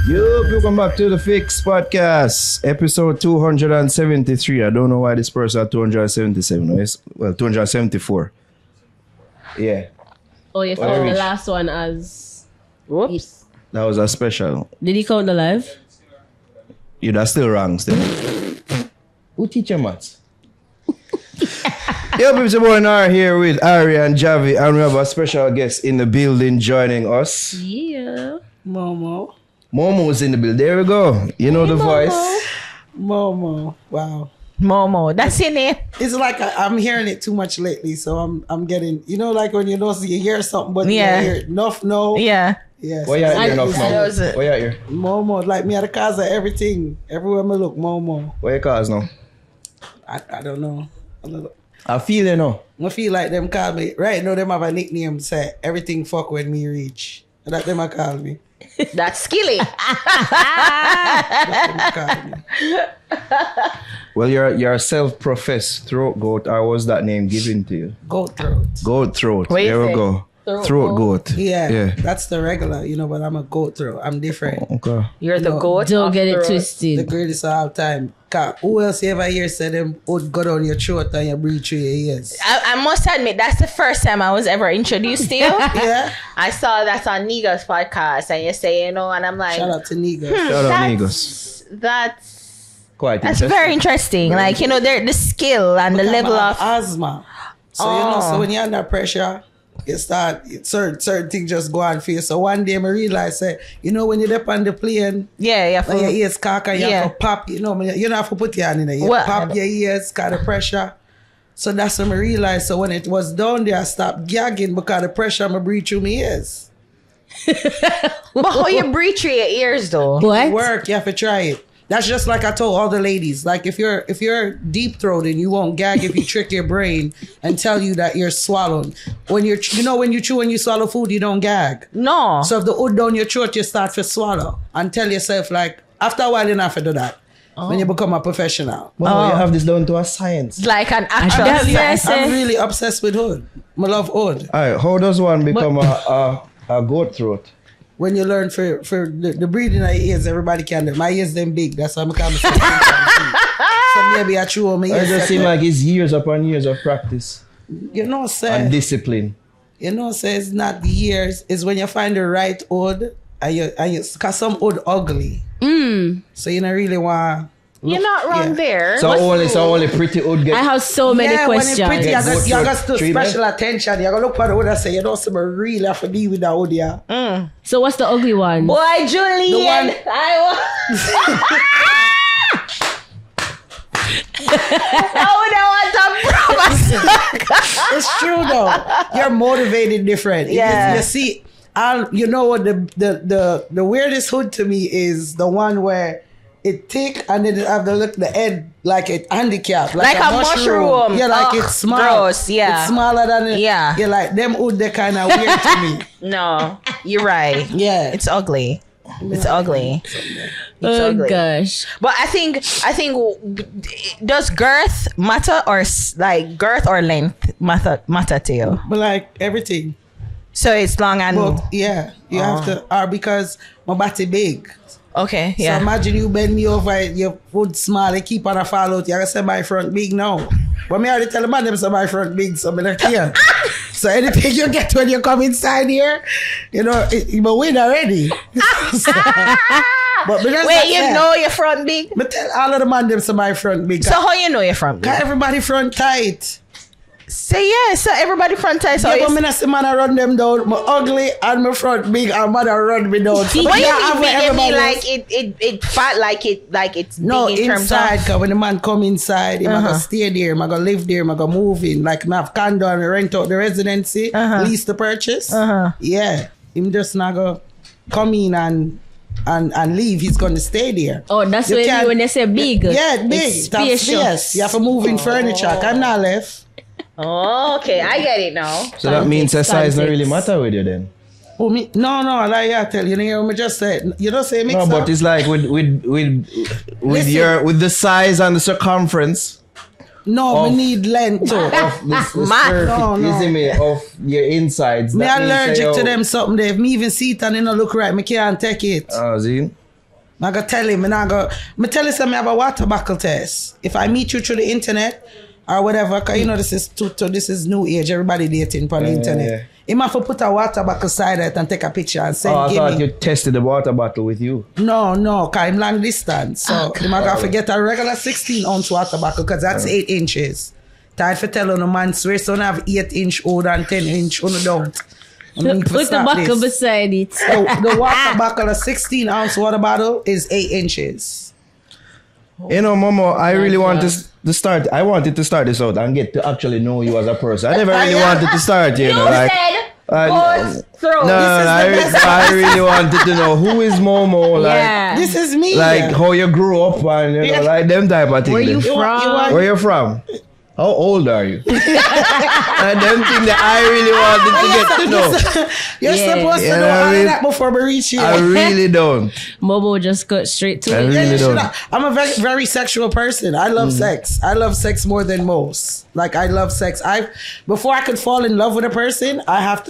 Yo, welcome back to the Fix Podcast, episode 273. I don't know why this person at 277. Well, 274. Yeah. Oh, you found the last one as... Whoops. That was a special. Did he count the live? Yeah, that's still wrong still. Who teach you maths? Yo, people, boy are here with Ari and Javi, and we have a special guest in the building joining us. Yeah. Momo. Momo's in the building. There we go. You know the voice. Momo. Wow. Momo. That's your name. It's like I'm hearing it too much lately, so I'm getting, you know, like when you know you hear something, but you hear it enough, no. Yeah. Yes. Why you out here enough, Momo? Why you out here? Momo, like me at the cause of everything. Everywhere I look, Momo. What you cause now? I don't know. I feel you know. I feel like them call me, right now them have a nickname, say, everything fuck when me reach. That them a call me. That's skilly. Well, you're a self-professed throat goat, or was that name given to you? Goat throat. Goat throat. What There we say? go. Throat goat. Yeah, that's the regular, you know, but I'm a goat throat. I'm different. Okay. You're the No, goat. Don't of get it the- The twisted. greatest of all time. Who else you ever hear say them would go down your throat and you breathe through your ears? I must admit, that's the first time I was ever introduced to you. Yeah. I saw that on Niga's podcast, and you say, you know, and I'm like, Shout out to Niga. Shout out Nigos. that's Quite That's interesting. very interesting. Like, you know, the skill and the level I of... have asthma. So you know, so when you're under pressure, you start certain things just go on for you. So one day I realized that, you know, when you're up on the plane, Yeah. and your ears cock and you have to pop, you know, you don't have to put your hand in there. You pop your ears, got the pressure. So that's when I realized. So when it was down there, I stopped gagging because the pressure I'm breathe through my ears. But how you breathe through your ears, though? What? Work, you have to try it. That's just like I told all the ladies. Like if you're deep throated, you won't gag if you trick your brain and tell you that you're swallowing. When you chew and you swallow food, you don't gag. No. So if the hood down your throat, you start to swallow and tell yourself like after a while you don't have to do that. When you become a professional. Wow, you have this down to a science. Like an actual Yes. I'm really obsessed with hood. I love hood. All right, how does one become a goat throat? When you learn for the breathing of your ears, everybody can do. My ears them big. That's why I'm coming. So maybe I chew on my It ears. just seems like it's years upon years of practice You know, say. and discipline. You know, say it's not the years. It's when you find the right odd and you cause some odd ugly. So you don't really want. You're not wrong there. So only pretty old get. I have so many questions. When it's pretty, you got to Treatment. special attention. You got to look for the odd and say, you know, some really have to deal with that odd, yeah. So what's the ugly one? Boy, Julian. The It's true though. You're motivated different. Yeah. You see, you know what the weirdest hood to me is the one where it thick and then it have the head like it handicapped. Like a mushroom. Yeah, like Ugh, it's small. gross, yeah. It's smaller than it. Yeah. Yeah, like them hood they're kinda weird to me. No, you're right. Yeah. It's ugly. It's ugly. It's Oh ugly. gosh. But I think does girth matter or like girth or length matter to you? But like everything. So it's long and But yeah, you have to because my body big. okay, So yeah. imagine you bend me over, your foot small, you keep on a fall out. You gotta say my front big now. But me already tell the man them say my front big, so me not here. So anything you get when you come inside here, you know, you will win already. But Wait, you know your front big? Me tell all of the man them say my front big. So how you know your front big? Cause everybody front tight. Say yeah, so everybody front tight. So Yeah, but it's- me not see man I run them down. My ugly and my front big and man I run me down. So what me you not have mean big? You mean everybody like else. it fat like it's No, big in terms inside, of cause when the man come inside, he gonna stay there, he gonna live there, he gonna move in. Like me have condo and rent out the residency, lease the purchase. Yeah. Him just not gonna come in and leave. He's gonna stay there. Oh, that's You what you can't- mean when they say big. Yeah, big. It's Top spacious. space. You have to move in furniture. I'm not left. Oh, okay, I get it now. So that means the size don't really Context. matter with you then. Oh, me? No, like I tell you, you know, me just said, you don't say mix No, up. but it's like with Listen. with the size and the circumference No, of- we need length too. of the surface, No. you see me, of your insides. Me That means allergic say, to oh, them something there. If me even see it and it don't look right, me can't take it. See? I go tell him, I tell him something about water buckle test. If I meet you through the internet or whatever, cause you know this is new age. Everybody dating on the internet. Yeah. He might put a water bottle side it and take a picture and send. I thought me. you tested the water bottle with you. No, cause I'm long distance. So he might have to get a regular 16-ounce water bottle because that's 8 inches. Tired for telling a man swear son have 8-inch older and 10-inch on the don't. Put the buckle beside it. The water bottle, a 16-ounce water bottle, is 8 inches. You know, Momo, I really want to start. I wanted to start this out and get to actually know you as a person. I never really wanted to start, you know. Like, I really wanted to know who is Momo. Like, this is me. Like how you grew up and you know, like them type of things. Where you from? Where you from? How old are you? And them things that I really wanted to get to know. You're supposed to know all of that before we reach you. I really don't. Momo just got straight to I it. really don't. I'm a very, very sexual person. I love sex. I love sex more than most. Like I love sex. Before I could fall in love with a person, I have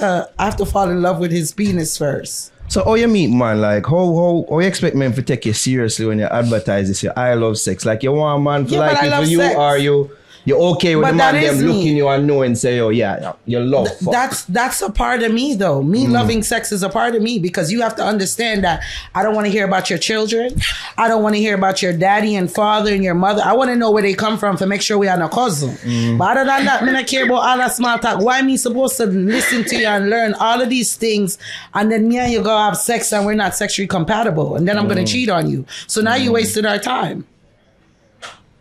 to fall in love with his penis first. So how you meet man, like how you expect men to take you seriously when you advertise this? I love sex. Like you want a man to like it for you, sex. Or you're okay with the man them looking you and knowing say, oh yeah, you love fuck. That's a part of me though. Me loving sex is a part of me because you have to understand that I don't want to hear about your children. I don't want to hear about your daddy and father and your mother. I want to know where they come from to make sure we are no cousin. But other than that, me not care about all that small talk. Why me supposed to listen to you and learn all of these things and then me and you go have sex and we're not sexually compatible and then I'm going to cheat on you. So now you wasted our time.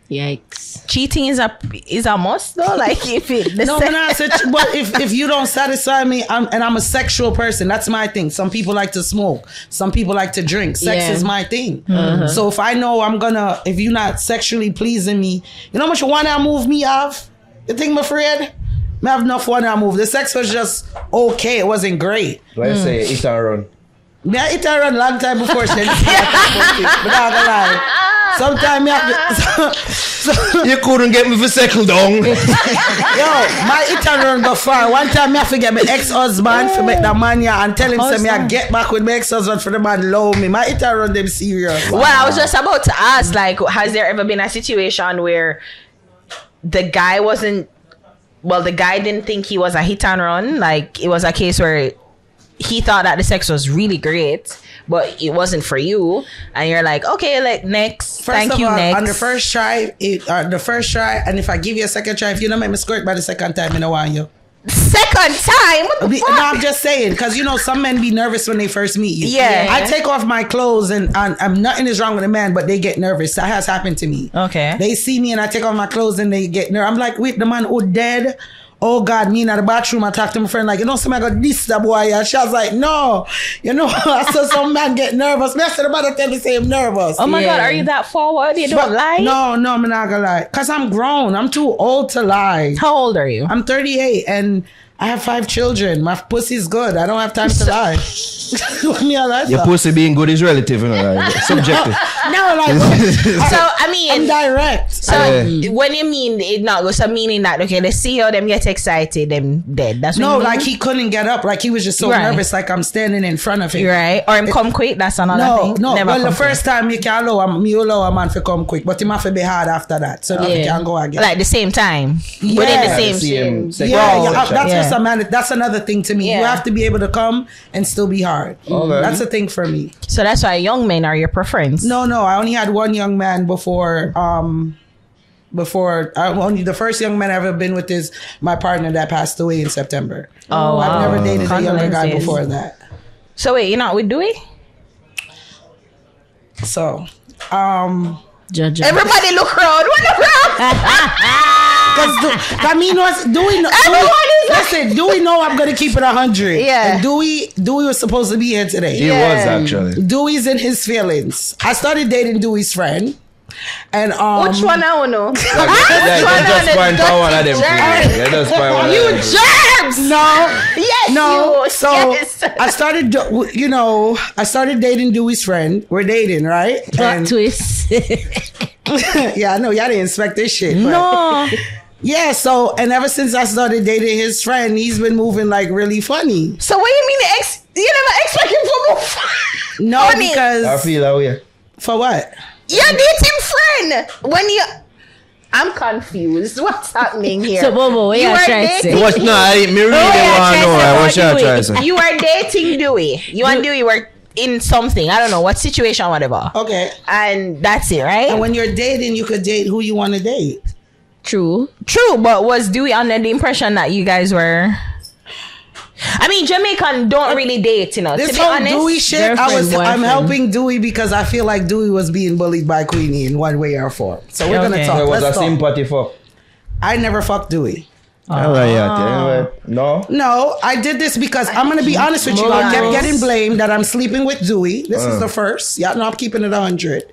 Yikes. Cheating is a must though. Like if it but if you don't satisfy me, I'm a sexual person. That's my thing. Some people like to smoke. Some people like to drink. Sex is my thing. So if I know if you're not sexually pleasing me, you know how much wanna move me off? You think I'm afraid? I have enough wanna move. The sex was just okay. It wasn't great. Let's say it and run. Yeah, it and run long time before she but I'm gonna lie. Sometimes you couldn't get me for settle down. Yo, my hit and run go far. One time I forget my ex-husband for make the man here and tell him say I get back with my ex-husband for the man love me. My hit and run them serious. Well, I was just about to ask, like, has there ever been a situation where the guy didn't think he was a hit and run? Like, it was a case where he thought that the sex was really great, but it wasn't for you, and you're like, okay, like next, next. On the first try, and if I give you a second try, if you don't make me squirt by the second time, I don't want you. Second time? What the fuck? No, I'm just saying, because you know some men be nervous when they first meet you. Yeah. I take off my clothes and nothing is wrong with a man, but they get nervous. That has happened to me. Okay. They see me and I take off my clothes and they get nervous. I'm like, wait, the man who dead? Oh God, me in the bathroom, I talked to my friend like, you know, somebody got this the boy. And she was like, no, you know, I saw some man get nervous. Me I said about to tell me say I'm nervous. Oh my God, are you that forward? You don't lie? No, I'm not gonna lie. Cause I'm grown. I'm too old to lie. How old are you? I'm 38 and I have 5 children. My pussy's good. I don't have time to lie. Your pussy being good is relative, you know, like, subjective. No, like so I mean, I'm direct. So when you mean it not goes, so meaning that okay, they see how them get excited, them dead. That's what no, you mean? like he couldn't get up. Like he was just so nervous. Like I'm standing in front of him. Right, or him come quick. That's another thing. No, Never well the first time you can allow a man to come quick, but he have to be hard after that, so you can go again. Like the same time, within the same. That's just a man. That's another thing to me. You have to be able to come and still be hard. Okay. That's a thing for me. So that's why young men are your preference. No, I only had one young man before the first young man I've ever been with is my partner that passed away in September. Oh, I've never dated a younger guy before that. So wait, you're not with Dewey? So, Judge. Everybody look around. What the Dewey know I'm gonna keep it 100. Yeah. And Dewey was supposed to be here today. He was actually. Dewey's in his feelings. I started dating Dewey's friend. And which one I don't know? Just point for one of them. You germs! No. Yes. No. You. So yes. I started dating Dewey's friend. We're dating, right? Plot twist. Yeah, I know y'all didn't expect this shit. No. Yeah, so and ever since I started dating his friend, he's been moving like really funny. So what do you mean you never expect him to move? No, funny. because I feel that way. For what? Your dating friend. When you... I'm confused. What's happening here? So, Momo, what you are trying to say? Me really want to know what you're trying to say. You are dating Dewey. You and Dewey were in something. I don't know what situation, whatever. Okay. And that's it, right? And when you're dating, you could date who you want to date. True. But was Dewey under the impression that you guys were... I mean, Jamaican don't really date, you know. This to be whole honest, Dewey shit, I'm boyfriend. helping Dewey because I feel like Dewey was being bullied by Queenie in one way or form. So we're gonna talk. There was Let's a talk. sympathy for. I never fucked Dewey. No. No, I did this because I'm gonna be honest with you. I kept getting blamed that I'm sleeping with Dewey. This is the first. Yeah, no, I'm keeping it 100.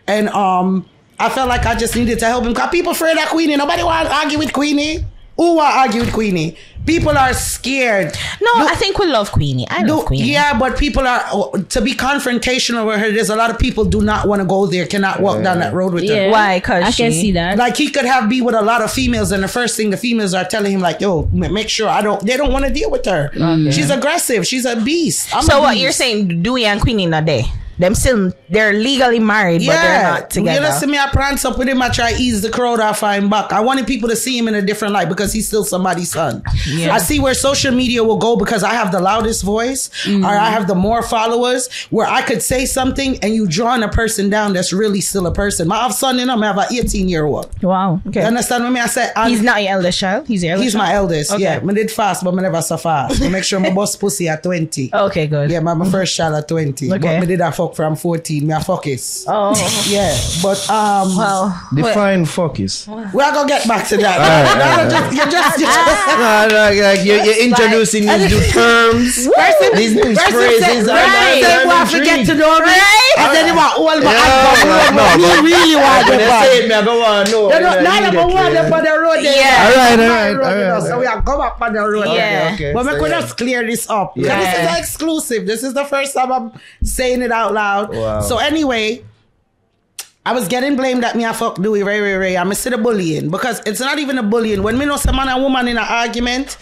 And I felt like I just needed to help him because people afraid of Queenie. Nobody want to argue with Queenie. Who want to argue with Queenie? People are scared. No, I think we love Queenie. I love Queenie. Yeah, but people are to be confrontational with her. There's a lot of people do not want to go there, cannot walk down that road with her. Why? Because I can see that. Like he could be with a lot of females, and the first thing the females are telling him, like, "Yo, make sure they don't want to deal with her. She's aggressive. She's a beast." So what you're saying? Dewey and Queenie not there? They're legally married, but they're not together. You listen me, I prance up with him, I try to ease the crowd off him back. I wanted people to see him in a different light because he's still somebody's son. I see where social media will go because I have the loudest voice or I have the more followers where I could say something and you drawing a person down that's really still a person. My son, I have an 18-year-old. Wow. Okay. You understand what I mean? I said he's not your eldest child. He's your eldest. He's my eldest. Okay. Yeah, I did fast, but I never so fast. I make sure my boss pussy at 20. Okay, good. Yeah, my first child at 20. Okay. But I did that fuck from 14. Me a focus. Oh. Yeah, but Define focus. we're gonna get back to that. You're introducing these new terms, these new phrases. I forget to know me, and then you want all my no, really want when the they say it, me, I go on, no. None of them want them on the road. Yeah. All right. So we are go back on the road. Yeah. Okay. But we could just clear this up. Yeah. This is exclusive. This is the first time I'm saying it out loud. Wow. So anyway, I was getting blamed that me I fuck Dewey Ray. I'm still bullying because it's not even a bullying. When me know some man and woman in an argument,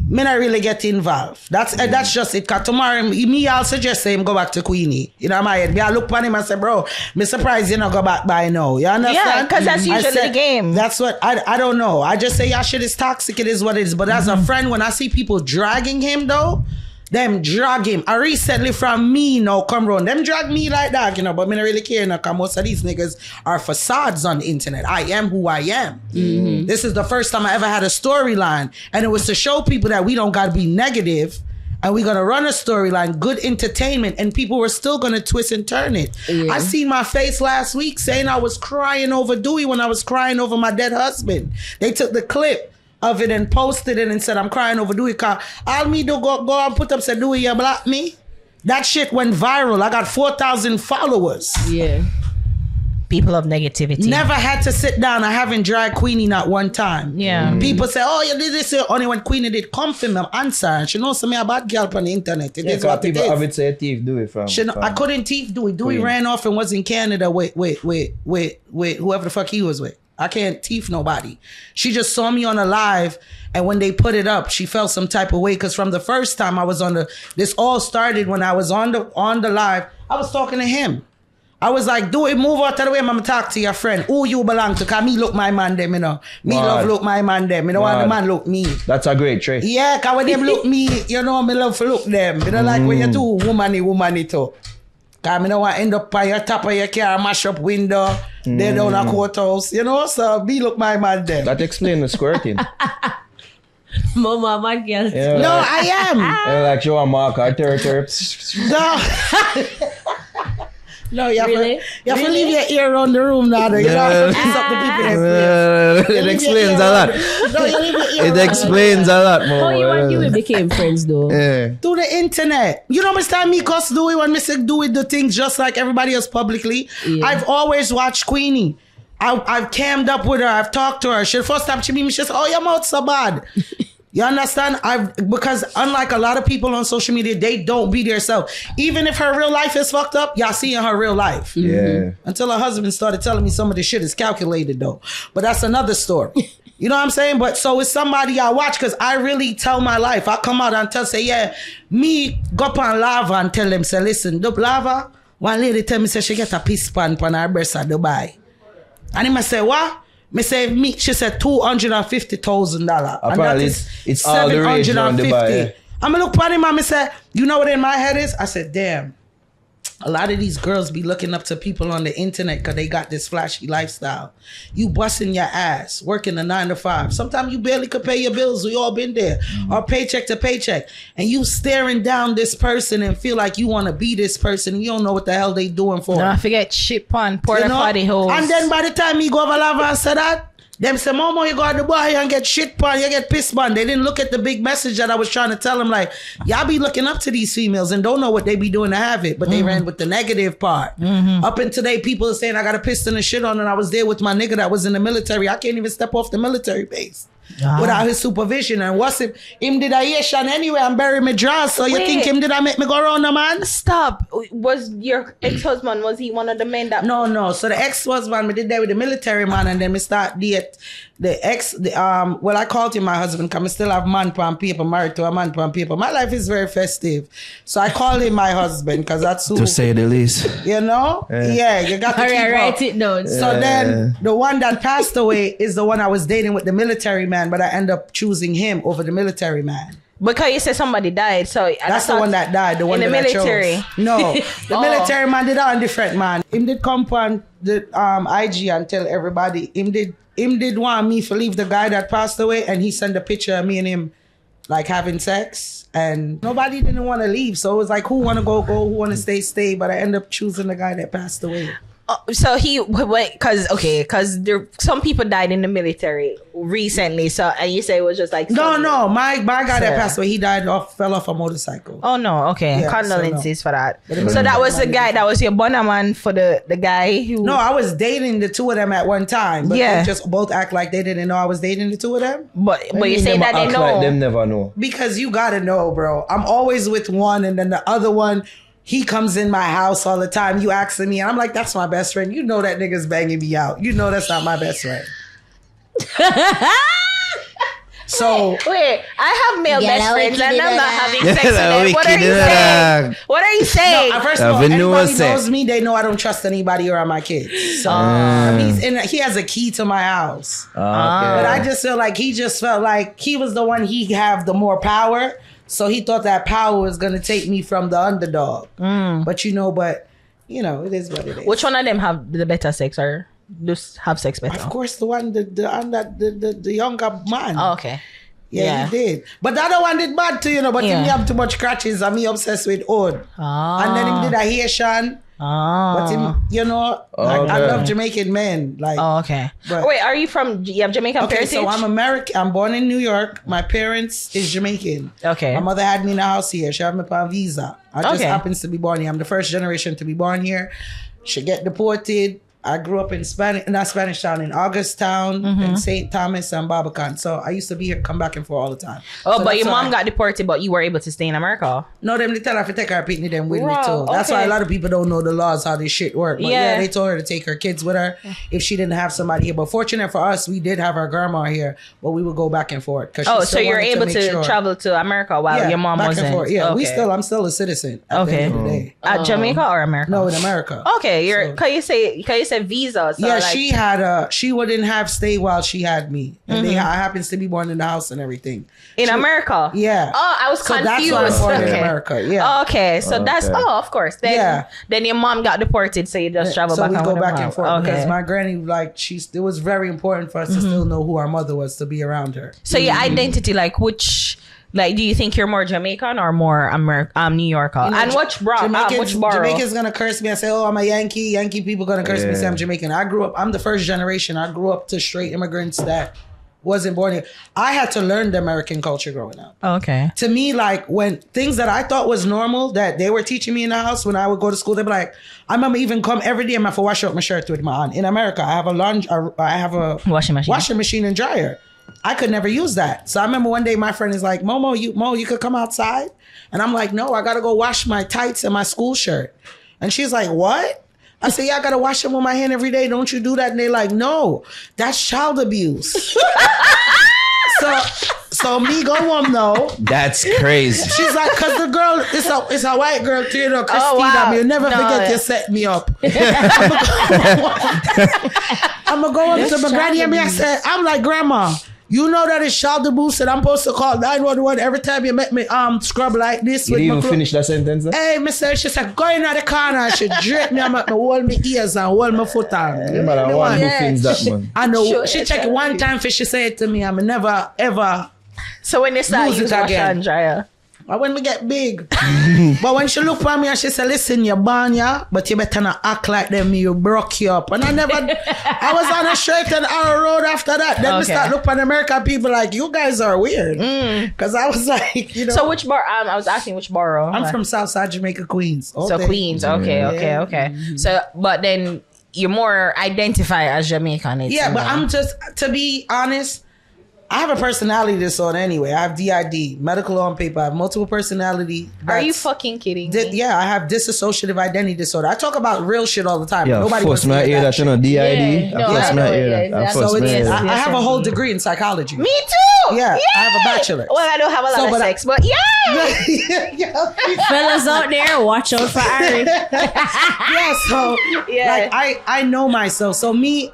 me not really get involved. That's just it. Cause tomorrow me I'll suggest him go back to Queenie. You know my head. Me I look at him and say, bro, me surprised you not go back by now. You understand? Yeah, because that's usually the game. That's what I don't know. I just say your shit is toxic. It is what it is. But as a friend, when I see people dragging him though, them drag him. I recently from me now come round. Them drag me like that, you know, but me not really care now because most of these niggas are facades on the internet. I am who I am. This is the first time I ever had a storyline. And it was to show people that we don't got to be negative and we're going to run a storyline, good entertainment, and people were still going to twist and turn it. Yeah. I seen my face last week saying I was crying over Dewey when I was crying over my dead husband. They took the clip of it and posted it and said I'm crying over Dewey because all me do go and put up said Dewey you block me. That shit went viral. I got 4,000 followers. Yeah. People of negativity. Never had to sit down. I haven't dragged Queenie not one time. Yeah. People say, oh, you did this. Only when Queenie did come for me, I'm answer. And she knows me a bad girl on the internet. It is what it people is. have it say thief do it from. I couldn't thief Dewey. Dewey ran off and was in Canada with whoever the fuck he was with. I can't thief nobody. She just saw me on a live, and when they put it up, she felt some type of way because from the first time I was on this all started when I was on the live. I was talking to him. I was like, do it, move out of the way, I'ma talk to your friend. Who you belong to? Cause me look my man them, you know. Me love look my man them. You know why the man look me. That's a great trait. Yeah, cause when them look me, you know, me love to look them. You know, like when you do womany too. Cause me don't want to end up by your top of your car, mash up window, they down a courthouse, you know. So me look my man them. That explains the squirting. Mama, mad girl. You know, No, like, I am. you know, like show a marker, terp. No. No, you have Really? to leave your ear around the room now. You know, to up the people. It explains a lot. No, you leave your ear It around. explains a lot more. How you and Dewey became friends though? Yeah. Through the internet. You know, understand me cause Dewey when me say Dewey the things just like everybody else publicly. Yeah. I've always watched Queenie. I've cammed up with her. I've talked to her. She first time she meet me, she said, "Oh, your mouth so bad." You understand? Because unlike a lot of people on social media, they don't be themselves. Even if her real life is fucked up, y'all see in her real life. Yeah. Until her husband started telling me some of the shit is calculated though. But that's another story. You know what I'm saying? But so it's somebody I watch because I really tell my life. I come out and say, yeah, me go up on lava and tell them, say, listen, the lava, One lady tell me say she get a piss pan on her breast at Dubai. And he must say, what? Me say, she said $250,000. And that is it's all the rage around Dubai. I'm gonna look at him and me say, you know what in my head is? I said, damn. A lot of these girls be looking up to people on the internet because they got this flashy lifestyle. You busting your ass, working a 9 to 5. Sometimes you barely could pay your bills. We all been there. Or paycheck to paycheck. And you staring down this person and feel like you want to be this person. And you don't know what the hell they doing for. Don't forget shit on porta potty holes. And then by the time you go over lava and say that, them say, Momo, you go to Dubai and get shit pan, you get piss pan. They didn't look at the big message that I was trying to tell them. Like, y'all be looking up to these females and don't know what they be doing to have it. But they ran with the negative part. Up until today, people are saying I got a piston and shit on and I was there with my nigga that was in the military. I can't even step off the military base without his supervision. And what's him did I Asian anyway and bury me dress. So you think him did I make me go around the man? Stop. Was your ex-husband, was he one of the men that... No. So the ex-husband, we did that with the military man and then we start date. Well, I called him my husband because I still have man pan paper, married to a man pan paper. My life is very festive. So I called him my husband because that's who... To say the least. You know? Yeah, you got to keep write it down. So then the one that passed away is the one I was dating with the military man, but I end up choosing him over the military man. Because you said somebody died, so... That's the one that died, the one in that the military. I chose. No, the military man did that on different man. Him did come on the IG and tell everybody, him did want me to leave the guy that passed away and he sent a picture of me and him like having sex and nobody didn't want to leave. So it was like, who want to go, who want to stay. But I ended up choosing the guy that passed away. So he went because there some people died in the military recently. So and you say it was just like no, my guy that passed away, he fell off a motorcycle. Oh no, okay, yeah, condolences for that. So that was the guy that was your bonner man for the guy who. No, I was dating the two of them at one time, but they just both act like they didn't know I was dating the two of them. But you say that they know. Like them never know because you gotta know, bro. I'm always with one, and then the other one. He comes in my house all the time. You asking me, and I'm like, that's my best friend. You know that nigga's banging me out. You know that's not my best friend. So wait, I have male best friends and I'm not having sex with them. What are you saying? What are you saying? No, first of all, anybody knows me, they know I don't trust anybody around my kids. So he has a key to my house. Okay. But I just feel like he just felt like he was the one he have the more power. So he thought that power was going to take me from the underdog. But it is what it is. Which one of them have the better sex or just have sex better? Of course, the one, the younger man. Oh, okay. Yeah, he did. But the other one did bad too, but he have too much scratches and me obsessed with old. And then he did a Haitian. But him, I love Jamaican men. Like, okay. Wait, are you you have Jamaican parentage? So I'm American. I'm born in New York. My parents is Jamaican. Okay. My mother had me in the house here. She had me on visa. I just happens to be born here. I'm the first generation to be born here. She get deported. I grew up in Spanish Town, in Augustown, in St. Thomas and Barbican. So I used to be here, come back and forth all the time. Oh, but your mom got deported, but you were able to stay in America? No, they tell her to take her picnic them with me too. That's why a lot of people don't know the laws, how this shit work. But they told her to take her kids with her if she didn't have somebody here. But fortunate for us, we did have our grandma here, but we would go back and forth. So you're able to travel to America while your mom wasn't? Yeah, I'm still a citizen at the end of the day. At Jamaica or America? No, in America. Okay, can you say visa? So she wouldn't have stay while she had me. And I happens to be born in the house and everything. In America? Yeah. Oh, I was confused. That's why I'm born in America. Yeah. Okay, so that's of course. Then your mom got deported, so you just travel back. So we go back and forth because my granny, it was very important for us to still know who our mother was, to be around her. So your identity, do you think you're more Jamaican or more New Yorker? And which borough? Jamaican's gonna curse me and say, "Oh, I'm a Yankee." Yankee people gonna curse me and say I'm Jamaican. I'm the first generation. I grew up to straight immigrants that wasn't born here. I had to learn the American culture growing up. Okay. To me, when things that I thought was normal that they were teaching me in the house when I would go to school, they'd be like, I remember even come every day and I have to wash out my shirt with my aunt. In America, I have a washing machine and dryer. I could never use that. So I remember one day my friend is like, Momo, you could come outside? And I'm like, no, I got to go wash my tights and my school shirt. And she's like, what? I said, yeah, I got to wash them with my hand every day. Don't you do that? And they're like, no, that's child abuse. So me go home now. That's crazy. She's like, cause the girl, it's a white girl too, you know, Christina. wow. You'll never forget you set me up. I'm gonna go up to my granny and I said, I'm like, Grandma, you know that it's child abuse and I'm supposed to call 911 every time you make me scrub like this. You didn't even finish that sentence? Hey, Mr. She said, go in the corner. She drape me and make me hold my ears and hold my foot on. Yeah, man, I want to finish that, man. I know. She checked it one time for she said it to me. I'm never, ever. So when they start using washer and dryer? When we get big. But when she looked at me and she said, listen, you're born, yeah, but you better not act like them, you broke you up. And I was on a straight and narrow road after that. Then we start looking at American people like, you guys are weird. Because I was like, you know. So which borough? I was asking which borough. I'm from Southside Jamaica, Queens. So Queens, okay. So, but then you more identify as Jamaican. Yeah, but I'm just, to be honest, I have a personality disorder anyway. I have DID, medical on paper. I have multiple personality. Are you fucking kidding me? Yeah, I have dissociative identity disorder. I talk about real shit all the time. Yeah, nobody force me hear that, you know, DID. Yeah, no, I know, yeah, So I have a whole degree in psychology. Me too. Yeah, yay! I have a bachelor. Well, I don't have a lot of sex, but yeah. Fellas out there, watch out for Ari. Yeah, so like I know myself. So me,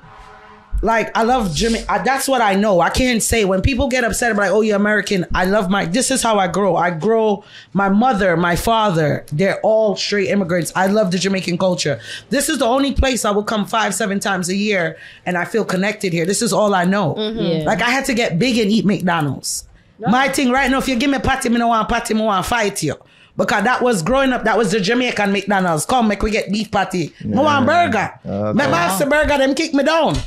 like, I love Jamaica. That's what I know. I can't say when people get upset about, like, oh, you're American. I love this is how I grow. My mother, my father, they're all straight immigrants. I love the Jamaican culture. This is the only place I will come 5-7 times a year and I feel connected here. This is all I know. Yeah. Like, I had to get big and eat McDonald's. No. My thing right now, if you give me a patty, me no want patty, me want fight you. Because that was growing up, that was the Jamaican McDonald's. Come, make we get beef patty. Me want burger. My master burger, them kick me down.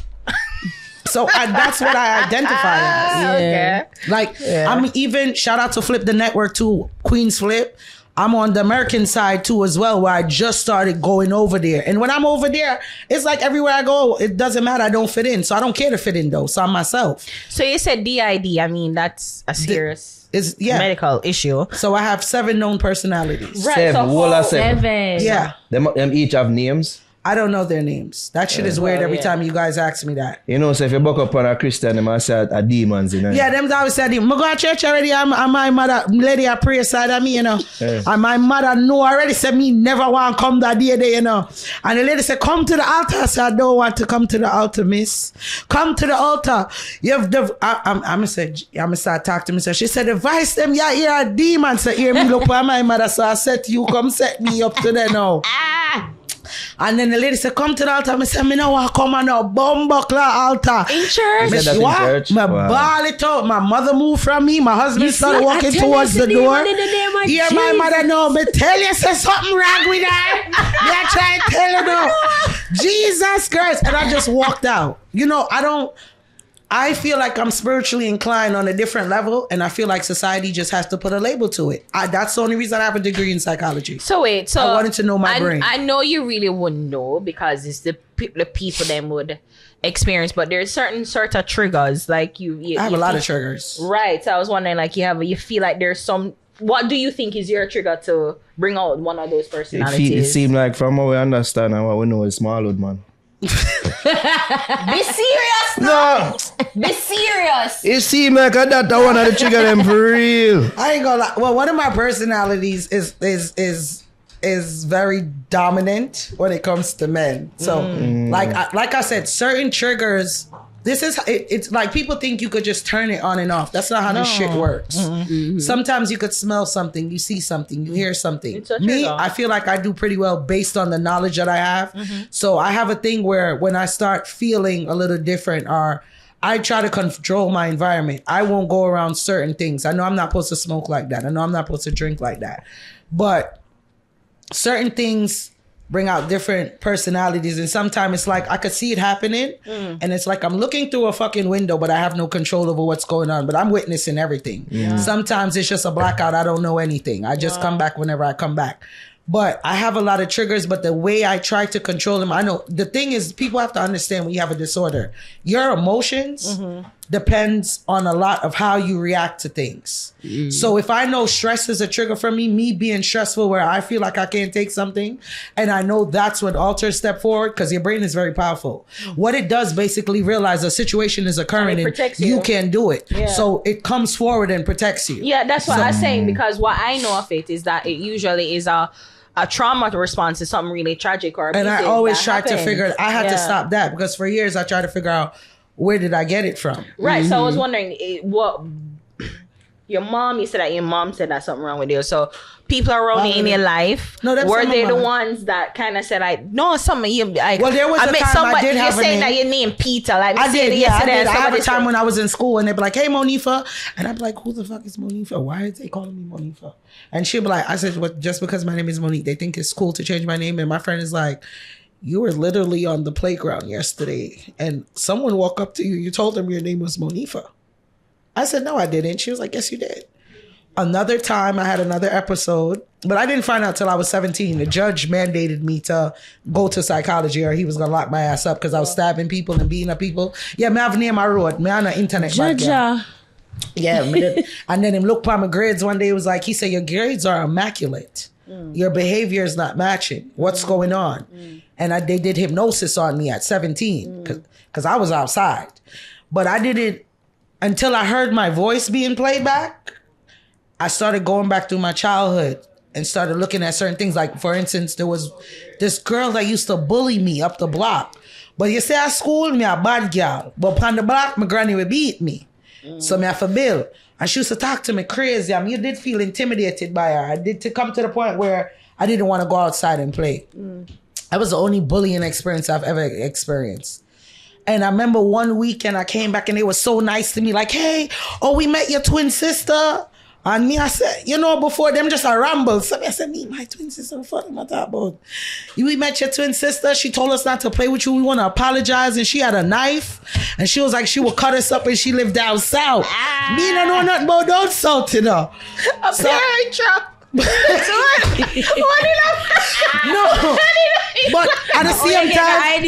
So that's what I identify as. Okay. Like, I'm even, shout out to Flip the Network too, Queen's Flip. I'm on the American side too as well, where I just started going over there. And when I'm over there, it's like everywhere I go, it doesn't matter, I don't fit in. So I don't care to fit in though, so I'm myself. So you said DID, I mean, that's a serious medical issue. So I have 7 known personalities. Right, Seven. Yeah. Them each have names? I don't know their names. That shit is weird every time you guys ask me that. You know, so if you buck up on a Christian, they might say a demons, you know. Yeah, them always said, I go to church already, and my mother, lady, a prayer side of me, you know. Yeah. And my mother know already said me never want to come that day, you know. And the lady said, come to the altar. I said, I don't want to come to the altar, miss. Come to the altar. You have the, I'm going to start talking to me. So she said, advise them, yeah, you're a demon. So hear me look at my mother. So I said to you, come set me up to there now. And then the lady said, come to the altar. I said, I don't want to come on a bumbuckler altar. In church? In church? My ball it out. My mother moved from me. My husband started walking towards the door. Yeah, my mother know. But tell you, say something wrong with her. Yeah, try to tell her no. Jesus Christ. And I just walked out. You know, I feel like I'm spiritually inclined on a different level, and I feel like society just has to put a label to it. That's the only reason I have a degree in psychology. So wait, so I wanted to know my brain. I know you really wouldn't know because it's the people them would experience, but there's certain sort of triggers. Like I have a lot of triggers. Right. So I was wondering, like, you feel like there's some. What do you think is your trigger to bring out one of those personalities? It seems like from what we understand and what we know is Smallwood, man. Be serious now. No. Be serious. It seems like that one of the trigger them for real. I ain't gonna lie. Well, one of my personalities is very dominant when it comes to men. So like I said, certain triggers, it's like people think you could just turn it on and off. That's not how this shit works. Sometimes you could smell something, you see something, you hear something. Me, I feel like I do pretty well based on the knowledge that I have. So I have a thing where when I start feeling a little different, or I try to control my environment. I won't go around certain things. I know I'm not supposed to smoke like that. I know I'm not supposed to drink like that. But certain things bring out different personalities, and sometimes it's like I could see it happening, and it's like I'm looking through a fucking window, but I have no control over what's going on, but I'm witnessing everything. Sometimes it's just a blackout. I don't know anything. I just come back whenever I come back. But I have a lot of triggers, but the way I try to control them, I know the thing is people have to understand when you have a disorder, your emotions depends on a lot of how you react to things. So if I know stress is a trigger for me being stressful where I feel like I can't take something, and I know that's what alters step forward, because your brain is very powerful. What it does basically realize a situation is occurring and you can't do it. Yeah. So it comes forward and protects you. Yeah, that's what I'm saying, because what I know of it is that it usually is a trauma response to something really tragic or and I always tried to figure it. I had to stop that, because for years I tried to figure out where did I get it from. Right. So I was wondering what your mom. You said that your mom said that something wrong with you. So people around you in your life, were they the ones that kind of said like, no, something you like? Well, there was a time I did have a name. You're saying that your name Peter. Like I did. Yeah, I did. I have a time when I was in school and they'd be like, hey, Monifa. And I'd be like, who the fuck is Monifa? Why are they calling me Monifa? And she'd be like, I said, well, just because my name is Monique, they think it's cool to change my name. And my friend is like, you were literally on the playground yesterday and someone walked up to you. You told them your name was Monifa. I said, no, I didn't. She was like, yes, you did. Another time I had another episode, but I didn't find out till I was 17. The judge mandated me to go to psychology or he was going to lock my ass up because I was stabbing people and beating up people. Yeah, I have a name I wrote. Me on the internet. Judge. Yeah. And then him looked at my grades one day. It was like, he said, your grades are immaculate. Your behavior is not matching. What's going on? And they did hypnosis on me at 17 because I was outside. But I didn't, until I heard my voice being played back, I started going back through my childhood and started looking at certain things. Like, for instance, there was this girl that used to bully me up the block. But you say at school, me a bad girl. But upon the block, my granny would beat me. So me have a bill. And she used to talk to me crazy. I mean, you did feel intimidated by her. I did to come to the point where I didn't want to go outside and play. That was the only bullying experience I've ever experienced. And I remember one weekend I came back and they were so nice to me. Like, hey, we met your twin sister. And me, I said, before them just a ramble. So I said, me, my twin sister, what the fuck am I talking about? We met your twin sister. She told us not to play with you. We want to apologize. And she had a knife. And she was like, she would cut us up and she lived down south. Me don't know nothing about down south, you know. A parent trap. No, but at the same time,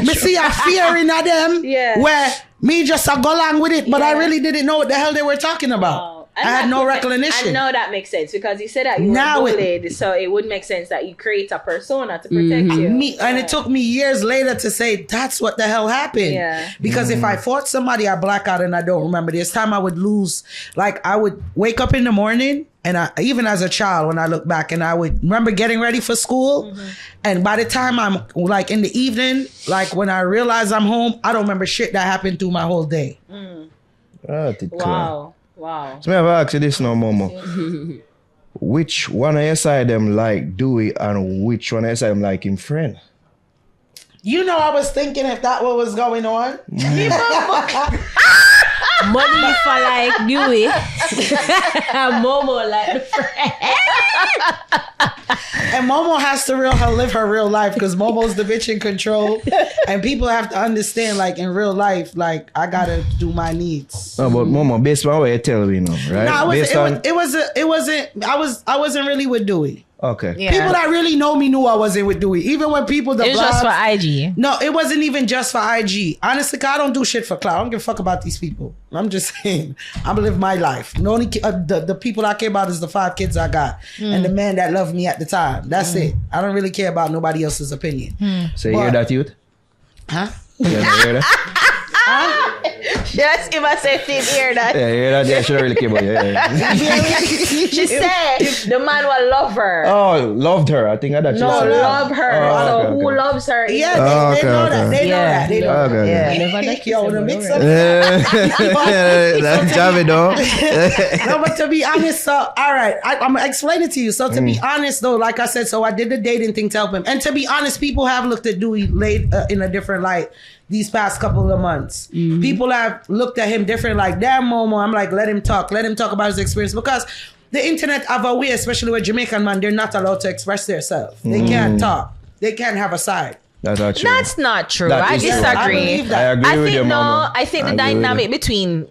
me see a fear in them where me just go along with it, but I really didn't know what the hell they were talking about. I had no recognition. I know that makes sense because you said that you were bullied, so it would make sense that you create a persona to protect you. And it took me years later to say that's what the hell happened. Yeah. Because if I fought somebody, I black out and I don't remember. There's time I would lose. Like I would wake up in the morning, and even as a child, when I look back, and I would remember getting ready for school, and by the time I'm like in the evening, like when I realize I'm home, I don't remember shit that happened through my whole day. Wow. So me have to ask you this now, Momo. Which one of your side them like Dewey and which one of your side them like him friend? I was thinking if that what was going on. Money for like Dewey. Momo like the friend. And Momo has to live her real life because Momo's the bitch in control. And people have to understand, like in real life, like I gotta do my needs. No, but Momo, based on what you tell me now, right? I wasn't really with Dewey. Okay. Yeah. People that really know me knew I wasn't with Dewey. Even when people it was just for IG. No, it wasn't even just for IG. Honestly, I don't do shit for clout. I don't give a fuck about these people. I'm just saying, I'm gonna live my life. The only the people I care about is the 5 kids I got and the man that loved me at the time. That's it. I don't really care about nobody else's opinion. So you hear that, youth? Huh? You hear that? Just if I say didn't hear that. Yeah, I should really care about you. She said the man will love her. Oh, loved her. I think that. Love her. Who loves her? Yeah, they know that. They know that. They know that. Yeah. Yo, the mix up. That's Javi, though. No, but to be honest, so all right, I'm gonna explain it to you. So to be honest, though, like I said, so I did the dating thing to help him. And to be honest, people have looked at Dewey in a different light these past couple of months. People have looked at him different, like, damn, Momo. I'm like, let him talk about his experience, because the internet have a way, especially with Jamaican man, they're not allowed to express themselves. They can't talk. They can't have a side. That's not true. That's not true. I disagree. I agree with you, Momo. I think the dynamic between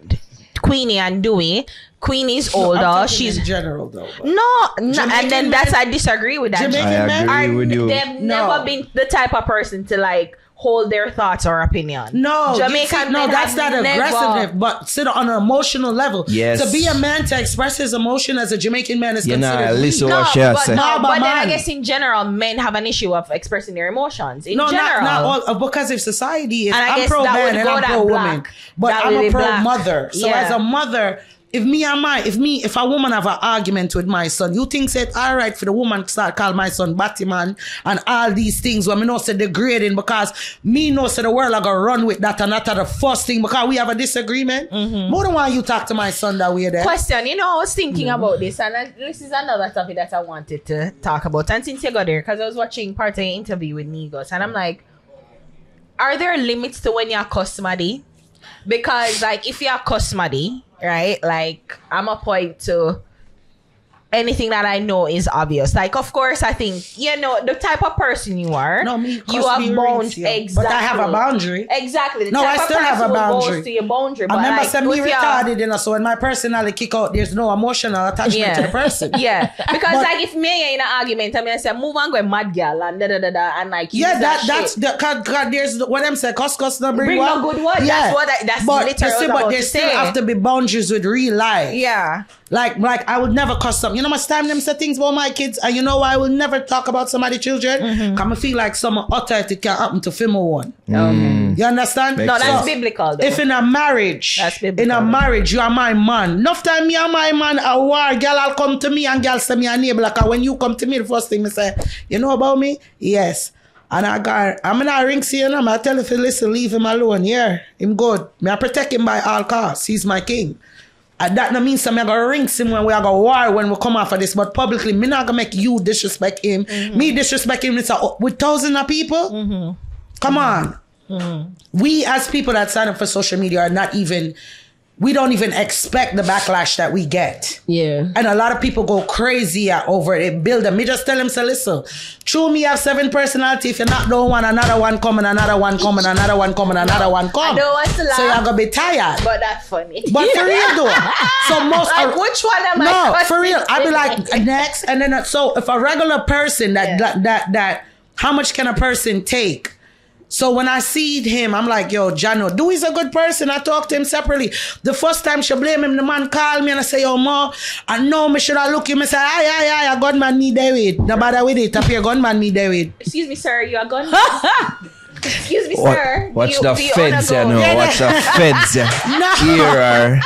Queenie and Dewey, Queenie's older. She's in general though. no, and then that's I disagree with that. I agree with you. They've never been the type of person to like hold their thoughts or opinion. No, Jamaican men that's not aggressive, but sit on an emotional level. Yes. To be a man to express his emotion as a Jamaican man is considered weak. listen No, what she but, said. but then I guess in general, men have an issue of expressing their emotions. In general, not all, because if society is, And I I'm guess pro that man would and go I'm that pro woman, black. but That I'm would a be pro black. mother. So Yeah. as a mother, if a woman have an argument with my son, you think it's all right for the woman to start call my son Batman and all these things when me know say degrading because me know say the world are gonna run with that and that are the first thing because we have a disagreement. More than why you talk to my son that way there. Question, I was thinking about this, and this is another topic that I wanted to talk about. And since you got there, because I was watching part of the interview with Nigos, and I'm like, are there limits to when you're cuss somebody? Because like if you're cuss somebody, right? Like I'm a point to anything that I know is obvious. Like, of course, I think the type of person you are. No, me, you have bounds. Exactly. But I have a boundary. Exactly. The No, type I of still have a person who boundary. goes to your boundary. I But remember like, saying me if you're- retarded, so when my personality kick out, there's no emotional attachment to the person. Yeah, because But- like if me and in an argument, I say move on, go mad girl and and like Yeah, use that's shit. the cause there's what I'm saying. Cuss no bring no good word. Yeah, That's but literally you see, what I but was there about still to say. have to be boundaries with real life. Yeah. Like I would never cuss some. You know, much time them say things about my kids, and you know why I will never talk about somebody's children. Cause I feel like some authority can happen to film one. You understand? Makes No, that's sense. biblical. Though. If in a marriage, That's biblical. in a marriage, you are my man. Enough time me and my man a war, girl, I'll come to me and girl say me a neighbor. Like when you come to me, the first thing me say, you know about me? Yes. And I'm in a ring see him. I tell if you listen, leave him alone. Yeah, him good. Me I protect him by all costs. He's my king. And that no means I'm gonna ring him when we are gonna war when we come off of this. But publicly, me not gonna make you disrespect him. Me disrespect him with thousands of people. Come on. We as people that sign up for social media are not even. We don't even expect the backlash that we get. Yeah. And a lot of people go crazy over it. They build them. Me just tell them, say, listen, true me have 7 personality. If you're not doing one, another one coming, another one coming, another one coming, another one coming. I don't want to laugh. So you're going to be tired. But that's funny. But for real though. So most like, which one am I? No, for real. I'd be like, next. And then, so if a regular person that how much can a person take? So when I see him, I'm like, yo, Jano, Dewey's a good person. I talk to him separately. The first time she blame him, the man called me and I say, yo, Ma, I know me should have look him and say, aye, a gunman me Dewey. No bother with it. Appear gunman me Dewey. Excuse me, sir. You are gun. Excuse me, sir. Watch Do the you feds, wanna you go? know. Watch the feds. No. Here.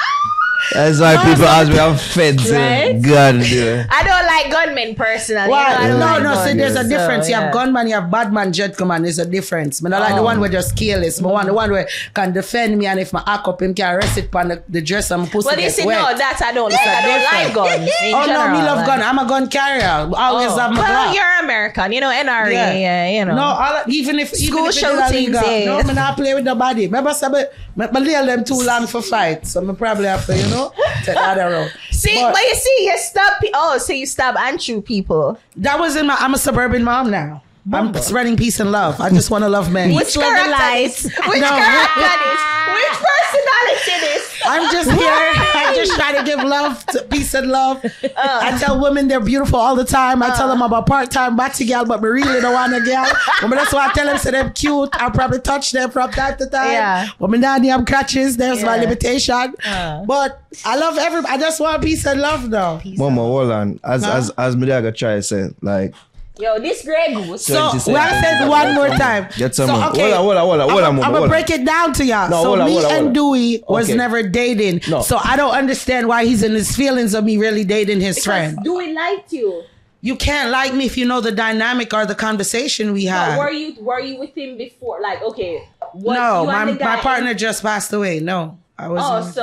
That's why people ask me have feds. Right? God, dude. I don't like gunmen personally. Why? You know, I don't No, like see, guns. there's a difference. So, You have gunman, you have badman, gentleman. There's a difference. I don't like the one where just careless. I want the one where can defend me, and if my act up him can arrest it on the dress and my pussy Well, you gets see, wet. no, that I don't like. I don't like guns. In Oh general, no, me love like. gun. I'm a gun carrier. I always have my Well, Glock. you're American, NRA, yeah, you know. No, even if School it's shootings, illegal, yeah. no, I'm not play with the body. Remember, I nail them too long for fight, so I probably have to, take that around. See, but you see, you stop. So you stop and shoot people. That was I'm a suburban mom now. I'm spreading peace and love. I just want to love men. Which character is? Which character is? Which personality is? I'm just here. I just try to give love, peace and love. I tell women they're beautiful all the time. I tell them I'm a part-time batty girl, but me really don't want a girl. But that's why I tell them, say they're cute. I'll probably touch them from time to time. Yeah. But me not have crutches. There's my limitation. But I love everybody. I just want peace and love though. Momo, hold on. As me dad try to say, like, Yo, this Grey Goose. So 20 when I said one more time. Get some so, more. okay, Hold on, I'm Momo, gonna hold break it down to y'all. No, so hold on, me hold on. and Dewey was Okay. never dating. No. So I don't understand why he's in his feelings of me really dating his friend. Dewey liked you. You can't like me if you know the dynamic or the conversation we had. Were you with him before? Like, okay. No, you and the guy my partner just passed away. No, I was.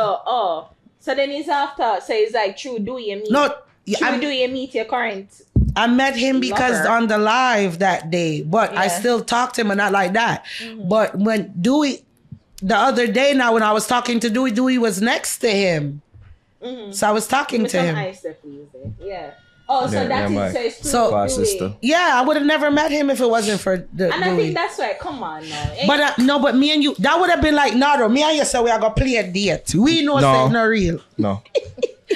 So then he's after. So it's like true. Dewey and me. No, True. Dewey and meet your current. I met him because Lover. on the live that day, but I Yeah. still talked to him and not like that. But when Dewey, the other day now when I was talking to Dewey was next to him. So I was talking to him. Ice there, please. Yeah. Oh, so Yeah, that yeah, is so it's true. So- Dewey. Fast sister. Yeah, I would have never met him if it wasn't for the And I Dewey. think that's right. Come on now. But no, but me and you, that would have been like, no, me and you say we are gonna play a date. We know No. it's not real. No.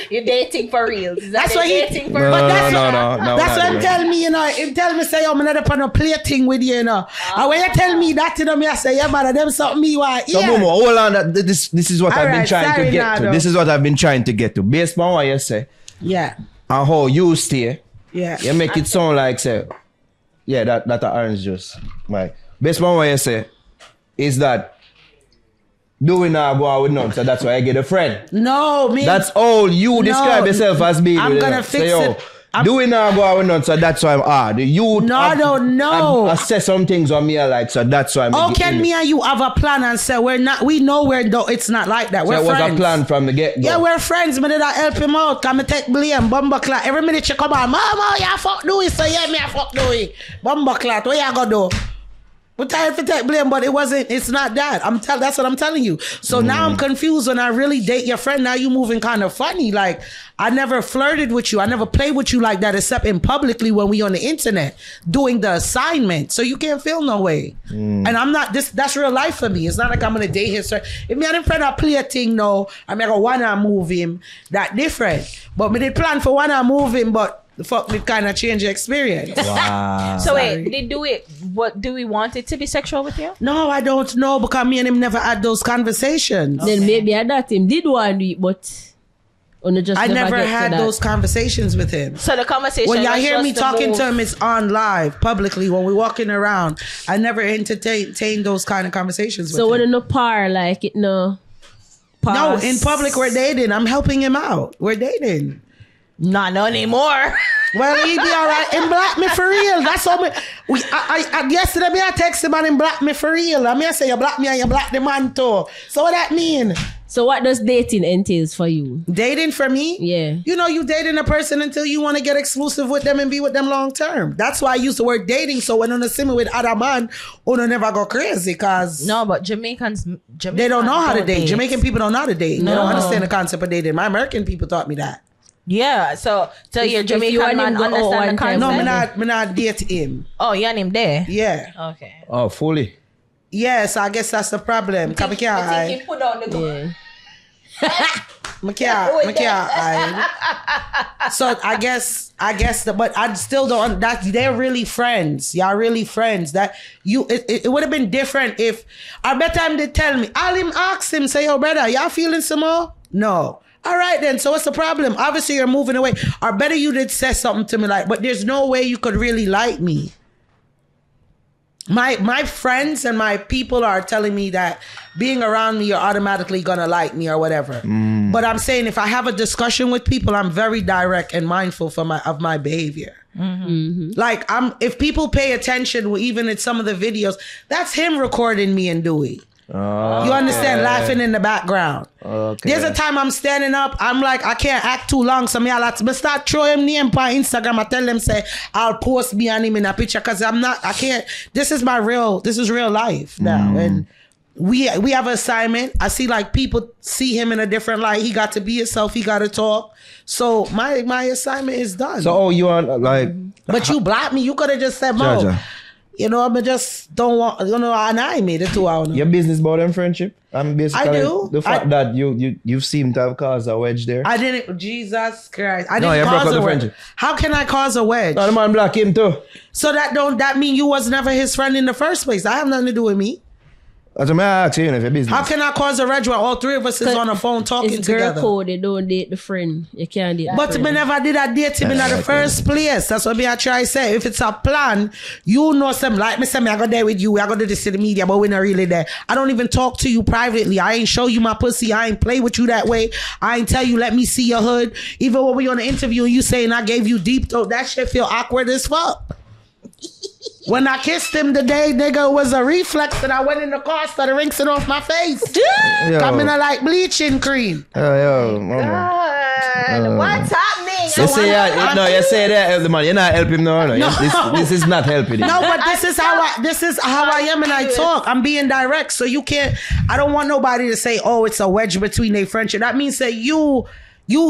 You're dating for real. That's what dating for no, real. no. That's what him tell me, you know. Him tell me, say, I'm not up on a play thing with you, you know. And when you tell me that, you know, me I say, yeah, man, them something me want. So, Momo, hold on. This is what I've been trying to get to. This is what I've been trying to get to. Based on what you say. Yeah. And how you stay. Yeah. You make it sound like, say, yeah, that orange juice. Right. Based on what you say, is that Dewey now go out with none, so that's why I get a friend. No, me. That's all you describe yourself as being. I'm gonna fix it. Dewey now go out with none, so that's why I'm hard. You No. I say some things on me I like, so that's why I'm. How can me and you have a plan and say we know it's not like that. We're so friends. It was a plan from the get-go. Yeah, we're friends. Me did I help him out. Can me take blame, bumbleclat. Every minute you come on, Mama, you fuck Dewey, so yeah, me I fuck Dewey. Bumbleclat, what you gonna do? We're tired to take blame, but it's not that. That's what I'm telling you. So now I'm confused when I really date your friend. Now you moving kind of funny. Like, I never flirted with you. I never played with you like that except in publicly when we on the internet doing the assignment. So you can't feel no way. And I'm not, that's real life for me. It's not like I'm going to date his friend. If me and him friend I play a thing now, I'm going to want to move him, that different. But me did plan for one to move him, but the fuck me kind of change the experience. Wow. So wait, do we want it to be sexual with you? No, I don't know because me and him never had those conversations. Then maybe I that him did want to, but I never had those conversations with him. So the conversation. When y'all hear me talking to him, it's on live, publicly. When we're walking around, I never entertain those kind of conversations with him. So when no par like it no. Pass. No, in public we're dating. I'm helping him out. We're dating. Not anymore. Well, he be all right. Him block me for real. That's all me. Yesterday, I text him and him block me for real. I say you block me and you block the man too. So what that mean? So what does dating entails for you? Dating for me? Yeah. You know, you dating a person until you want to get exclusive with them and be with them long term. That's why I use the word dating. So when you see me with other man, you never go crazy because... No, but Jamaicans they don't know how to date. Jamaican people don't know how to date. No. They don't understand the concept of dating. My American people taught me that. Yeah, so your Jamaican man understand the concept? No, me not date him. Oh, you and him there? Yeah. Okay. Oh, fully. Yes, I guess that's the problem. I think he put down the gun. So I guess but I still don't. That they're really friends. Y'all really friends. That you. It would have been different if I bet him they tell me. I'll him ask him say, yo brother, y'all feeling some more? No. All right then, so what's the problem? Obviously you're moving away. Or better you did say something to me like, but there's no way you could really like me. My friends and my people are telling me that being around me, you're automatically gonna like me or whatever. But I'm saying if I have a discussion with people, I'm very direct and mindful of my behavior. Like if people pay attention, even in some of the videos, that's him recording me and Dewey. You understand? Laughing in the background. There's a time I'm standing up, I'm like, I can't act too long, so me start throwing him name on Instagram. I tell them, say, I'll post me and him in a picture because I can't, this is real life now. And we have an assignment. I see like people see him in a different light. He got to be himself, he got to talk. So my assignment is done. So you want like... But you blocked me, you could have just said, Mo. Jaja. You know, I just don't want, and I made it 2 hours. Your business about them friendship? Basically, I do. The fact that you seem to have caused a wedge there. I didn't, Jesus Christ. I No, didn't you broke cause up a the wedge. friendship. How can I cause a wedge? No, the man block him too. So that mean you was never his friend in the first place. That have nothing to do with me. That's what I ask you, if your business. How can I cause a wedge when all three of us is on the phone talking it's girl together? code, they don't date the friend. You can't date But me never did a date him in the first place. That's what me I try to say. If it's a plan, you know some like me say me I go there with you, I go do this to the media, but we're not really there. I don't even talk to you privately. I ain't show you my pussy. I ain't play with you that way. I ain't tell you let me see your hood. Even when we on the interview and you saying I gave you deep throat, that shit feel awkward as fuck. When I kissed him today, nigga, it was a reflex that I went in the car, started rinsing off my face. Coming out like bleaching cream. Yo, What's happening? You say that, the man. You're not helping him, no. This is not helping him. No, but this is how I am and I talk. I'm being direct, so you can't. I don't want nobody to say, "Oh, it's a wedge between their friendship." That means that you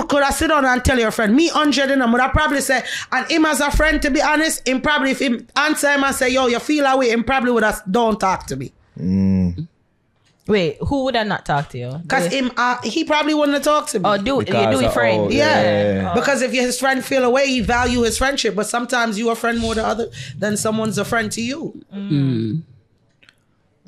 could have sit down and tell your friend, me 100 and would I probably say, and him as a friend, to be honest, him probably, if him answer him and say, yo, you feel that way, him probably would have, don't talk to me. Wait, who would I not talk to you? Because he probably wouldn't have talked to me. Oh, Dewey friend. Yeah. Because if his friend feel away, he value his friendship. But sometimes you a friend more than someone's a friend to you.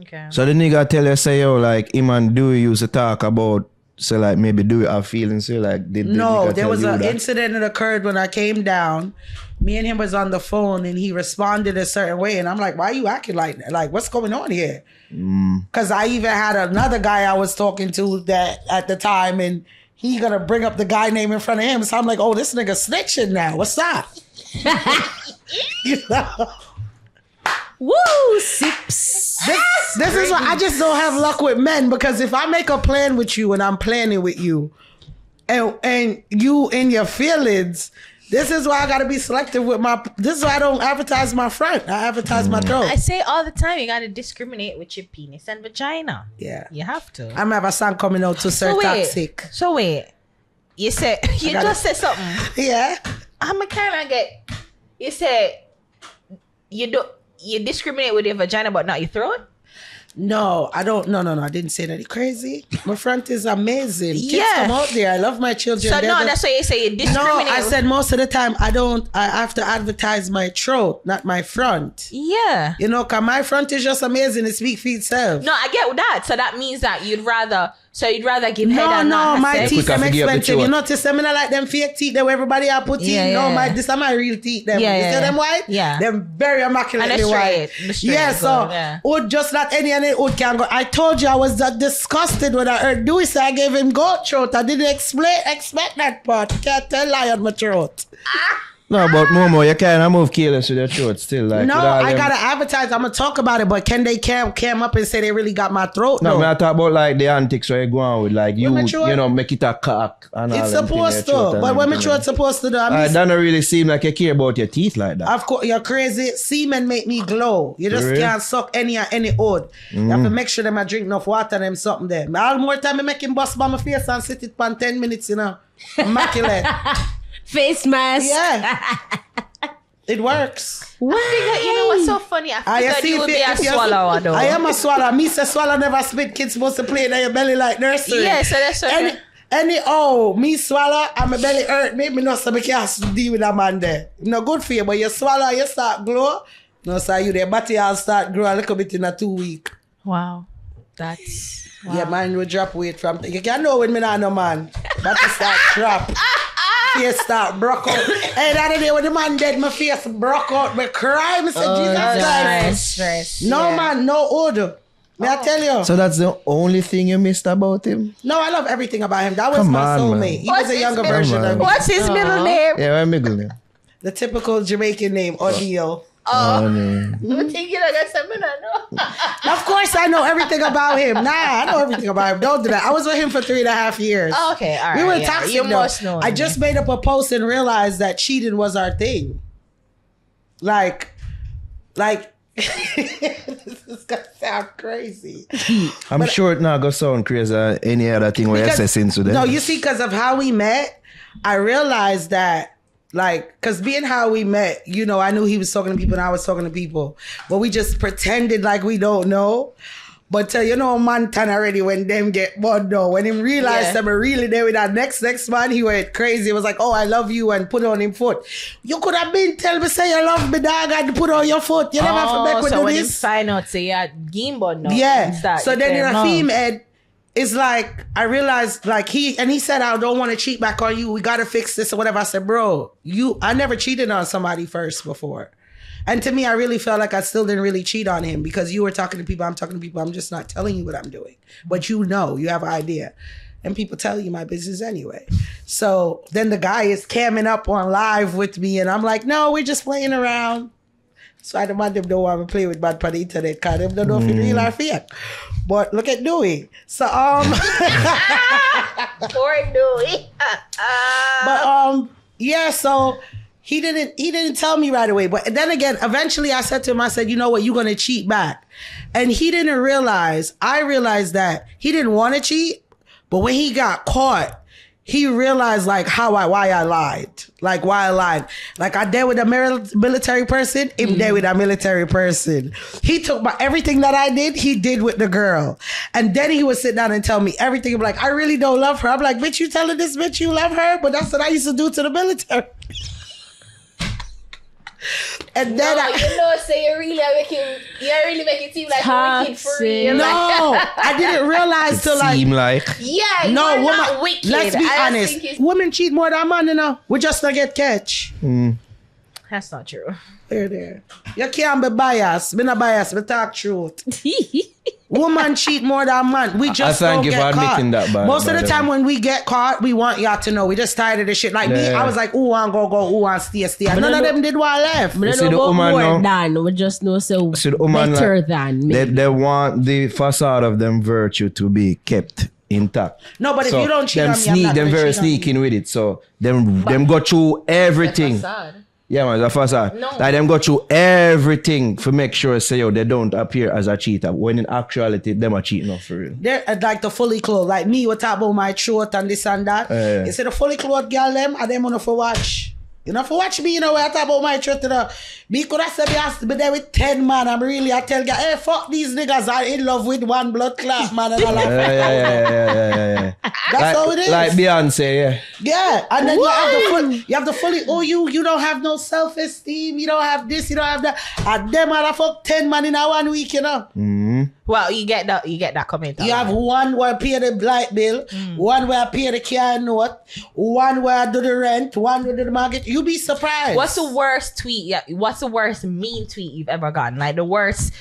Okay. So the nigga tell you, say, yo, like, him and Dewey used to talk about, so like, maybe Dewey have feelings, so like, no, there was an incident that occurred when I came down. Me and him was on the phone and he responded a certain way. And I'm like, why are you acting like that? Like, what's going on here? Because I even had another guy I was talking to that at the time and he gonna bring up the guy name in front of him. So I'm like, oh, this nigga snitching now. What's that? You know? Woo! Sips. This is why I just don't have luck with men, because if I make a plan with you and I'm planning with you and you in your feelings, this is why I gotta be selective with this is why I don't advertise my front. I advertise my throat. I say all the time, you gotta discriminate with your penis and vagina. Yeah. You have to. I'm gonna have a song coming out to Sir Toxic. So wait. You said just said something. Yeah. I'm a kind of get. You said you discriminate with your vagina but not your throat? No, I don't. No. I didn't say that. You crazy? My front is amazing. Kids come out there. I love my children. So that's why you say you discriminate. No, I said most of the time I have to advertise my throat, not my front. Yeah. You know, cause my front is just amazing. It speaks for itself. No, I get that. So that means that you'd rather give head and not No, my sex. teeth are expensive. You notice them not like them fake teeth that everybody are put in. No, this are my real teeth. Them. You see them white? Yeah. Them very immaculately white. Yeah, so would just not any would can go. I told you I was that disgusted when I heard Dewey say I gave him goat throat. I didn't expect that part. Can't tell lie on my throat. No, but Momo, you can't move careless with your throat still. Like, no, I gotta advertise. I'm gonna talk about it, but can they cam up and say they really got my throat? No, I talk about like the antics where you go on with, like you know, make it a cock and all. It's supposed to, but when my throat's supposed to do, that don't really seem like you care about your teeth like that. Of course, you're crazy. Semen make me glow. You just can't suck any odd. You have to make sure them I drink enough water and something there. All more time I make him bust by my face and sit it for 10 minutes, you know. Immaculate. Face mask. Yeah. It works. I figured, you know what's so funny? I figured you would be a swallower though. I am a swallower. Me say swallow never spit. Kids supposed to play in your belly like nursery. Yeah, so that's okay. Me swallow and my belly hurt me. Me not so I can't deal with that man there. No good for you, but you swallow, you start glow. No, so you there, body will start grow a little bit in a 2 week. Wow. That's... Wow. Yeah, man will drop weight from... You can't know when me not no man. Body start drop. Face start broke out. Hey, the other day when the man dead, my face broke out. Me cry. Me say, Jesus Christ. Stress. No man, no order. May I tell you? So that's the only thing you missed about him? No, I love everything about him. That was my soulmate. He was a younger version of me. What's his middle name? Yeah, my middle name. The typical Jamaican name, O'Neal. You think you got something I know? Of course I know everything about him. Nah, I know everything about him. Don't do that. I was with him for 3.5 years. Oh, okay, all right. We were toxic. You must know. I just made up a post and realized that cheating was our thing. Like this is gonna sound crazy. I'm sure it not gonna sound crazy or any other thing we're assessing today. No, you see, because of how we met, I realized that, like, because being how we met, you know, I knew he was talking to people and I was talking to people, but we just pretended like we don't know. But you know, man turn already when them get bored though. When him realized them were really there with that next man, he went crazy. He was like, oh, I love you, and put on him foot. You could have been tell me say you love me, dog, and put on your foot. You never have to make me do when this. him find out say yeah, Gimbal now. Yeah. So then in a female, it's like I realized like he said, I don't want to cheat back on you. We gotta fix this or whatever. I said, bro, I never cheated on somebody first before. And to me, I really felt like I still didn't really cheat on him because you were talking to people, I'm talking to people. I'm just not telling you what I'm doing. But you know, you have an idea. And people tell you my business anyway. So then the guy is camming up on live with me and I'm like, no, we're just playing around. So I demand them don't want to play with bad on the internet because they don't know if it's real or fake. But look at Dewey. So poor Dewey. But yeah, so he didn't tell me right away. But then again, eventually I said to him, I said, you know what, you're gonna cheat back. And he didn't realize, I realized that he didn't want to cheat, but when he got caught, he realized like why I lied. Like why I lied. Like I dealt with a military person, him dealt with a military person. He took everything that I did, he did with the girl. And then he would sit down and tell me everything. I'm like, I really don't love her. I'm like, bitch, you telling this bitch you love her? But that's what I used to do to the military. And then so you really make it seem like you're wicked free. No, I didn't realize till like seem like no you're woman. not wicked. Let's be honest. Women cheat more than man, you know. We just don't get catch. That's not true. There. You can't be biased. Me not biased. Me talk truth. Woman cheat more than man. We just I thank don't you get for admitting caught. that. Most of the time when we get caught, we want y'all to know. We just tired of the shit. Like me, I was like, who want go, who want stay. And none of them did what left. We don't know more than. We just know so better than me. They want the facade of them virtue to be kept intact. No, but if you don't cheat on me, them very sneaking with it. So them go through everything. Yeah, man, the facade. No. Like them go through everything to make sure say they don't appear as a cheater. When in actuality, them are cheating off for real. They're like the fully clothed. Like me, we talk about my throat and this and that. You see the fully clothed girl them, and them on for watch. You know, for watch me, you know, when I talk about my truth, you know, me could have said me has to be there with 10 man. I tell you, hey, fuck these niggas are in love with one blood clot, man. And Yeah. That's how it is. Like Beyonce, yeah. Yeah, and then you have the fully, you don't have no self-esteem, you don't have this, you don't have that. And them motherfuck 10 man in a 1 week, you know. Well, you get that comment. You have one where I pay the light bill, one where I pay the car note, one where I do the rent, one where I do the market. You be surprised. What's the worst tweet? Yeah, what's the worst mean tweet you've ever gotten? Like the worst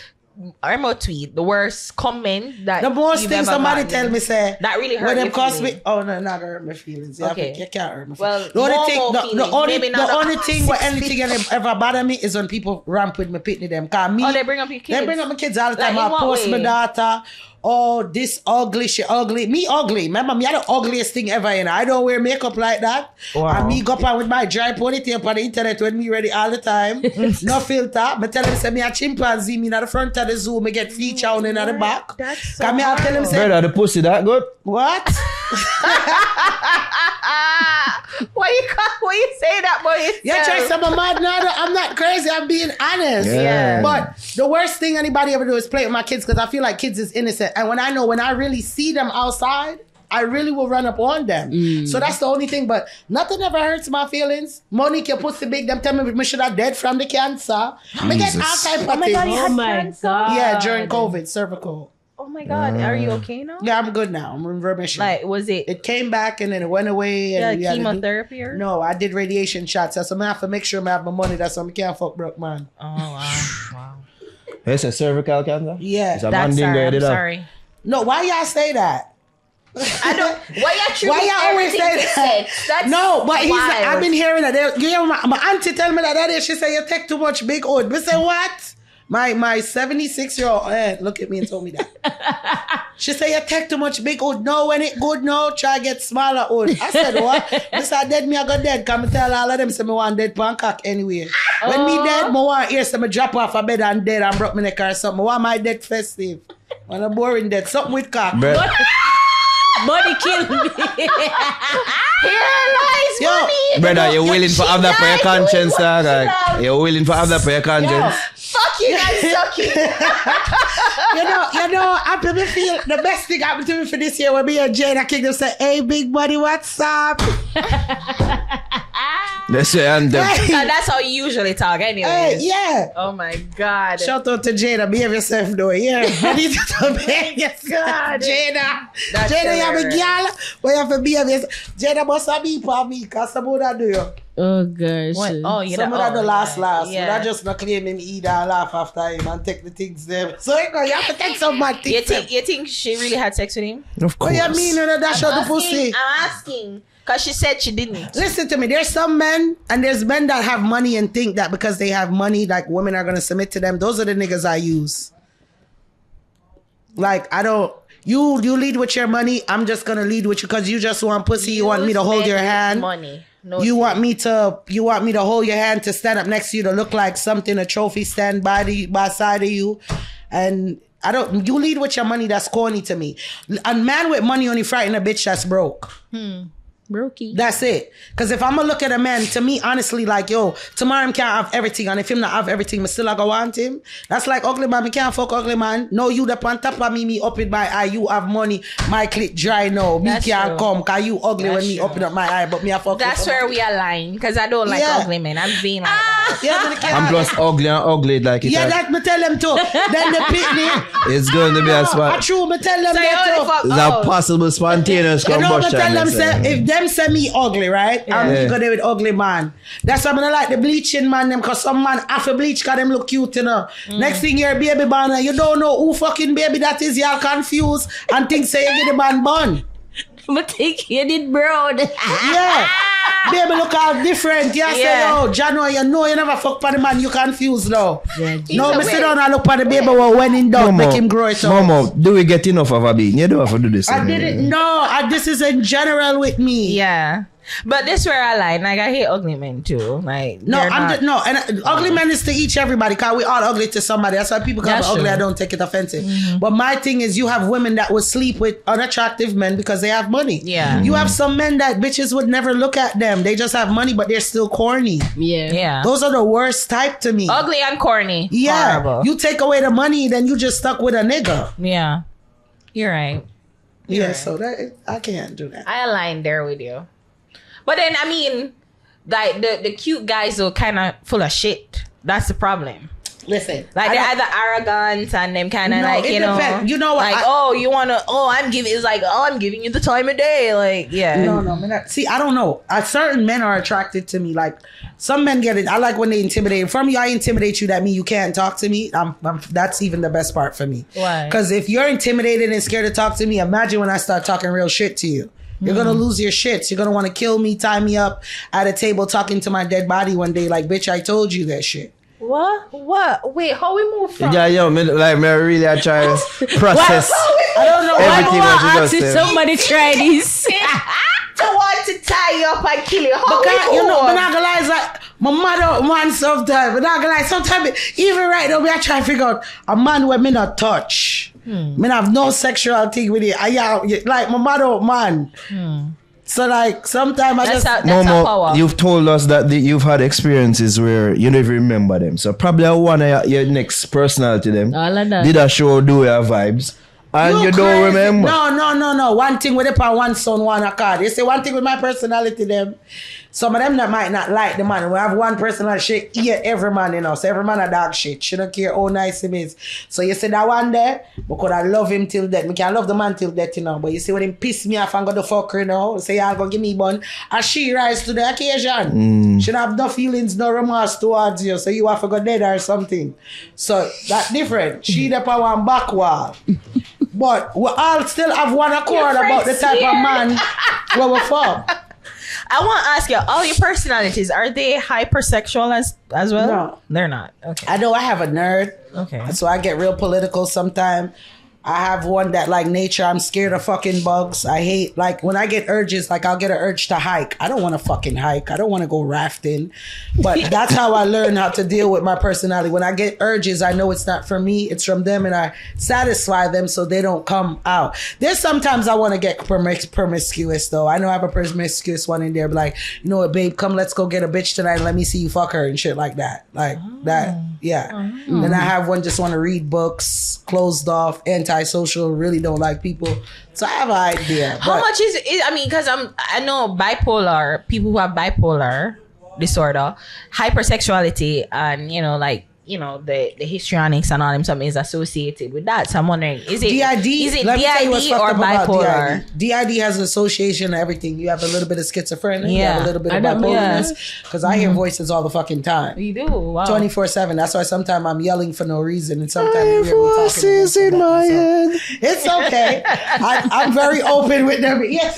tweet, the worst comment that the most thing somebody gotten, tell me say that really hurt when them your cost feelings. me. Oh no, not hurt my feelings. Okay. You can't hurt my feelings. Well, the only thing, Momo the only thing where anything ever bother me is when people ramp with me, pitney them. Cause me, they bring up your kids. They bring up my kids all the time. Like, I post my daughter. Oh, this ugly, she ugly. Me ugly. Remember, me are the ugliest thing ever. You know? I don't wear makeup like that. Wow. And me go up with my dry ponytail on the internet when me ready all the time. No filter. Me tell them, say me a chimpanzee. Me at the front of the zoo. Me get feature on in the back. That's so me I tell them, say, Brother, the pussy that good? what? Why you say that, boy? Yeah, Trace, I'm a mad now. I'm not crazy. I'm being honest. Yeah. But the worst thing anybody ever do is play with my kids because I feel like kids is innocent. And when I really see them outside, I really will run up on them. So that's the only thing. But nothing ever hurts my feelings. Monique, your pussy big. Them tell me we should have dead from the cancer. I get all type of things. Oh my God. Yeah, during COVID, cervical. Oh my God, are you okay now? Yeah, I'm good now. I'm in remission. Like, was it? It came back and then it went away. And Yeah, chemotherapy or? No, I did radiation shots. That's why I have to make sure I have my money. That's why I can't fuck broke man. Oh wow. It's a cervical cancer? Yeah. It's a That's mandingo, I'm sorry. No, why y'all say that? I don't. Why y'all always say that? That's No, but he's wild. I've been hearing that. My auntie tell me that day. She said you take too much big oat. But say what? My 76-year-old aunt look at me and told me that. She said you take too much big oat. No, when it good no, try get smaller oat. I said what? I said dead me I got dead. Come tell all of them say me want dead pancake anyway. When me dead, me want hear some drop off a bed and dead and broke my neck or something. I want my dead festive. When I'm boring dead. Something with cock. Money kill me. Here lies money. Brother, you're willing for have that for your conscience, dog. Like, you're willing for have that for your conscience. Fuck you guys, sucky. You know, I really feel the best thing happened to me for this year when me and Jada Kingdom say, hey, big buddy, what's up? That's your anthem. Hey, That's how you usually talk, anyway. hey, yeah. Oh my God. Shout out to Jada. Behave yourself, though. Yeah. I need to behave yourself. Jada. That's Jada, you have a hilarious. girl. But you have to behave yourself. Jada must have be for me. Because some of that do you. Oh gosh. What? Oh, you Some of that the last. Yeah. But I just not claim him either and laugh after him and take the things there. So you have to take some bad things. You think she really had sex with him? Of What course. you mean when you dash out the pussy? I'm asking. Because she said she didn't. Listen to me. There's some men and there's men that have money and think that because they have money, like women are going to submit to them. Those are the niggas I use. Like, I don't... You lead with your money. I'm just going to lead with you because you just want pussy. You want me to hold your hand. Money. No. You want me to hold your hand to stand up next to you to look like something, a trophy stand by side of you. And you lead with your money, that's corny to me. A man with money only frighten a bitch that's broke. Brokey. That's it. Because if I'm going to look at a man, to me, honestly, like, yo, tomorrow him can't have everything. And if him not have everything, I still I go want him. That's like ugly man. Me can't fuck ugly man. No, you the on top of me up in my eye. You have money. My clit dry now. Me can't come. Because you ugly when me open up my eye. But me a fuck. That's where we align. Because I don't like ugly men. I'm being like that. Yeah, but I'm plus ugly and ugly like it. Yeah, that me tell them too. Then they pick me. It's going to be a spot. True, me tell them So that too. It's a possible spontaneous combustion. Tell them say, if them say me ugly, right? I'm go there with ugly man. That's why I like the bleaching man them, cause some man after bleach cause them look cute, you know. Next thing you're baby banner, you don't know who fucking baby that is, y'all confused and think say you get the man bun. But think you did brown. Yeah. Baby look all different. You say, yo, Jano, you know you never fuck for the man, you confused now. No, me sit down and look for the baby when in dog, make him grow it up. Momo, do we get enough of a bean? You don't have to do this. I didn't know. This is in general with me. Yeah. But this where I lie. Like I hate ugly men too. Like no, and ugly men is to each everybody. Cause we all ugly to somebody. That's why people call me ugly. I don't take it offensive. But my thing is, you have women that would sleep with unattractive men because they have money. Yeah. You have some men that bitches would never look at them. They just have money, but they're still corny. Yeah. Those are the worst type to me. Ugly and corny. Yeah. Horrible. You take away the money, then you just stuck with a nigga. Yeah. You're right. Yeah. So that I can't do that. I align there with you. But then, I mean, like the cute guys are kind of full of shit. That's the problem. Listen, like they're either arrogant and them kind of like you know, depends. You know what? Like I'm giving. It's like I'm giving you the time of day. Like No. See, I don't know. Certain men are attracted to me. Like some men get it. I like when they intimidate. From you, I intimidate you. That means you can't talk to me. That's even the best part for me. Why? Because if you're intimidated and scared to talk to me, imagine when I start talking real shit to you. You're gonna lose your shits. You're gonna want to kill me, tie me up at a table talking to my dead body one day. Like, bitch, I told you that shit. What? Wait, how we move from? Yeah, yo, me really I try to process. I don't know. Everything what you just said. Somebody try this. I want to tie you up and kill you. How Because, we you know, move? I'm not gonna lie, it's like, my mother wants sometimes. But not gonna lie, sometimes, even right now, I try to figure out a man where me not touch. Me have no sexual thing with it. Like, my mother, man. So, like, sometimes I just... Momo, you've told us that you've had experiences where you don't even remember them. So, probably one of your next personality them All of that. did a show do your vibes. And you don't remember. No. One thing with the one son, one a card. You say one thing with my personality, them. Some of them that might not like the man. We have one personality, she eat every man, you know. So every man a dog shit. She don't care how nice him is. So you see that one there, because I love him till death. Me can love the man till death, you know. But you see when him piss me off and go to fuck her, you know. Say y'all gonna give me bun. And she rise to the occasion. She don't have no feelings, no remorse towards you. So you have to go dead or something. So that's different. She the power one back wall. But we all still have one accord about the type of man where we from. I want to ask you, all your personalities, are they hypersexual as well? No. They're not. Okay. I know I have a nerd. Okay. So I get real political sometimes. I have one that like nature. I'm scared of fucking bugs. I hate, like when I get urges, like I'll get an urge to hike. I don't want to fucking hike. I don't want to go rafting. But that's how I learn how to deal with my personality. When I get urges, I know it's not for me. It's from them and I satisfy them so they don't come out. There's sometimes I want to get promiscuous though. I know I have a promiscuous one in there. But like, you know what, babe, come let's go get a bitch tonight and let me see you fuck her and shit like that. Like that. Yeah. Then I have one just want to read books, closed off, antisocial, really don't like people. So I have an idea. How much is it? I mean, because I know bipolar, people who have bipolar disorder, hypersexuality, and the histrionics and all them something is associated with that. So I'm wondering, is it DID or bipolar? DID has an association of everything. You have a little bit of schizophrenia. You have a little bit of bipolarness. Because I hear voices all the fucking time. You do? Wow. 24/7. That's why sometimes I'm yelling for no reason. And sometimes you hear me voices in my head. It's okay. I'm very open with them. Yes,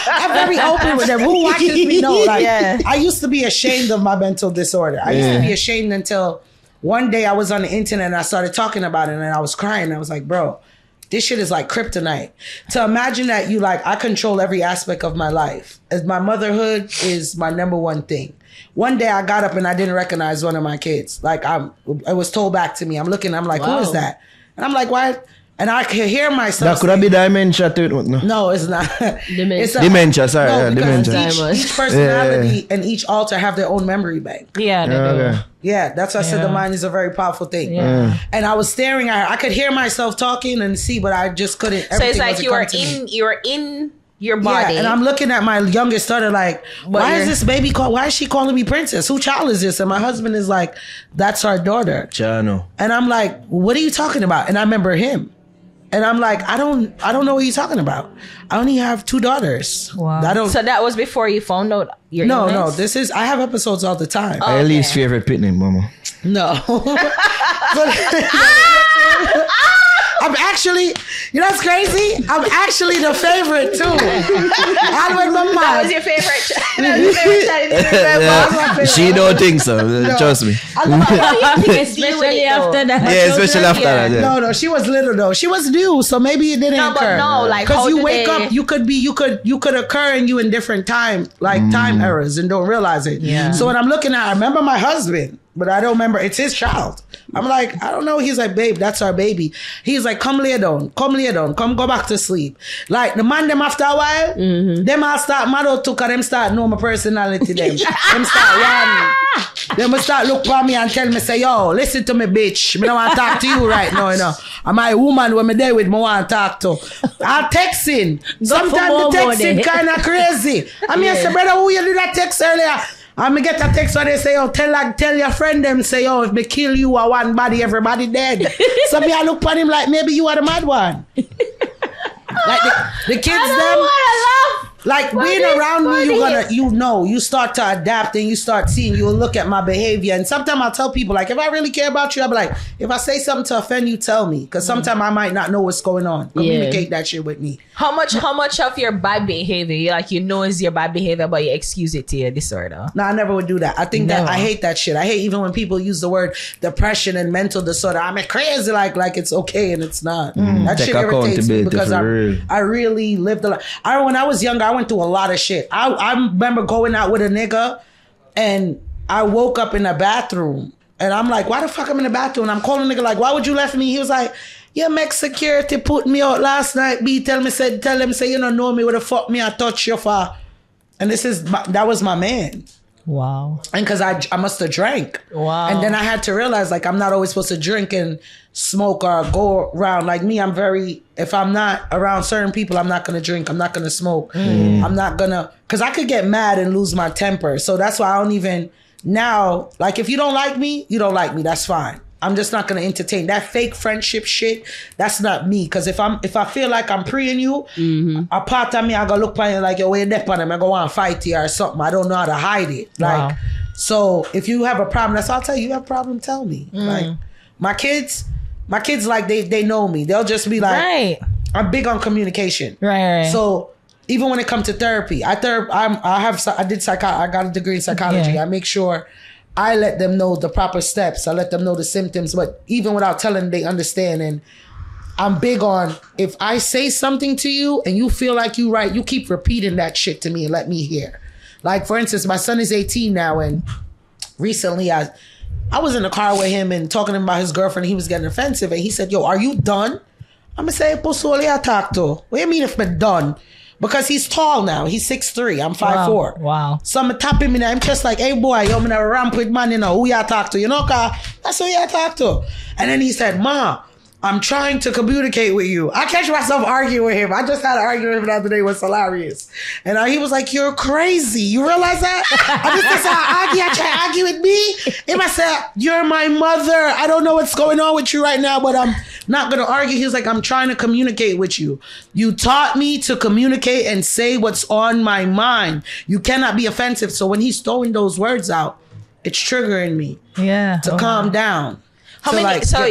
I'm very open with them. Who watches me know. I used to be ashamed of my mental disorder. I used to be ashamed until one day I was on the internet and I started talking about it and I was crying. I was like, bro, this shit is like kryptonite. To imagine that I control every aspect of my life. As my motherhood is my number one thing. One day I got up and I didn't recognize one of my kids. Like it was told back to me. I'm looking, I'm like, who is that? And I'm like, why? And I could hear myself. That could have been dementia too. No, it's not. Dementia, sorry. No, Dementia. Each personality and each alter have their own memory bank. Yeah, they do. Yeah, that's why I said the mind is a very powerful thing. Yeah. And I was staring at her. I could hear myself talking and see, but I just couldn't. So it's like you were in your body. Yeah, and I'm looking at my youngest daughter like, why is this baby why is she calling me princess? Who child is this? And my husband is like, that's our daughter. Chano. And I'm like, what are you talking about? And I remember him. And I'm like, I don't know what you're talking about. I only have 2 daughters. Wow. So that was before you found out your illness? I have episodes all the time. My least favorite pit name, Momo. No. I'm actually, you know what's crazy? I'm actually the favorite too. That was your favorite. She don't think so. No. Trust me. Especially after that. Yeah, especially after that. Yeah. No, she was little though. She was new, so maybe it didn't occur. Because you wake up, you could occur in you in different time eras and don't realize it. Yeah. So when I'm looking at, I remember my husband. But I don't remember. It's his child. I'm like, I don't know. He's like, babe, that's our baby. He's like, come lay down. Come go back to sleep. Like, the man, them after a while, them all start mad out too, because them start know my personality, them. Them start warning. Them will start look for me and tell me, say, yo, listen to me, bitch. Me don't want to talk to you right now, you know. I'm my woman when me there with me want to talk to. I'm texting. Sometimes the texting kind of crazy. I mean, I say, brother, who you did that text earlier? I'm gonna get a text where they say, oh, tell your friend them, say, oh, if me kill you or one body, everybody dead. So me I look at him like, maybe you are the mad one. Like the kids them. Like being around me, you start to adapt and you start seeing, you'll look at my behavior. And sometimes I'll tell people, like, if I really care about you, I'll be like, if I say something to offend you, tell me. Because sometimes I might not know what's going on. Communicate that shit with me. How much of your bad behavior, is your bad behavior, but you excuse it to your disorder? No, I never would do that. I think that I hate that shit. I hate even when people use the word depression and mental disorder. I'm crazy like it's okay and it's not. That shit irritates me because I really lived a lot. When I was younger, I went through a lot of shit. I remember going out with a nigga and I woke up in the bathroom and I'm like, why the fuck I'm in the bathroom? And I'm calling a nigga like, why would you left me? He was like, yeah, make security put me out last night. Tell them say you don't know me, what the fuck me I touch you for. And that was my man. Wow. And because I must have drank. Wow. And then I had to realize like I'm not always supposed to drink and smoke or go around. Like me, if I'm not around certain people, I'm not going to drink. I'm not going to smoke. I'm not going to, because I could get mad and lose my temper. So that's why I don't even, now, like if you don't like me, you don't like me. That's fine. I'm just not going to entertain that fake friendship shit. That's not me. Because if I feel like I'm preying you, a part of me, I go look at you like, yo, where you dep on them? I go want to fight you or something. I don't know how to hide it. Like, so if you have a problem, that's all I'll tell you. You have a problem, tell me. Like my kids, like they know me. They'll just be like, I'm big on communication. Right. So even when it comes to therapy, I got a degree in psychology. Yeah. I make sure I let them know the proper steps. I let them know the symptoms, but even without telling them, they understand. And I'm big on, if I say something to you and you feel like you're right, you keep repeating that shit to me and let me hear. Like, for instance, my son is 18 now, and recently I was in the car with him and talking to him about his girlfriend. He was getting offensive, and he said, yo, are you done? I'm going to say, Posole I talk to. What do you mean if I'm done? Because he's tall now. He's 6'3". I'm 5'4". Wow. So I'm tapping me now. I'm just like, hey boy, yo, I'm in a ramp with man, you know, who you talk to? You know, cause that's who you talk to. And then he said, Ma, I'm trying to communicate with you. I catch myself arguing with him. I just had an argument with him the other day. It was hilarious. And he was like, you're crazy. You realize that? I just said, I try to argue with me. And I said, you're my mother. I don't know what's going on with you right now, but I'm not going to argue. He was like, I'm trying to communicate with you. You taught me to communicate and say what's on my mind. You cannot be offensive. So when he's throwing those words out, it's triggering me to calm down. Get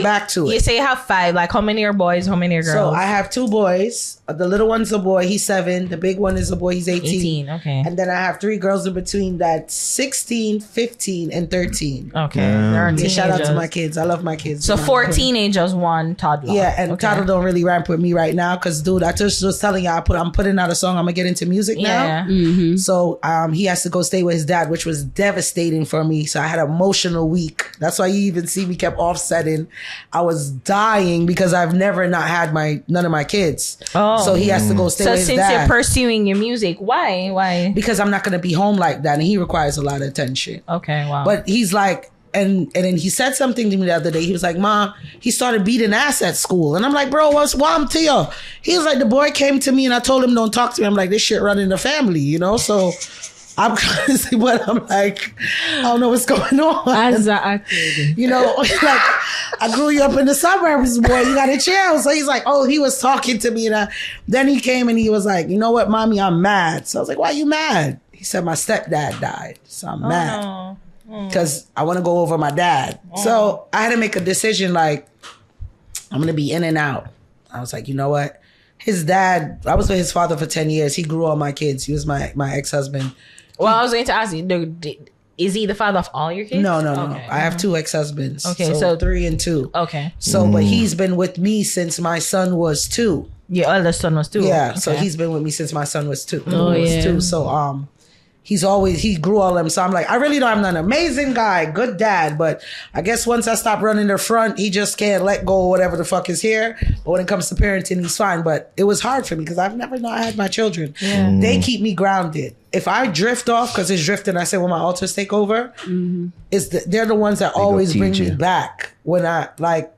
back to it. You say you have 5. Like, how many are boys? How many are girls? So I have 2 boys. The little one's a boy. He's 7. The big one is a boy. He's 18. Okay. And then I have 3 girls in between. That's 16, 15, and 13. Okay. Shout out to my kids. I love my kids. So 4 teenagers, 1 toddler. Yeah, and toddler don't really ramp with me right now because, dude, I just was telling you, I'm putting out a song. I'm gonna get into music now. Mm-hmm. So he has to go stay with his dad, which was devastating for me. So I had an emotional week. That's why you even see me kept off setting. I was dying because I've never not had none of my kids. Oh. So he has to go stay with his dad. So since you're pursuing your music, why? Because I'm not going to be home like that, and he requires a lot of attention. Okay, wow. But he's like, and then he said something to me the other day. He was like, Mom, he started beating ass at school. And I'm like, bro, what's wrong to you? He was like, the boy came to me and I told him don't talk to me. I'm like, this shit running the family, you know? So I'm trying to see what I'm like, I don't know what's going on. Exactly. You know, like, I grew you up in the suburbs, boy. You got to chill. So he's like, oh, he was talking to me. And then he came and he was like, you know what, Mommy, I'm mad. So I was like, why are you mad? He said, my stepdad died. So I'm mad. No. Because I want to go over my dad. So I had to make a decision like, I'm going to be in and out. I was like, you know what? His dad, I was with his father for 10 years. He grew all my kids. He was my ex-husband. Well, I was going to ask you, is he the father of all your kids? No. Okay. I have 2 ex-husbands. Okay, so 3 and 2. Okay. So, but he's been with me since my son was 2. Your eldest son was 2. Yeah, okay. so he's been with me since my son was 2. So, he grew all them. So I'm like, I really know I'm not an amazing guy, good dad, but I guess once I stop running the front, he just can't let go of whatever the fuck is here. But when it comes to parenting, he's fine. But it was hard for me because I've never not had my children. Yeah. They keep me grounded. If I drift off, because it's drifting, I say when my alters take over, they're the ones that always bring me back. When I, like,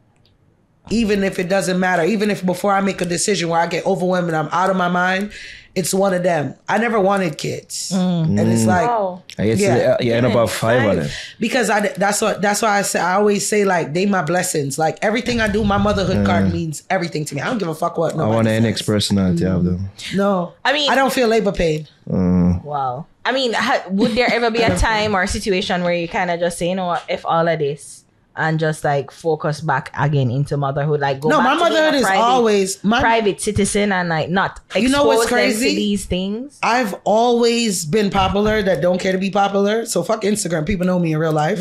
even if it doesn't matter, even if before I make a decision where I get overwhelmed and I'm out of my mind, it's one of them. I never wanted kids, and it's like, you end up about 5 of them. Because that's why I always say like they my blessings. Like everything I do, my motherhood card means everything to me. I don't give a fuck what. I want an NX personality of them. No, I mean, I don't feel labor pain. Wow. I mean, would there ever be a time or a situation where you kind of just say, you know what, if all of this, and just like focus back again into motherhood, like go back my motherhood is always private citizen and like not expose you know what's crazy? them to these things. I've always been popular that don't care to be popular. So fuck Instagram. People know me in real life.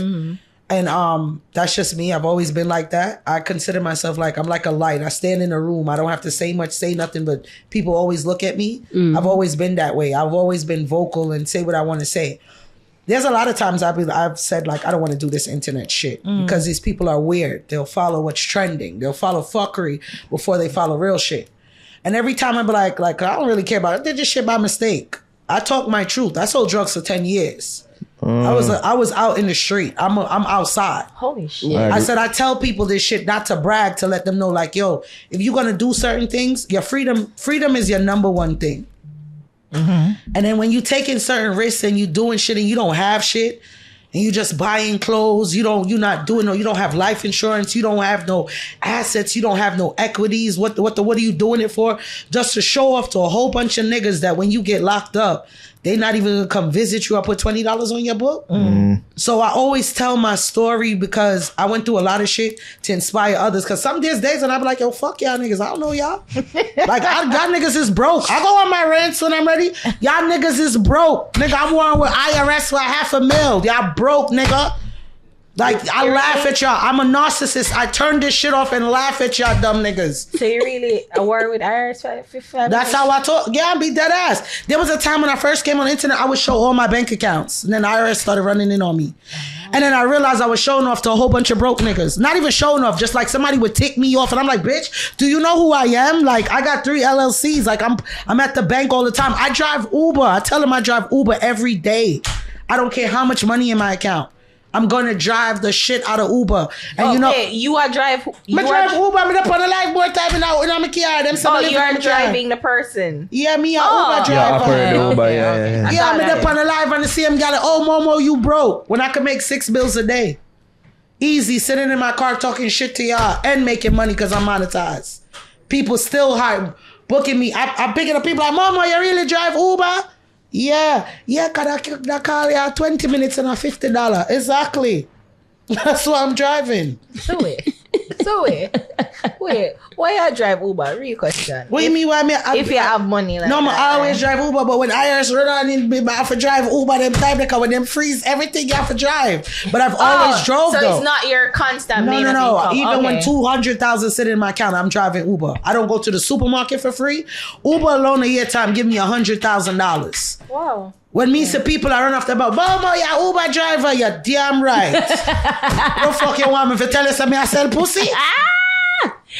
And that's just me. I've always been like that. I consider myself like I'm like a light. I stand in a room. I don't have to say much, say nothing, but people always look at me. I've always been that way. I've always been vocal and say what I want to say. There's a lot of times I've said like, I don't want to do this internet shit because these people are weird. They'll follow what's trending. They'll follow fuckery before they follow real shit. And every time I be like, I don't really care about it. I did this shit by mistake. I talk my truth. I sold drugs for 10 years. I was out in the street. I'm outside. Holy shit. I said, I tell people this shit not to brag, to let them know like, yo, if you're going to do certain things, your freedom is your number one thing. And then when you taking certain risks and you doing shit and you don't have shit and you just buying clothes, you don't have life insurance, you don't have no assets, you don't have no equities. What are you doing it for? Just to show off to a whole bunch of niggas that when you get locked up, they not even gonna come visit you or put $20 on your book. So I always tell my story because I went through a lot of shit to inspire others. Cause some days and I be like, yo, fuck y'all niggas. I don't know y'all. Like y'all niggas is broke. I go on my rants when I'm ready. Y'all niggas is broke. Nigga, I'm on with IRS for $500,000. Y'all broke, nigga. Like, I laugh at y'all. I'm a narcissist. I turn this shit off and laugh at y'all dumb niggas. So you really a war with IRS? That's how I talk. Yeah, I be dead ass. There was a time when I first came on the internet, I would show all my bank accounts. And then IRS started running in on me. And then I realized I was showing off to a whole bunch of broke niggas. Not even showing off, just like somebody would tick me off. And I'm like, bitch, do you know who I am? Like, I got 3 LLCs. Like, I'm at the bank all the time. I drive Uber. I tell them I drive Uber every day. I don't care how much money in my account. I'm gonna drive the shit out of Uber. And you know, you are drive. You drive Uber. I'm up on the life board typing out and I'm a car. You are driving the person. Yeah, me a Uber driver. Yeah, operator Uber. Yeah. I'm up on the live and see him got it. Oh, Momo, you broke. When I could make 6 bills a day, easy, sitting in my car talking shit to y'all and making money because I'm monetized. People still booking me. I'm picking up people like, Momo, you really drive Uber? Yeah, cause I call you 20 minutes and $50. Exactly. That's what I'm driving. So wait, why you drive Uber? Real question. What do you mean? Why me? If you have money, like no, I always drive Uber. But when IRS run on, I have to drive Uber. Them time because when them freeze everything, you have to drive. But I've always drove. So though. It's not your constant. No. Even when 200,000 sit in my account, I'm driving Uber. I don't go to the supermarket for free. Uber alone a year time give me $100,000. Wow. When me see people I run after about, Momo, you Uber driver, you're damn right. What the fuck you want me to tell you something I sell pussy?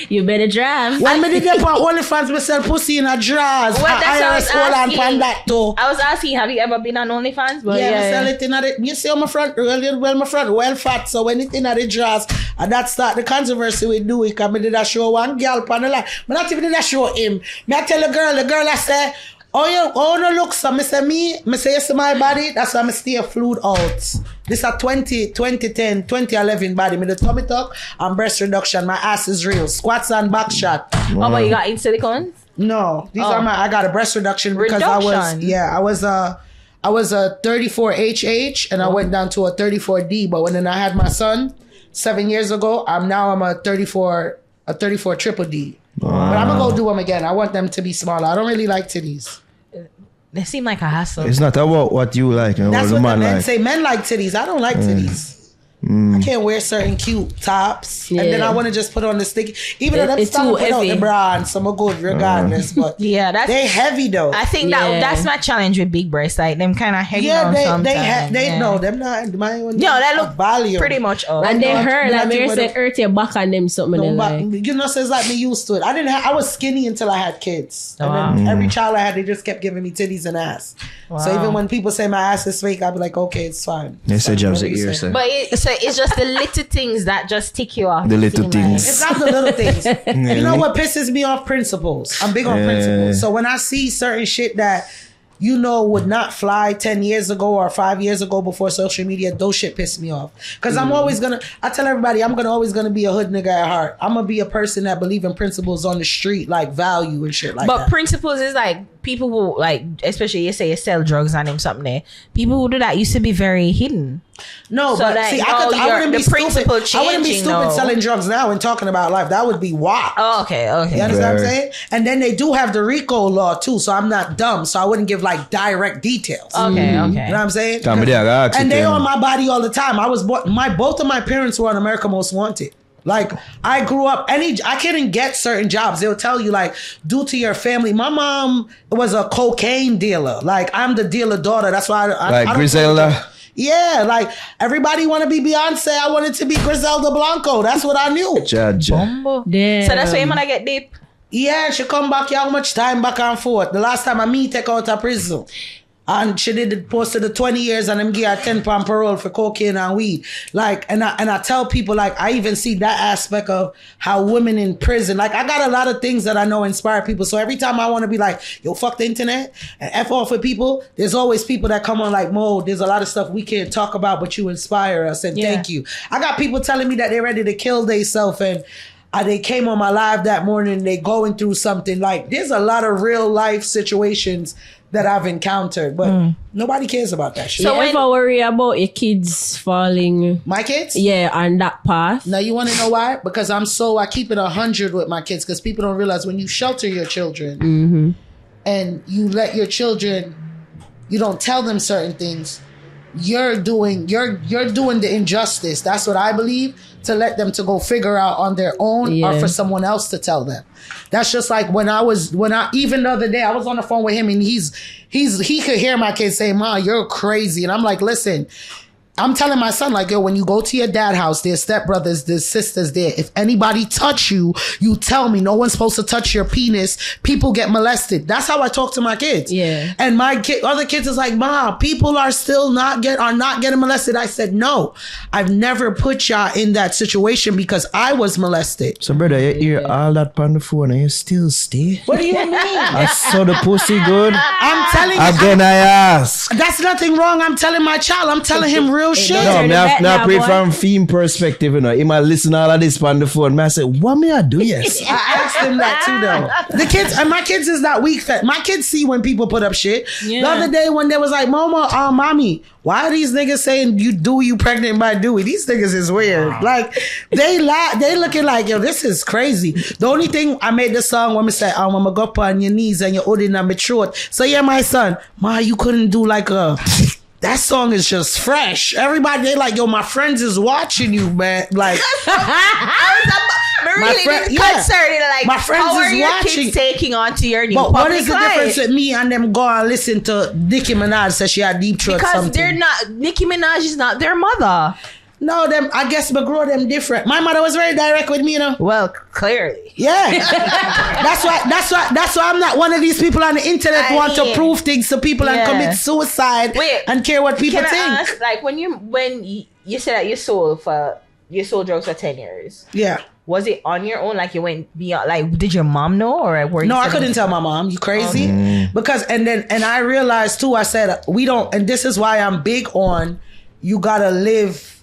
You better drive. When me did get on OnlyFans, me sell pussy in a drawers. Well, that's what I was asking. That too. I was asking, have you ever been on OnlyFans? But yeah, me sell it in the, you see on my front, well fat, so when it in the drawers, and that start the controversy with Dewey, because me did a show one girl on the line. Me not even did a show him. Me I tell the girl I say, oh no look, so me say yes to my body, that's why me stay fluid out. This a 2010, 2011 body. Me the tummy tuck and breast reduction. My ass is real. Squats and back shot. Oh, but you got in silicones? No, these are I got a breast reduction because I was a 34 HH and I went down to a 34D. But when I had my son 7 years ago, I'm a 34 triple D. But I'm gonna go do them again. I want them to be smaller. I don't really like titties. They seem like a hassle. It's not about what you like and that's what the man men like. say. Men like titties. I don't like titties. I can't wear certain cute tops, and then I want to just put on the sticky. Even though that's too put out the bra and some are good regardless. But yeah, they heavy though. I think that's my challenge with big breasts. Like them kind of heavy. Yeah, they know them not. No, they look volume pretty much up. And they hurt. Like Mary said, hurt your back on them something. You know, says like me used to it. I was skinny until I had kids, and then every child I had, they just kept giving me titties and ass. Wow. So even when people say my ass is fake, I'd be like, okay, it's fine. They say jobs at ears. But it's just the little things that just tick you off. The little things. It's not the little things. You know what pisses me off? Principles. I'm big on principles. So when I see certain shit that would not fly 10 years ago or 5 years ago before social media, those shit piss me off. Because I'm always I tell everybody, I'm always gonna be a hood nigga at heart. I'm gonna be a person that believe in principles on the street, like value and shit like that. But principles is like people who like, especially you say you sell drugs and him something there. People who do that used to be very hidden. No, so but see, I wouldn't be stupid. I wouldn't be stupid selling drugs now and talking about life. That would be wild. Oh, okay. You understand what I'm saying? And then they do have the RICO law too, so I'm not dumb. So I wouldn't give like direct details. Okay. You know what I'm saying? And they on my body all the time. Both of my parents were on America Most Wanted. Like, I grew up, I couldn't get certain jobs. They'll tell you, like, due to your family. My mom was a cocaine dealer. Like, I'm the dealer daughter. That's why I Griselda? Yeah, like, everybody want to be Beyonce. I wanted to be Griselda Blanco. That's what I knew. Judge. Damn. So that's why you want to get deep? Yeah, she come back here how much time back and forth. The last time I take out of prison. And she posted the 20 years and them give her 10 pound parole for cocaine and weed. Like, and I tell people, like, I even see that aspect of how women in prison, like, I got a lot of things that I know inspire people. So every time I want to be like, yo, fuck the internet and F off with people, there's always people that come on like, Mo, there's a lot of stuff we can't talk about, but you inspire us. And thank you. I got people telling me that they're ready to kill themselves and they came on my live that morning, they going through something. Like, there's a lot of real life situations that I've encountered, but nobody cares about that shit. So you ever worry about your kids falling? My kids? Yeah, on that path. Now, you want to know why? Because I keep it 100 with my kids, because people don't realize when you shelter your children and you let your children, you don't tell them certain things, you're doing the injustice. That's what I believe, to let them to go figure out on their own or for someone else to tell them. That's just like even the other day I was on the phone with him and he could hear my kids say, "Ma, you're crazy." And I'm like, listen, I'm telling my son, like, yo, when you go to your dad's house, there's stepbrothers, there's sisters there. If anybody touch you, you tell me. No one's supposed to touch your penis. People get molested. That's how I talk to my kids. Yeah. And my other kids is like, Ma, people are still not getting molested. I said, no, I've never put y'all in that situation because I was molested. So, brother, you hear all that on the phone and you still stay? What do you mean? I saw the pussy good. I'm telling you. Again, I ask. That's nothing wrong. I'm telling my child. I'm telling him real shit. No, I pray from theme perspective, you know. He might listen all of this on the phone. I say, what may I do? Yes. I asked him that too, though. The kids, and my kids is not weak fat. My kids see when people put up shit. Yeah. The other day when they was like, Momo, mommy, why are these niggas saying you pregnant by Dewey? These niggas is weird. Wow. Like, they looking like, yo, this is crazy. The only thing I made this song when I said, I'm gonna go up on your knees and you're holding on my throat. So yeah, my son, Ma, you couldn't do like a that song is just fresh. Everybody, they like, yo, my friends is watching you, man. Like, my friend, concerned. Like, my friends how are is your watching. kids taking on to your new But public what is the life? difference with me and them go and listen to Nicki Minaj say she had deep throat Because something? they're not. Nicki Minaj is not their mother. No, them. I guess but grow them different. My mother was very direct with me, you know. Well, clearly. Yeah, that's why I'm not one of these people on the internet want to prove things to people and commit suicide and care what people think. Ask, like when you said that you sold drugs for 10 years. Yeah. Was it on your own? Like you went beyond? Like did your mom know or were you? No, I couldn't tell my mom. You crazy? Because and I realized too. I said we don't, and this is why I'm big on you gotta live.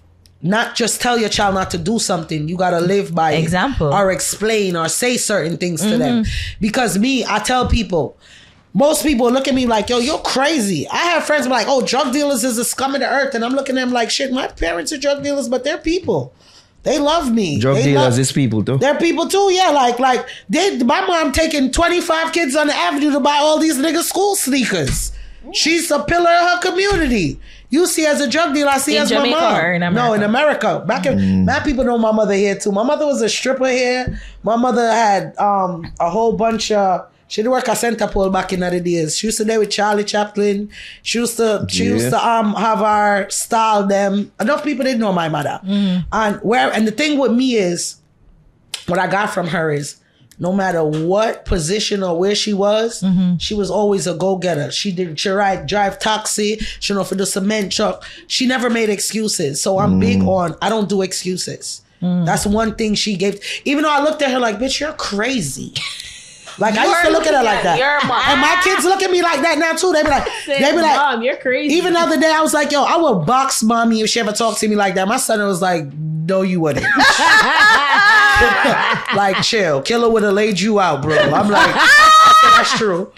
Not just tell your child not to do something. You gotta live by example or explain or say certain things to them. Because I tell people, most people look at me like, yo, you're crazy. I have friends like, oh, drug dealers is the scum of the earth. And I'm looking at them like, shit, my parents are drug dealers, but they're people. They love me. Drug dealers is people too. They're people too, yeah. Like my mom taking 25 kids on the avenue to buy all these niggas school sneakers. She's a pillar of her community. You see as a drug dealer, I see as Jamaica my mom. or in America? No, in America. Mad people know my mother here too. My mother was a stripper here. My mother had a whole bunch of. She did work at Center Pole back in the days. She used to there with Charlie Chaplin. She used to have her style them. Enough people didn't know my mother. And the thing with me is, what I got from her is, no matter what position or where she was, she was always a go-getter. She drive taxi. She know for the cement truck. She never made excuses. So I'm big on, I don't do excuses. That's one thing she gave. Even though I looked at her like, bitch, you're crazy. Like I used to look at her like that. And my kids look at me like that now too. They be like, Mom, you're crazy. Even the other day I was like, yo, I would box mommy if she ever talked to me like that. My son was like, no, you wouldn't. Like, chill. Killer would have laid you out, bro. I'm like, I said, that's true.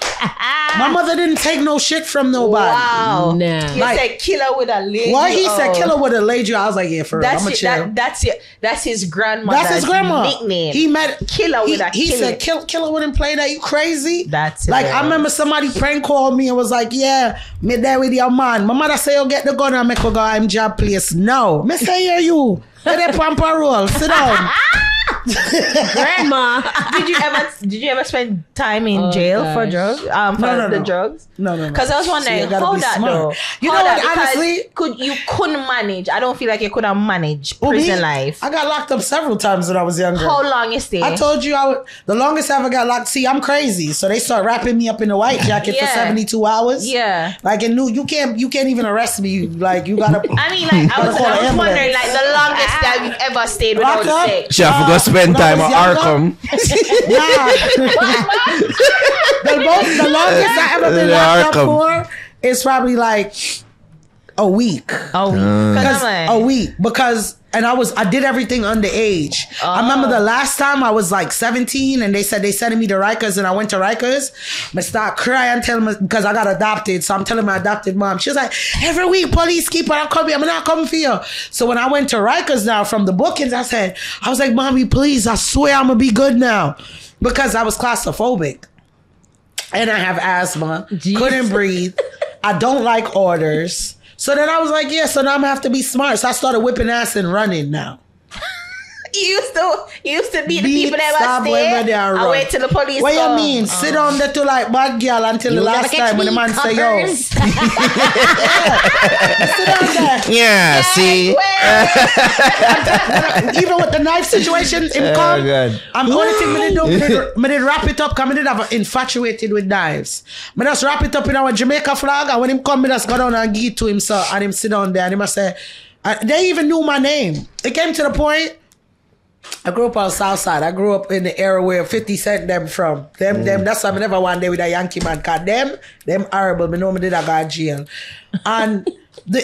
My mother didn't take no shit from nobody. Wow. Nah. You said killer would have laid you out. What he said, killer would have laid you out. I was like, yeah, for real. I'm gonna chill. That's his grandmother's That's his grandma nickname. He met killer with a He said killer wouldn't play that. You crazy? That's like I remember somebody prank called me and was like, yeah, me there with your man. My mother say, you get the gun and make her go I'm job place. No. Me say, here you. Let the pamper roll. Sit down. Grandma. Did you ever spend time in jail for drugs? For drugs? No. Because I was wondering how that though. You know what? Honestly, couldn't manage. I don't feel like you could have managed prison life. I got locked up several times when I was younger. How long you stay? I told you the longest I ever got locked. See, I'm crazy, so they start wrapping me up in a white jacket for 72 hours. Yeah, like in you can't even arrest me. Like you gotta. I mean, like I was wondering, like the longest that you've ever stayed without sex. She have to go spend time at Arkham. The longest I ever been locked up for is probably like a week. A week. Because I did everything underage. I remember the last time I was like 17 and they said they sent me to Rikers and I went to Rikers. I start crying because I got adopted. So I'm telling my adopted mom. She was like, every week police keep on coming. I'm not coming for you. So when I went to Rikers now from the bookings, I was like, Mommy, please, I swear I'm going to be good now. Because I was claustrophobic. And I have asthma. Jeez. Couldn't breathe. I don't like orders. So then I was like, yeah, so now I'm going to have to be smart. So I started whipping ass and running now. You used to beat the people that were staying. I wait till the police What come. you mean? Sit on there to like bad girl until the last time when the man say, yo. Sit on there. Yeah, see? Even with the knife situation, I'm only thing I did wrap it up because I did have infatuated with knives. I just wrap it up in our Jamaica flag and when him come, I just go down and give it to him so, and him sit down there and he must say, they even knew my name. It came to the point, I grew up on the South Side. I grew up in the era where 50 Cent them from. Them, that's why I never one day with a Yankee man. Cause them horrible. Me know me did I got jail. And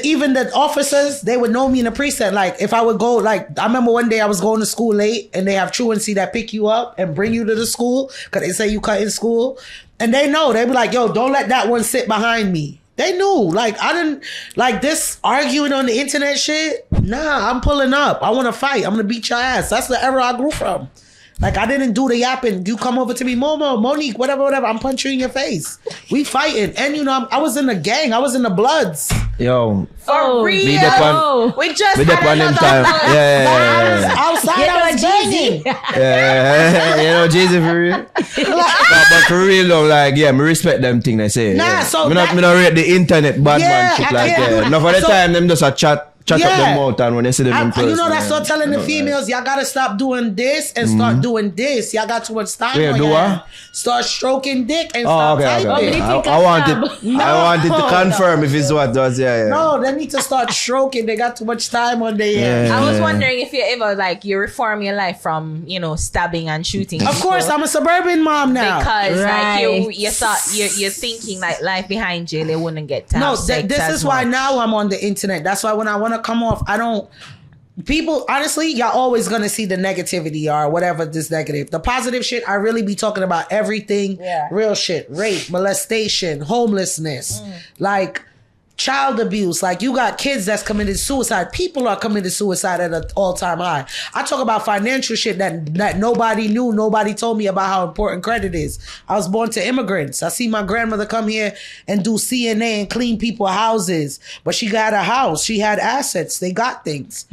even the officers, they would know me in the precinct. Like if I would go, like I remember one day I was going to school late and they have truancy that pick you up and bring you to the school because they say you cut in school. And they know, they be like, yo, don't let that one sit behind me. They knew, like, I didn't, like this arguing on the internet shit. Nah, I'm pulling up. I want to fight. I'm going to beat your ass. That's the era I grew from. Like, I didn't do the yapping. You come over to me, Momo, Monique, whatever. I'm punching you in your face. We fighting. And, you know, I was in the gang. I was in the Bloods. Yo. For real. Be the one. We just Be the had one them another time. Yeah. Outside, I was banging. Yeah. You know, Jay-Z for real. But for real though, like, yeah, me respect them thing they say. Nah, yeah. so me that- not rate the internet bad man shit like that. Enough of the time, them just a chat up them out and when they see them in person. You know, that's start telling the females, y'all gotta stop doing this and start doing this. Y'all got too much time on do your what? hand. Start stroking dick and stop Okay. typing. I wanted to confirm if it's what does, yeah. No, they need to start stroking. They got too much time on their hands. I was wondering if you ever like you reform your life from stabbing and shooting. Of course, I'm a suburban mom now. Because Right. like you thought you're thinking like life behind jail, they wouldn't get to No, have sex this as is why much. now I'm on the internet. That's why when I want to come off, I don't. People, honestly, y'all always gonna see the negativity or whatever this negative. The positive shit, I really be talking about everything. Yeah. Real shit, rape, molestation, homelessness, like child abuse. Like you got kids that's committed suicide. People are committing suicide at an all-time high. I talk about financial shit that nobody knew, nobody told me about how important credit is. I was born to immigrants. I see my grandmother come here and do CNA and clean people's houses, but she got a house. She had assets. They got things.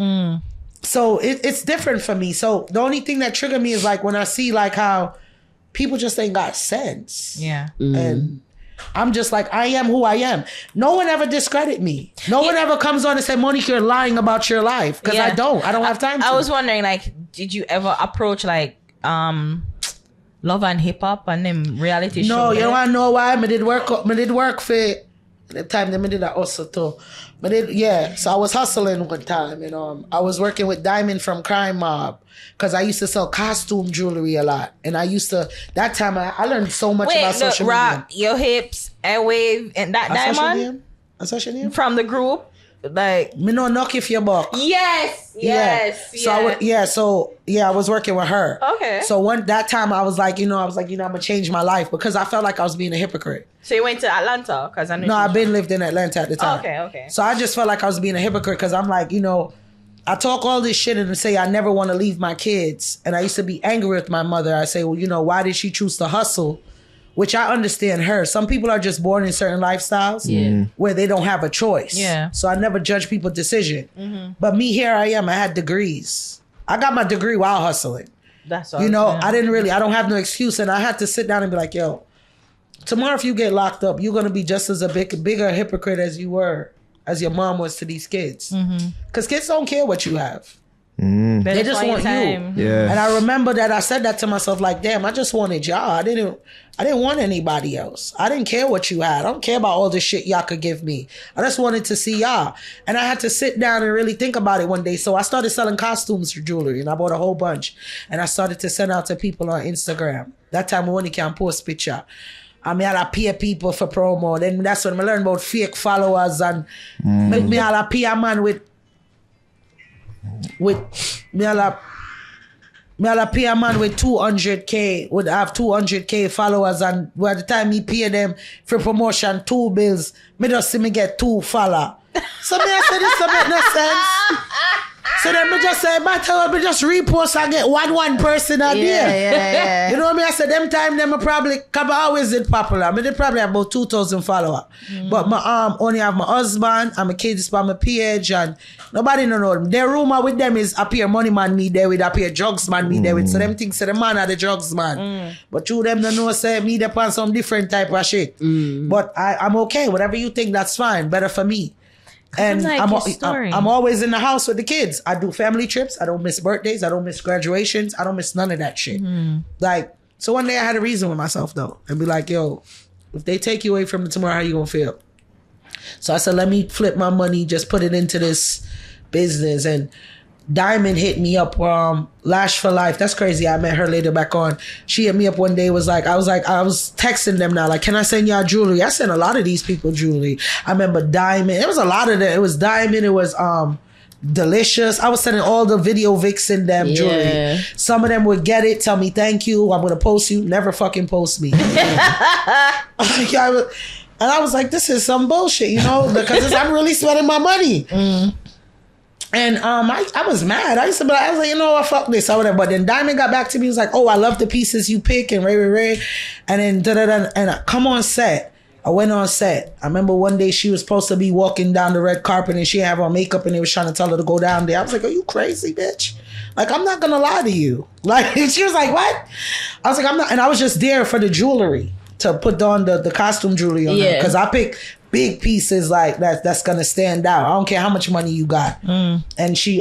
So it's different for me. So the only thing that triggered me is like when I see like how people just ain't got sense. Yeah. And I'm just like, I am who I am. No one ever discredit me. No one ever comes on and say, Monique, you're lying about your life. Because I don't have time to. I was wondering, like, did you ever approach like Love and Hip Hop and them reality shows? No, you want to know why? I did work for the time that I did that also too. So I was hustling one time and I was working with Diamond from Crime Mob because I used to sell costume jewelry a lot. And I used to, that time I learned so much about social media. Rock your hips and wave and that diamond A social name? from the group. Like, Me no knock if you buck. yes. So I was working with her. Okay. So that time I was like, I'm gonna change my life because I felt like I was being a hypocrite. So you went to Atlanta? Because I know. No, I've been lived in Atlanta at the time. Okay. So I just felt like I was being a hypocrite because I'm like, I talk all this shit and say I never want to leave my kids. And I used to be angry with my mother. I say, well, why did she choose to hustle? Which I understand her. Some people are just born in certain lifestyles where they don't have a choice. Yeah. So I never judge people's decision. But me, here I am. I had degrees. I got my degree while hustling. That's all. I don't have no excuse. And I had to sit down and be like, yo, tomorrow if you get locked up, you're going to be just as a bigger hypocrite as your mom was to these kids. Because kids don't care what you have. They just want you. Yeah. And I remember that I said that to myself like, damn, I just wanted y'all. I didn't want anybody else. I didn't care what you had. I don't care about all the shit y'all could give me. I just wanted to see y'all. And I had to sit down and really think about it one day. So I started selling costumes for jewelry and I bought a whole bunch. And I started to send out to people on Instagram. That time when you can post picture. I mean, I'll pay people for promo. Then that's when I learned about fake followers and I'll pay a man with I'll pay a man with 200K, would have 200K followers, and by the time he pay them for promotion 2 bills, me just see me get 2 follow. So me I say this don't make no sense. So then me just say, me just repost and get one person a day. Yeah. You know what I mean? I said, them time, them probably, cause I always did popular. I mean, they probably have about 2,000 followers. But my only have my husband and my kids by my page and nobody know them. Their rumor with them is appear money man me there with, appear drugs man me there with. So them think say the man are the drugs man. But you them don't know say me there on some different type of shit. But I'm okay. Whatever you think, that's fine. Better for me. And I'm always in the house with the kids. I do family trips. I don't miss birthdays. I don't miss graduations. I don't miss none of that shit. Like, so one day I had a reason with myself though. And be like, yo, if they take you away from me tomorrow, how you gonna feel? So I said, let me flip my money, just put it into this business. And Diamond hit me up, Lash for Life. That's crazy. I met her later back on. She hit me up one day, I was texting them now, like, can I send y'all jewelry? I sent a lot of these people jewelry. I remember Diamond. It was a lot of them. It was Diamond. It was Delicious. I was sending all the video vixen them jewelry. Some of them would get it, tell me thank you, I'm gonna post you. Never fucking post me. And I was like, this is some bullshit, because I'm really spending my money. And I was mad. I was like, fuck this or whatever. But then Diamond got back to me. He was like, oh, I love the pieces you pick and Ray. And then and I come on set. I went on set. I remember one day she was supposed to be walking down the red carpet and she had on makeup and they was trying to tell her to go down there. I was like, are you crazy, bitch? Like, I'm not gonna lie to you. Like, she was like, what? I was like, I'm not. And I was just there for the jewelry, to put on the costume jewelry on her. Because I picked big pieces like that's gonna stand out. I don't care how much money you got. And she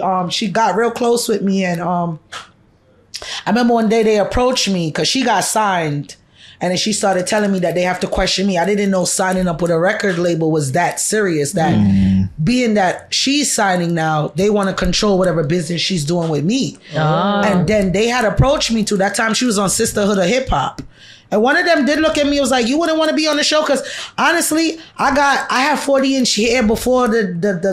got real close with me. And I remember one day they approached me because she got signed. And then she started telling me that they have to question me. I didn't know signing up with a record label was that serious. That being that she's signing now, they want to control whatever business she's doing with me. And then they had approached me too. That time she was on Sisterhood of Hip Hop. And one of them did look at me, was like, you wouldn't want to be on the show? Because honestly, I have 40-inch hair before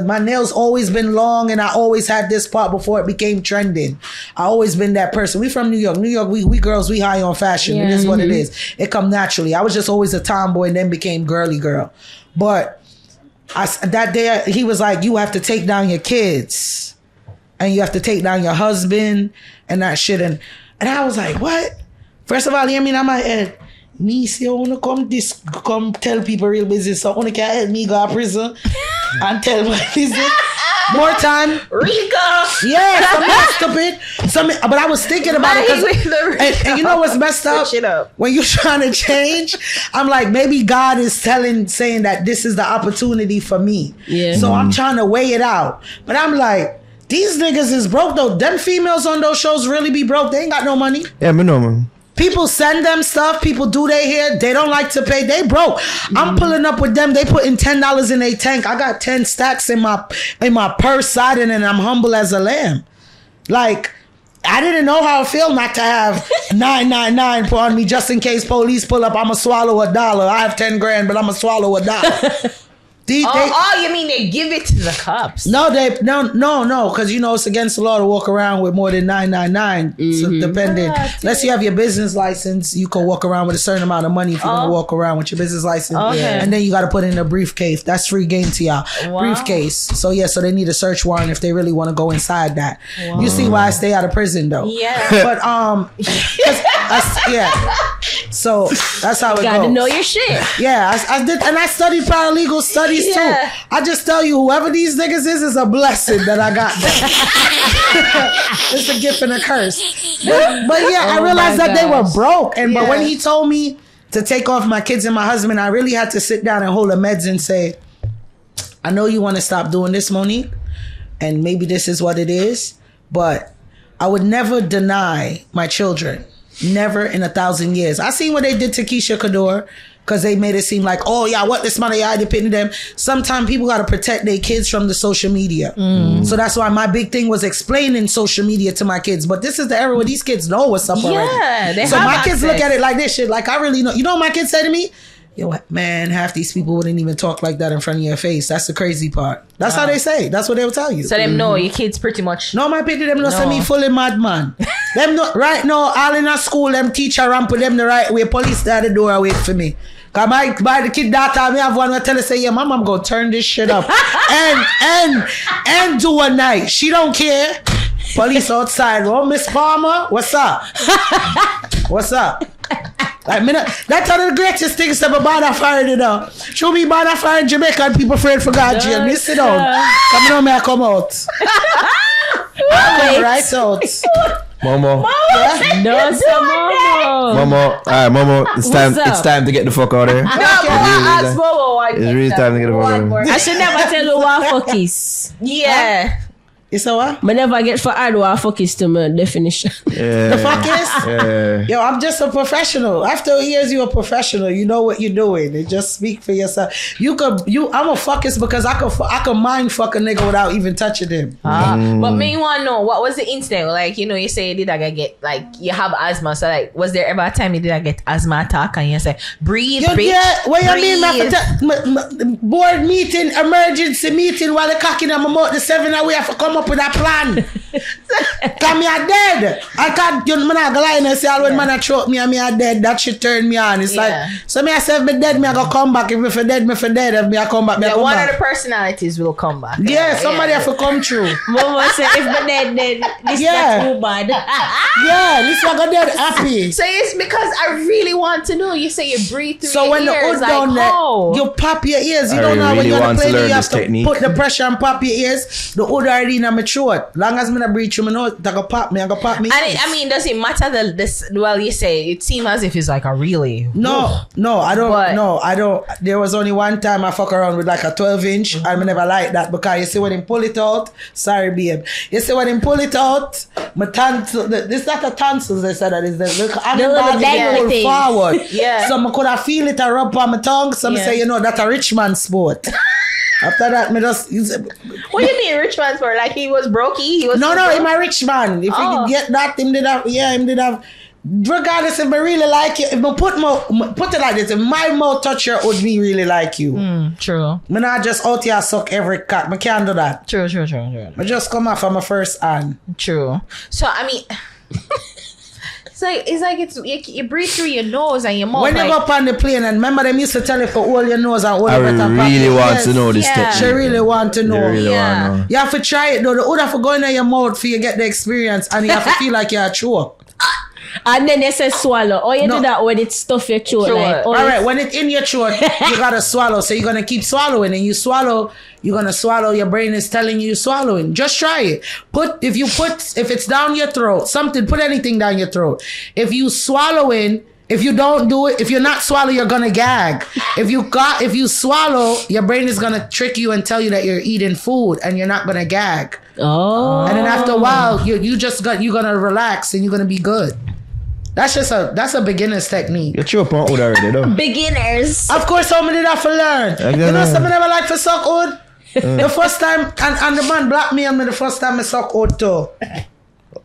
my nails always been long, and I always had this part before it became trending. I always been that person. We from New York. New York, we girls, we high on fashion. It is what it is. It come naturally. I was just always a tomboy and then became girly girl. But that day, he was like, you have to take down your kids. And you have to take down your husband and that shit. And I was like, what? First of all, hear me in my head. Me say I wanna come tell people real business. So I wanna can help me go to prison and tell my business. More time. Rico. Yeah, something stupid. But I was thinking about it and you know what's messed up? When you're trying to change, I'm like, maybe God is saying that this is the opportunity for me. Yeah. So I'm trying to weigh it out. But I'm like, these niggas is broke though. Them females on those shows really be broke. They ain't got no money. Yeah, me know, man. People send them stuff. People do their hair. They don't like to pay. They broke. I'm pulling up with them. They putting $10 in their tank. I got 10 stacks in my purse side, and I'm humble as a lamb. Like, I didn't know how it feel not to have 999 put on me just in case police pull up. I'ma swallow $1. I have 10 grand, but I'ma swallow $1. You mean they give it to the cops? No, because you know it's against the law to walk around with more than 999. So depending, unless you have your business license, you can walk around with a certain amount of money if you're gonna walk around with your business license. And then you got to put it in a briefcase. That's free game to y'all. Briefcase. So they need a search warrant if they really want to go inside that. You see why I stay out of prison though. Yeah. But so that's how it goes. Got to know your shit. Yeah, I did, and I studied paralegal studies too. I just tell you, whoever these niggas is a blessing that I got. It's a gift and a curse. But I realized that they were broke. But when he told me to take off my kids and my husband, I really had to sit down and hold a meds and say, I know you want to stop doing this, Monique, and maybe this is what it is, but I would never deny my children. Never in 1,000 years. I seen what they did to Keisha Kador, because they made it seem like, oh yeah, what this money I depend on them. Sometimes people got to protect their kids from the social media. So that's why my big thing was explaining social media to my kids. But this is the era where these kids know what's up already. So my kids look at it like this shit. Like, I really know. You know what my kids say to me? Yo, man, half these people wouldn't even talk like that in front of your face. That's the crazy part. That's how they say. That's what they will tell you. So them know your kids pretty much. No, my people, them know say me fully madman. Them know, right now, all in a school, them teacher ramp with them the right way. Police at the door wait for me. Cause by the kid daughter, me have one who tell her say, yeah, mom, I'm gonna turn this shit up. and do a night. She don't care. Police outside. Oh, Miss Palmer, what's up? What's up? Like, that's one of the greatest things about Bonafire, you know. Show me Bonafire in Jamaica and people afraid for God, jail. Me sit down. Come on, may I come out? I come right out. Momo. Yeah? No, Momo. Momo. Alright, Momo. It's time to get the fuck out of here. It's really time to get the fuck out of here. I should never tell you what fuck is. Yeah. It's a what? I never get for add what fuck is to my definition. Yeah. The fuck is? Yo, I'm just a professional. After years, you're a professional. You know what you're doing. And just speak for yourself. I'm a fuckist because I can mind fuck a nigga without even touching him. But me, you want to know, what was the incident? Like, you know, you say you did get, like, you have asthma. So, like, was there ever a time you did get asthma attack and you say, breathe, bitch, yeah, what you breathe. mean? Board meeting, emergency meeting while the cocking on my mouth, the 7 hour we have to come up with a plan. So Cause me a dead. I can't, you know, I'm not gonna lie and say, all when man a choke me and me a dead, that shit turn me on. It's like, so me I say, if me dead, me I go come back. If me for dead, me for dead. If me I come back, me I come one back. of the personalities will come back. Yeah, somebody have to come through. Momo said, if the dead, this not too bad. Yeah, this one got dead happy. So it's because I really want to know. You say you breathe through So your when the ears, hood down there, you pop your ears. You don't know when you're gonna play, you have to put the pressure and pop your ears. The hood already in my throat. Long as me not breathe through my nose, I go pop me. And I mean, does it matter well, you say it seems as if it's like a really No, I don't. There was only one time I fuck around with like a 12-inch, and I never like that because you see when him pull it out. Sorry, babe. You see when him pull it out, my tonsil. This is not the tonsils. They said that is the little pull forward. Yeah. So I could have feel it a rub on my tongue. So I say, that's a rich man sport. After that, me just. What do you mean rich man sport? Like he was brokey? He was. No, him a rich man. If he get that, him did have. Regardless if I really like you, if I put it like this, if my mouth touch your would me really like you. True. Me not just out here suck every cock. I can't do that. True. I just come off on my first hand. True. So I mean, it's like you breathe through your nose and your mouth. When you go up on the plane, and remember them used to tell you for all your nose and all I your better really want to know this technique. She really want to know. Want to know. You have to try it though. The wood have to go in your mouth for you get the experience, and you have to feel like you're a choke. And then they say swallow. Or you do that when it's stuff your throat. Like, alright, when it's in your throat, you gotta swallow. So you're gonna keep swallowing, and you swallow, you're gonna swallow. Your brain is telling you swallowing. Just try it. If it's down your throat, put anything down your throat. If you swallowing, if you don't do it, if you're not swallow, you're gonna gag. If you swallow, your brain is gonna trick you and tell you that you're eating food, and you're not gonna gag. Oh. And then after a while, you're gonna relax and you're gonna be good. That's a beginner's technique. You choke on wood already though. Beginners. Of course, how many did I for learn? You know, some never like to suck wood. The first time, and the man black me on me the first time I suck wood too.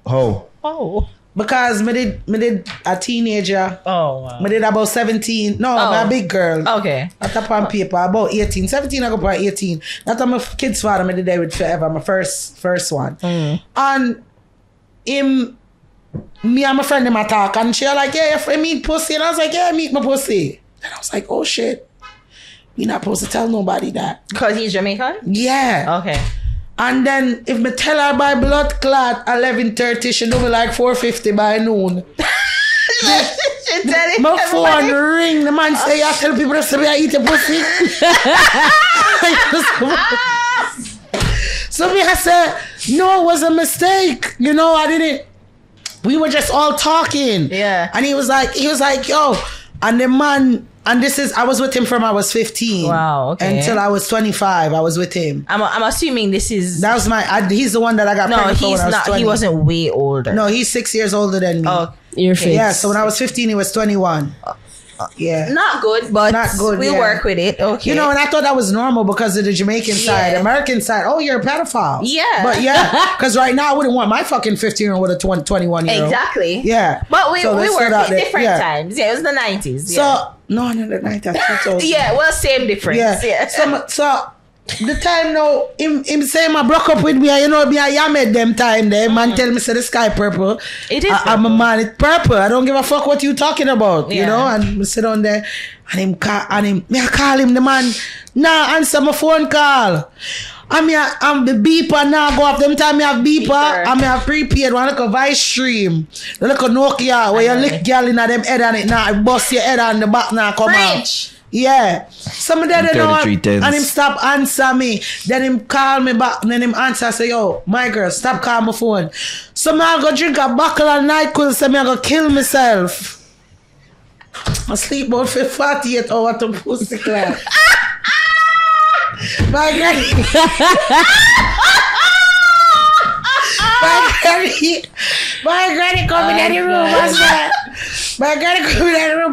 How? Oh. Because me did a teenager. Oh wow. Me did about 17. No, I'm a big girl. Okay. I tap on paper about 18. 17 I go for 18. That's my kid's father me did that with forever. My first one. And me and my friend them talk, and she was like, yeah, you meet pussy, and I was like, yeah, meet my pussy. And I was like, oh shit, we not supposed to tell nobody that. Because he's Jamaican? Yeah. Okay. And then if me tell her by blood clot 11:30, she do me like 4:50 by noon. My phone ring, the man say, I tell people to say I eat a pussy. So me I said, no, it was a mistake. You know, I didn't. We were just all talking. Yeah. And he was like, yo. And the man, and I was with him from I was 15. Wow, okay. Until I was 25, I was with him. I'm assuming this is... That was he's the one that I got pregnant for when I was 20. He wasn't way older. No, he's 6 years older than me. Oh, your face. Yeah, so when I was 15, he was 21. Yeah. Not good, but we work with it. Okay. You know, and I thought that was normal because of the Jamaican side. American side, oh, you're a pedophile. Yeah. But yeah, because right now I wouldn't want my fucking 15-year-old with a 21-year-old. Exactly. Yeah. But we work at different Yeah. times. Yeah, it was the 90s. So, Yeah. no, the 90s. Yeah, well, same difference. Yeah. So the time now, him say I broke up with me, and you know, me I yammed them time there. Man tell me say the sky purple. It is I'm a man, it's purple. I don't give a fuck what you talking about, you Yeah. know. And me sit down there, and I call him the man. Nah, answer my phone call. I'm the beeper now go off. Them time me have beeper. I have prepaid one like a Vice Stream. The little Nokia where you lick girl in them head on it now. I bust your head on the back now come out. Yeah. Some of them don't know. And him stop answer me. Then him call me back. And then him answer say, yo, my girl, stop calling my phone. So I go drink a buckle of NyQuil. So I go kill myself. I sleep about 48 hours to pussy class. My granny. My granny come in the room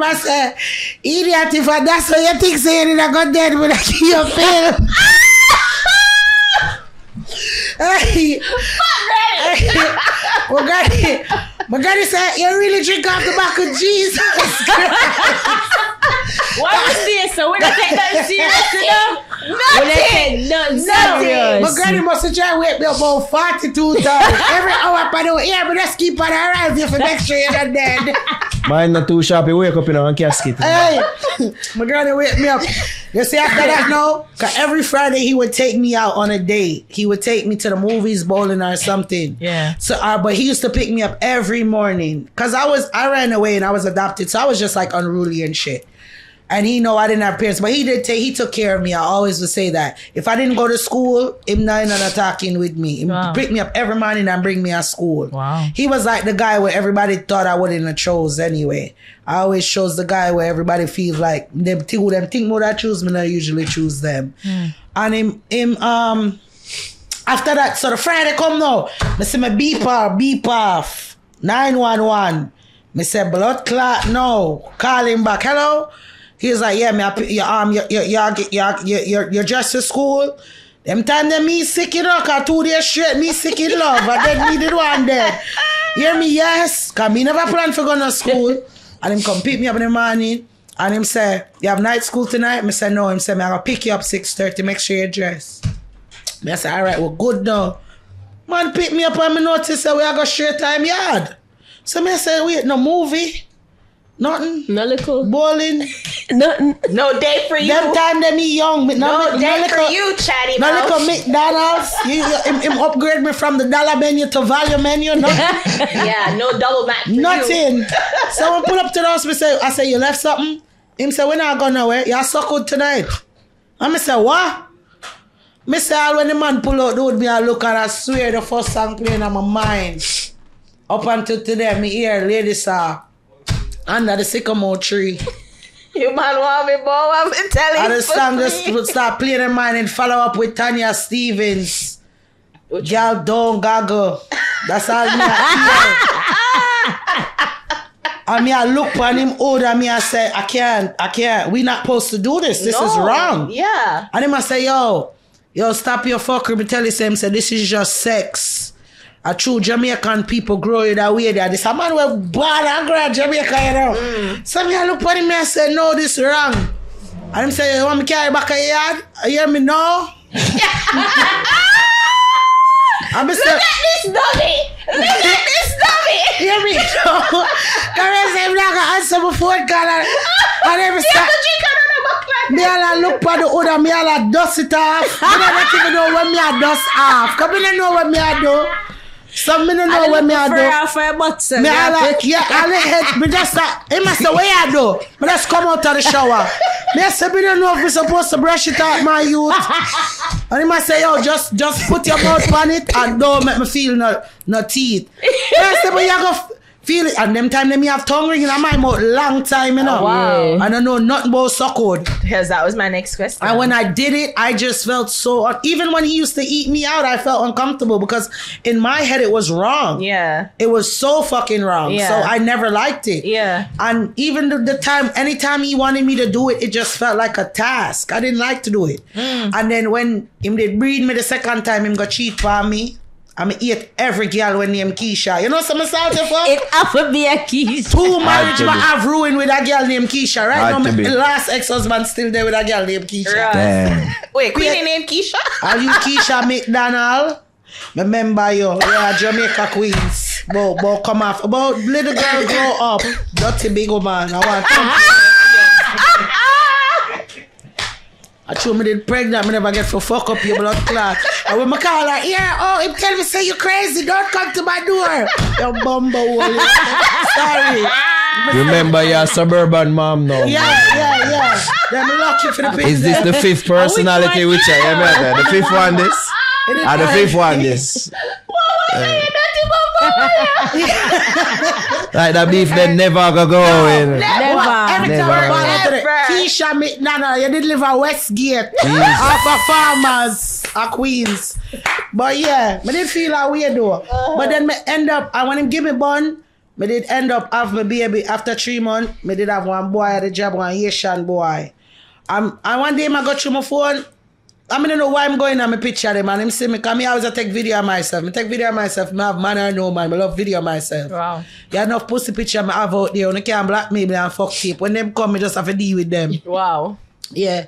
and said, idiot, if that's what you think, say you're not going dead when I give you a pill. My granny said, you really drink off the back of Jesus. Why you say so? We don't take that serious, you know? Nothing serious. My granny must have tried to wake me up about 42 times. Every hour I do here, but just keep on arriving for next year and dead. Mine not too sharp, you wake up in a casket. Hey, my granny wake me up. You see, after that, no? Because every Friday he would take me out on a date. He would take me to the movies, bowling or something. Yeah. So, but he used to pick me up every morning. Because I ran away and I was adopted. So I was just like unruly and shit. And he know I didn't have parents, but he took care of me. I always would say that. If I didn't go to school, him not talking with me. He pick me up every morning and bring me to school. Wow. He was like the guy where everybody thought I wouldn't have chose anyway. I always chose the guy where everybody feels like them think more I choose me, I usually choose them. And him after that, so the Friday come now, I see my beep off, 911. Me say blood clot, no. Call him back. Hello? He's like, yeah, you're just to school. Them time them me sick in rock, 2 days straight, me sick in love. I then me did one day. Hear me, yes. Cause me never plan for going to school. And him come pick me up in the morning. And him say, you have night school tonight? Me say, no. Him say, I'm gonna pick you up 6:30, make sure you dress. Me say, all right, well, good now. Man pick me up and me notice that we are go straight time yard. So me say, wait, no movie? Nothing. No little bowling. nothing. No day for you. Them time they me young. No day for you, chatty no mouth. little McDonald's. Him upgrade me from the dollar menu to value menu. Nothing. Yeah, no double back for Nothing. you. So when pull up to the house, I say, you left something? Him say, we're not going nowhere. You're so good tonight. And I say, what? I say, when the man pull out, dude, me I look and I swear the first song playing on my mind. Up until today, me hear Lady Saw under the sycamore tree. You man want me, boy. I'm telling you. And the song just would start playing in mind and follow up with Tanya Stevens. Girl, don't gaggle. That's all me I hear. And me I look on him old and me I say, I can't. We not supposed to do this. This is wrong. Yeah. And him I say, yo, stop your fuckery. Me tell you, say this is just sex. A true Jamaican people grow it that way there. This a man were born and grow in Jamaica, you know. So me I look at him and I say, no, this wrong. And him say, you want me carry back a yard? You hear me now? Look at this dummy! Hear me? No. Come here, say, I'm not going to answer before it got and every start. Me all look at the other, me all dust it off. I don't even know when me I dust off. Come in and know what me I do. Some me don't know what me I do. Me all head, me just he must say, what I do? Me just come out of the shower. Me say, me don't know if we supposed to brush it out, my youth. And he must say, yo, just put your mouth on it and don't make me feel no teeth. I say, but you go feel it. And them time, me have tongue ring in my mouth long time, you know. Wow. I don't know nothing about succold. Because that was my next question. And when I did it, I just felt so... Even when he used to eat me out, I felt uncomfortable because in my head, it was wrong. Yeah. It was so fucking wrong. Yeah. So I never liked it. Yeah. And even the time, anytime he wanted me to do it, it just felt like a task. I didn't like to do it. And then when him did breed me the second time, him got cheat for me. I eat every girl when named Keisha. You know some salty fuck? It have to be a Keisha. 2 marriage I have ruined with a girl named Keisha. Right now, my be. last ex-husband still there with a girl named Keisha. Right. Damn. Wait, Queenie named Keisha? Are you Keisha McDonald? Remember you. Yeah, Jamaica Queens. But come off. About little girl grow up. Dirty big woman. I want to I told me did pregnant, me never get for fuck up your blood clot. And when I call her, him tell me say you crazy, don't come to my door. You bumble. Sorry. Remember your suburban mom now. Yeah. Then me lock you for the picture. Is this the 5th personality which I remember? The 5th one this? And the 5th one this? Like that beef then never gonna go away. Never. Keisha McDonald, you did live at Westgate. Off of Farmers at Queens. But yeah, I did feel that way though. But then me end up, and when him give me bun, I did end up have my baby after 3 months. I did have one boy at the job, one Asian boy. And one day I got through my phone. I don't know why I'm going on my picture them and him see me come here. I always take video of myself. I take video of myself. I have man or no man. I love video of myself. Wow. You have enough pussy picture I have out there. You can't blackmail me and fuck tape. When them come, I just have to deal with them. Wow. Yeah.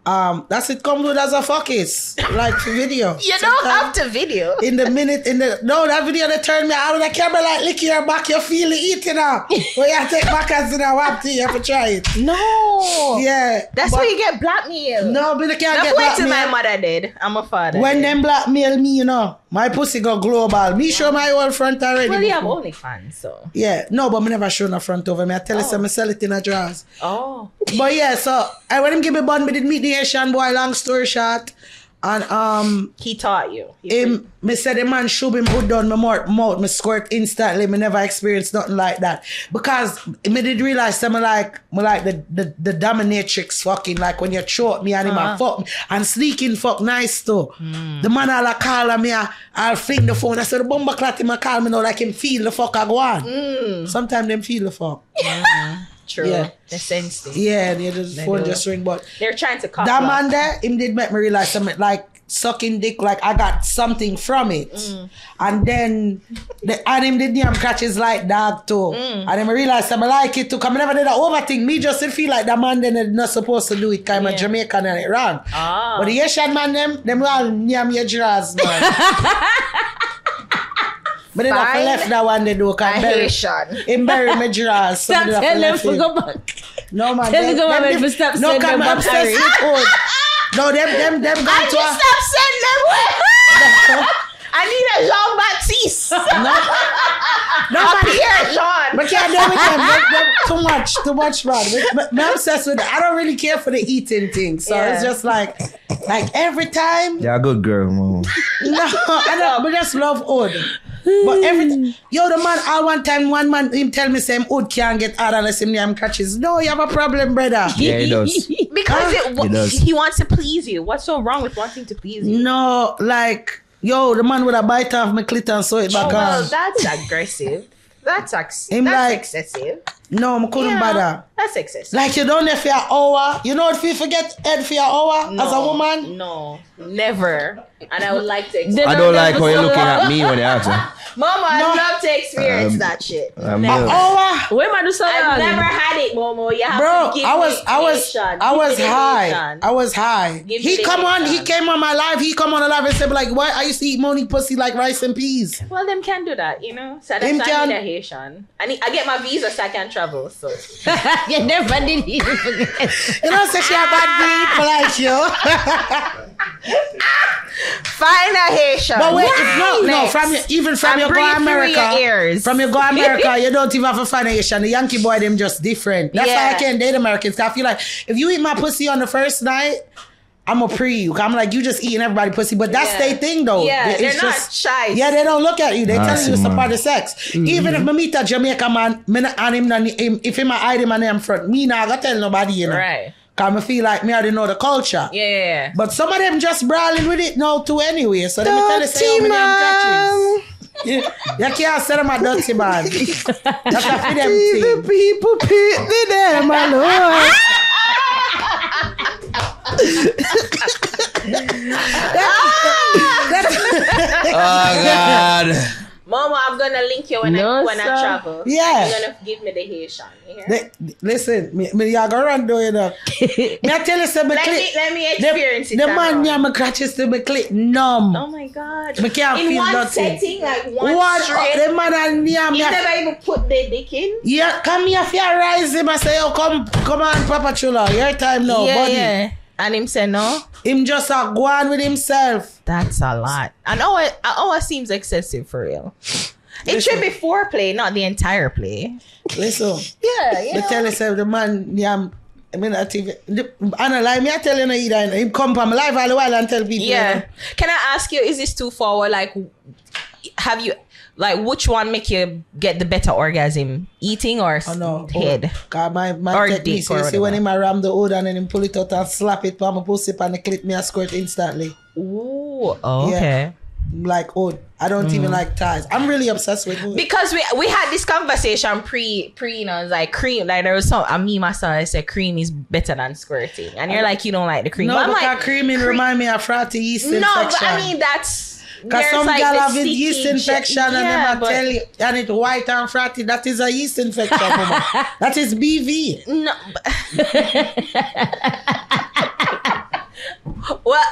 That's it come with as a focus, like video. You don't have to video. That video they turned me out of the camera like lick your back, you feel it eating up. When you take back as in a wap you have to try it. No. Yeah. That's why you get blackmail. No, but you can't get blackmail. That's what my mother did. I'm a father. When them blackmail me, you know, my pussy go global. Me show my whole front already. Well, you have OnlyFans, so. Yeah. No, but me never show no front over me. I tell you something, I sell it in a drawers. Oh. But yeah, so when him give me bun, me did meet the Asian boy, long story short. And he taught you. Me said the man shoot him hood down my mouth, me squirt instantly. Me never experienced nothing like that. Because me did realize that me like the dominatrix fucking, like when you choke me and him a fuck me. And sneaking fuck nice too. The man I'll call me, I'll fling the phone. I said the bomber clat him a call me now like him feel the fuck I go on. Sometimes them feel the fuck. True. Yeah. They're sensitive. Yeah, the phone just ring, but they're trying to cut that man there, him did make me realize something like sucking dick, like I got something from it. And then and him did damn catches like dog too. And then I realized I like it too. Cause I never did that overthink. Me just feel like that man then not supposed to do it. Cause I'm a Jamaican and it wrong. But the Asian man them all near me jaws, man. But then I left that one they do. Him bury my drawers. Stop telling them to go back. No man. Tell them to stop sending them back. No, them got to stop sending them. I need a Jean Baptiste. No, Pierre Jean. But can't deal with them. Too much, man. I'm obsessed with it. I don't really care for the eating thing. So it's just like every time. Yeah, good girl, Momo. No, I don't. But just love old. But the man, one man, him tell me same old can't get out unless him name catches. No, you have a problem, brother. Yeah, he does. Because he wants to please you. What's so wrong with wanting to please you? No, like, the man would have bite off my clit and sew it back on. Well, that's aggressive. That's excessive. No, I couldn't bother. That's excessive. Like you don't know for your hour. You know if you forget head for your hour as a woman? No, never. And I would like to I don't like how you're looking at me when you ask her. Mama, I'd love to experience that shit. An hour? Where am I do something? I've never had it, Momo. You have to give I was high. He came on my live. He come on the live and said like, why I used to eat money pussy like rice and peas. Well, them can do that, you know. So that's why I need a Haitian. I get my visa so I can travel. So you never did even forget. You know, say she a bad breed like you. Find a Haitian. But wait, from you go America, from you go America, you don't even have to find a Haitian. The Yankee boy, them just different. That's why I can't date Americans. I feel like if you eat my pussy on the first night, I'm a pre you. I'm like, you just eating everybody pussy. But that's their thing though. Yeah, they're not shy. Yeah, they don't look at you. They tell you it's a part of sex. Even if I meet a Jamaican man, if him hide him and him front, me not gonna tell nobody, you know. Right. Cause I feel like me already know the culture. Yeah. But some of them just brawling with it now too anyway. So let me tell you say how many catches. You can't say them a dirty man. That's a for them thing. The people pity them alone. Oh God. Mama, I'm gonna link you when I travel. Yeah. You're gonna give me the Haitian. Listen, me y'all go run do it up. Me I tell you something. Let me experience it. The man me my crutches to me click numb. Oh my God. Me can't in feel one nothing. setting, like one straight. The man and me You never even put the dick in? Yeah, come here if you rise him. I say, oh, come on, Papa Chula. Your time now, buddy. Yeah. And him say no? Him just go on with himself. That's a lot. And it seems excessive for real. It should be foreplay, not the entire play. Listen. Yeah, you know. Tell yourself the man, I mean, I tell you no either. Him come from live all the while and tell people. Yeah. You know? Can I ask you, is this too forward? Like, have you, like, which one make you get the better orgasm? Eating or head? God, my or technique, dick or see when him ram the hood and then him pull it out and slap it on my pussy and the clip me a squirt instantly. Ooh, okay. Like I don't even like ties. I'm really obsessed with hood. Because we had this conversation pre you know, like cream, like there was some me myself I said cream is better than squirting, and you're like you don't like the cream. No, but I'm like creaming remind me of frothy yeast infection. No, but I mean that's because some like girl have yeast infection and yeah, them tell you and it's white and frothy. That is a yeast infection. That is BV. No. What?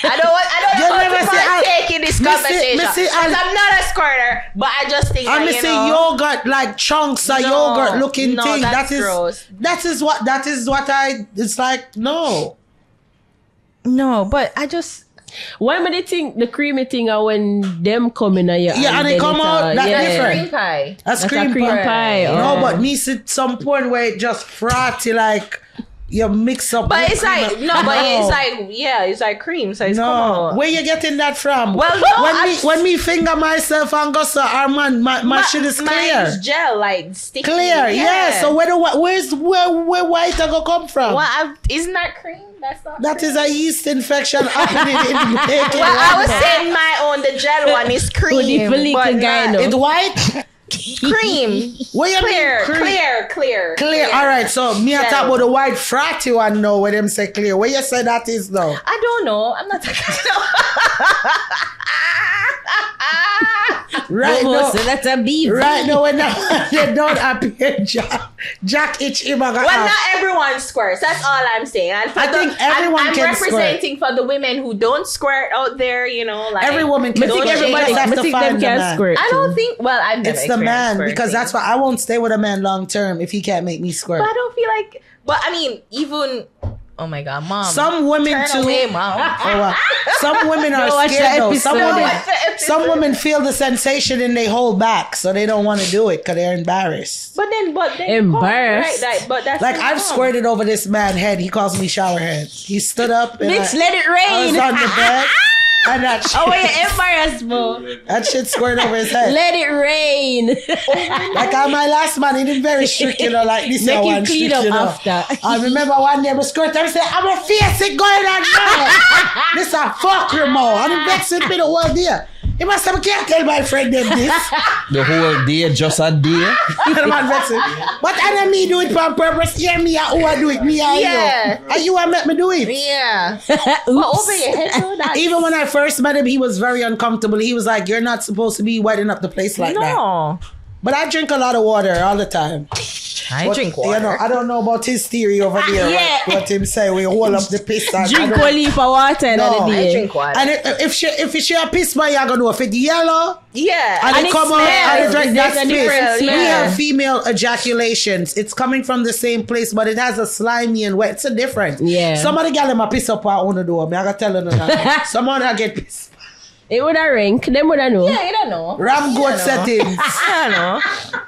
I don't want to partake in this conversation because I'm not a squirter, but I just think I'm saying yogurt, like chunks of yogurt looking thing. That's gross. That is what it's like, no. No, but I just... Why would they think the creamy thing are when them come in and and they come out, that's different. Cream pie. That's cream pie. No, but me see some point where it just frothy, like you mix up. But it's like it's like cream. So it's come out. Where you getting that from? Well, no, when me finger myself and go so my shit is clear. Mine's gel, like sticky. Clear, yeah. So where white I go come from? Well, isn't that cream? That's not. That is a yeast infection happening in the baking. Well, I was saying my own. The gel one is cream, but it's white. Cream. What you clear, mean? Clear. All right. So me I talk about the white frothy one. Know where them say clear. Where you say that is though? I don't know. I'm not talking. Right now, so that's a beef. Right now, when they don't appear, Jack itch him. Well, not everyone squirts. That's all I'm saying. I think everyone I'm can representing squirt. for the women who don't squirt out there. You know, like every woman can. Everybody have to find can squirt. I don't think. Well, I've never it's the man squirting. Because that's why I won't stay with a man long term if he can't make me squirt. But I don't feel like. But I mean, even. Oh my God, Mom! Some women turn away, Mom. Some women are scared though. Some women feel the sensation and they hold back, so they don't want to do it because they're embarrassed. But then embarrassed. Right, but that's like I've squirted over this man's head. He calls me shower heads. He stood up. And Bitch, let it rain. I was on the bed. And that shit, embarrassed, bro. That shit squirted over his head. Let it rain. Like on my last man, he did very strict, you know, like this. Make one him clean strict, up you know. after. I remember one day I squirt and said, I'm a face it going on now. This a fuck remote. And he vexed with me the whole day. He must have can't tell my friend them this. The whole day, just a day. The man vexed me. But I don't me do it for purpose. Hear me who I do it. Me and you. And you want make me do it. Yeah. But over your head, though, even when I first met him, he was very uncomfortable. He was like, you're not supposed to be whitening up the place like that. But I drink a lot of water all the time. I drink water. You know, I don't know about his theory over there. What him say, we hold up the piss. Drink one leaf of water no, I drink water. And if she a piss man, you're going to know if it's yellow. Yeah. And it come out and drink that piss. We have female ejaculations. It's coming from the same place, but it has a slimy and wet. It's a difference. Yeah. Somebody got them a piss up on the door. I got to tell them that. Someone I get pissed. It would have rank. Them would have know. Yeah, you don't know. Ram goat settings. I don't know.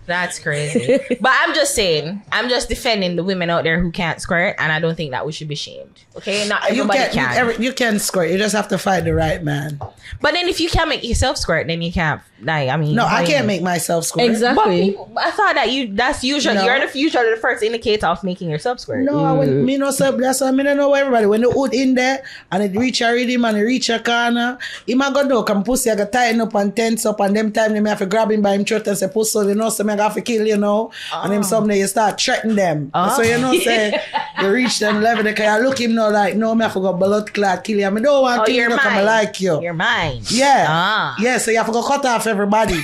That's crazy. But I'm just saying, I'm just defending the women out there who can't squirt, and I don't think that we should be shamed. Okay? Not everybody can. You can squirt. You just have to find the right man. But then if you can't make yourself squirt, then you can't. Like, I mean, no, I can't make myself squirt. Exactly. But I thought that that's usually you're the first indicator of making yourself squirt. No, I wouldn't. Me no sir. That's why I don't know everybody. When the hood in there and it reach a rhythm and it reach a corner, he might go do come pussy. I got tighten up and tense up, and them time they may have to grab him by him throat and say pussy. You know, so me have to kill you know. And then someday you start threatening them. So you know, say you reach them level. They can look him now like no, me have to go blood clot kill you. I don't want to kill you. Come like you. You're mine. Yeah. Yeah. So you have to go cut off everybody.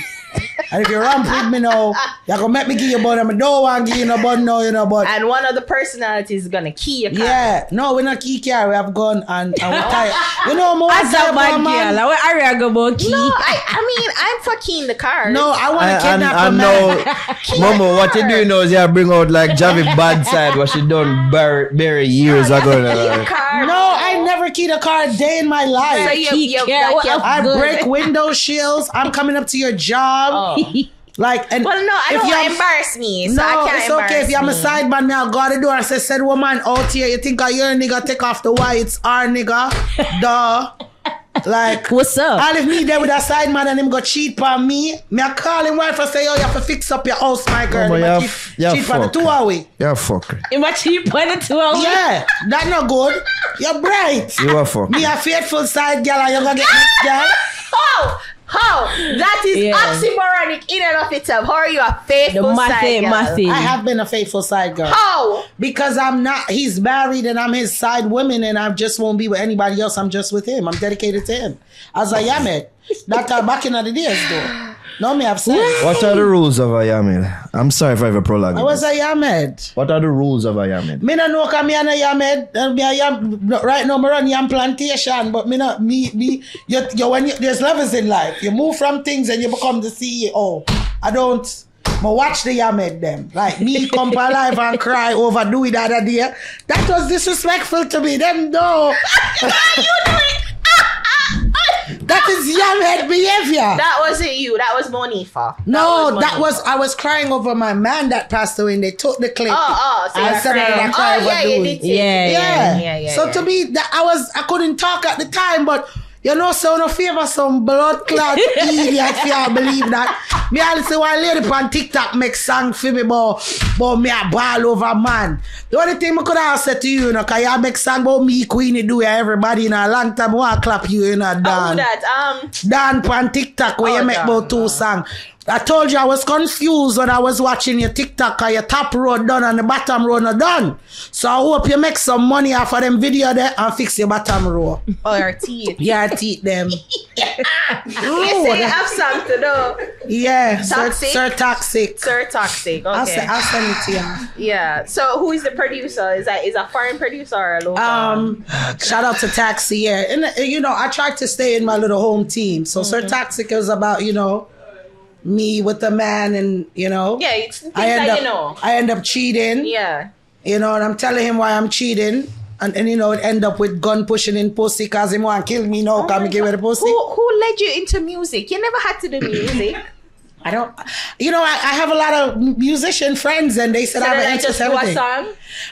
And if you ramp with me now, you're going to make me give you a bun. I don't want to give you no bun now, you know, but... And one of the personalities is going to key your car. Yeah. No, we're not key car. We have gun and we're tired. You know, more as a bad girl, what are you about key? No, I mean, I'm for keying the car. No, I want to kidnap a man. Momo, what you do now is you bring out like Javi bad side, what she done very years ago. No, I never keyed a car a day in my life. So I break window shields. I'm coming up to your job. Like, and well, no, I don't want to embarrass me. So I can't it's okay. If you're a side man, me I'll go to the door and say, said woman out here, you think you're a nigga, take off the white, it's our nigga. Duh. Like, what's up? I'll leave me there with a side man and him go cheat on me. Me I call him wife and say, yo, you have to fix up your house, my girl. Cheat for the 2 hour. You're a fucker. You might cheat for the 2 hour. Yeah, that's not good. You're bright. You a fucker. Me a faithful side girl and you're gonna get next girl. How? That is oxymoronic in and of itself. How are you a faithful side girl? I have been a faithful side girl. How? Because I'm not, he's married and I'm his side woman and I just won't be with anybody else. I'm just with him. I'm dedicated to him. As I am it. That back in the days though. No, me have sex. What are the rules of a Yamed? I'm sorry if I ever prolonged. I was a Yamed. What are the rules of a Yamed? Me no know cause me and a Yamed. Right now, me run Yam plantation, but me not me. There's levels in life. You move from things and you become the CEO. I don't. I watch the Yamed them. Like me come alive and cry over Dewey the other day. That was disrespectful to me. Them no. That is Yamed behavior. That wasn't you. That was Monifa. No, I was crying over my man that passed away and they took the clip. So I said I cried over Dewey. Yeah. So to me, I couldn't talk at the time, but you know, so no favor some blood clot idiot if y'all believe that. Me all say one lady on TikTok make song for me about me a ball over man. The only thing I could have said to you, cause y'all make song about me, Queenie, Dewey, everybody in a long time, I want to clap you, Dan. Dan on TikTok where you make about 2 songs. I told you I was confused when I was watching your TikTok cause your top row done and the bottom row not done. So I hope you make some money off of them video there and fix your bottom row. Oh, your teeth. Yeah, teeth them. You say you have something though. Yeah, Toxic? Sir Toxic. Sir Toxic. Okay. I'll send it to you. Yeah. So who is the producer? Is a foreign producer or a local? Shout out to Taxi, yeah. And I tried to stay in my little home team. So Sir Toxic is about, me with the man and, Yeah, it's things I end up cheating. Yeah. And I'm telling him why I'm cheating. And it end up with gun pushing in pussy because he want to kill me now. Can me give me the pussy? Who led you into music? You never had to do music. I don't. I have a lot of musician friends and they said I have an just do a song?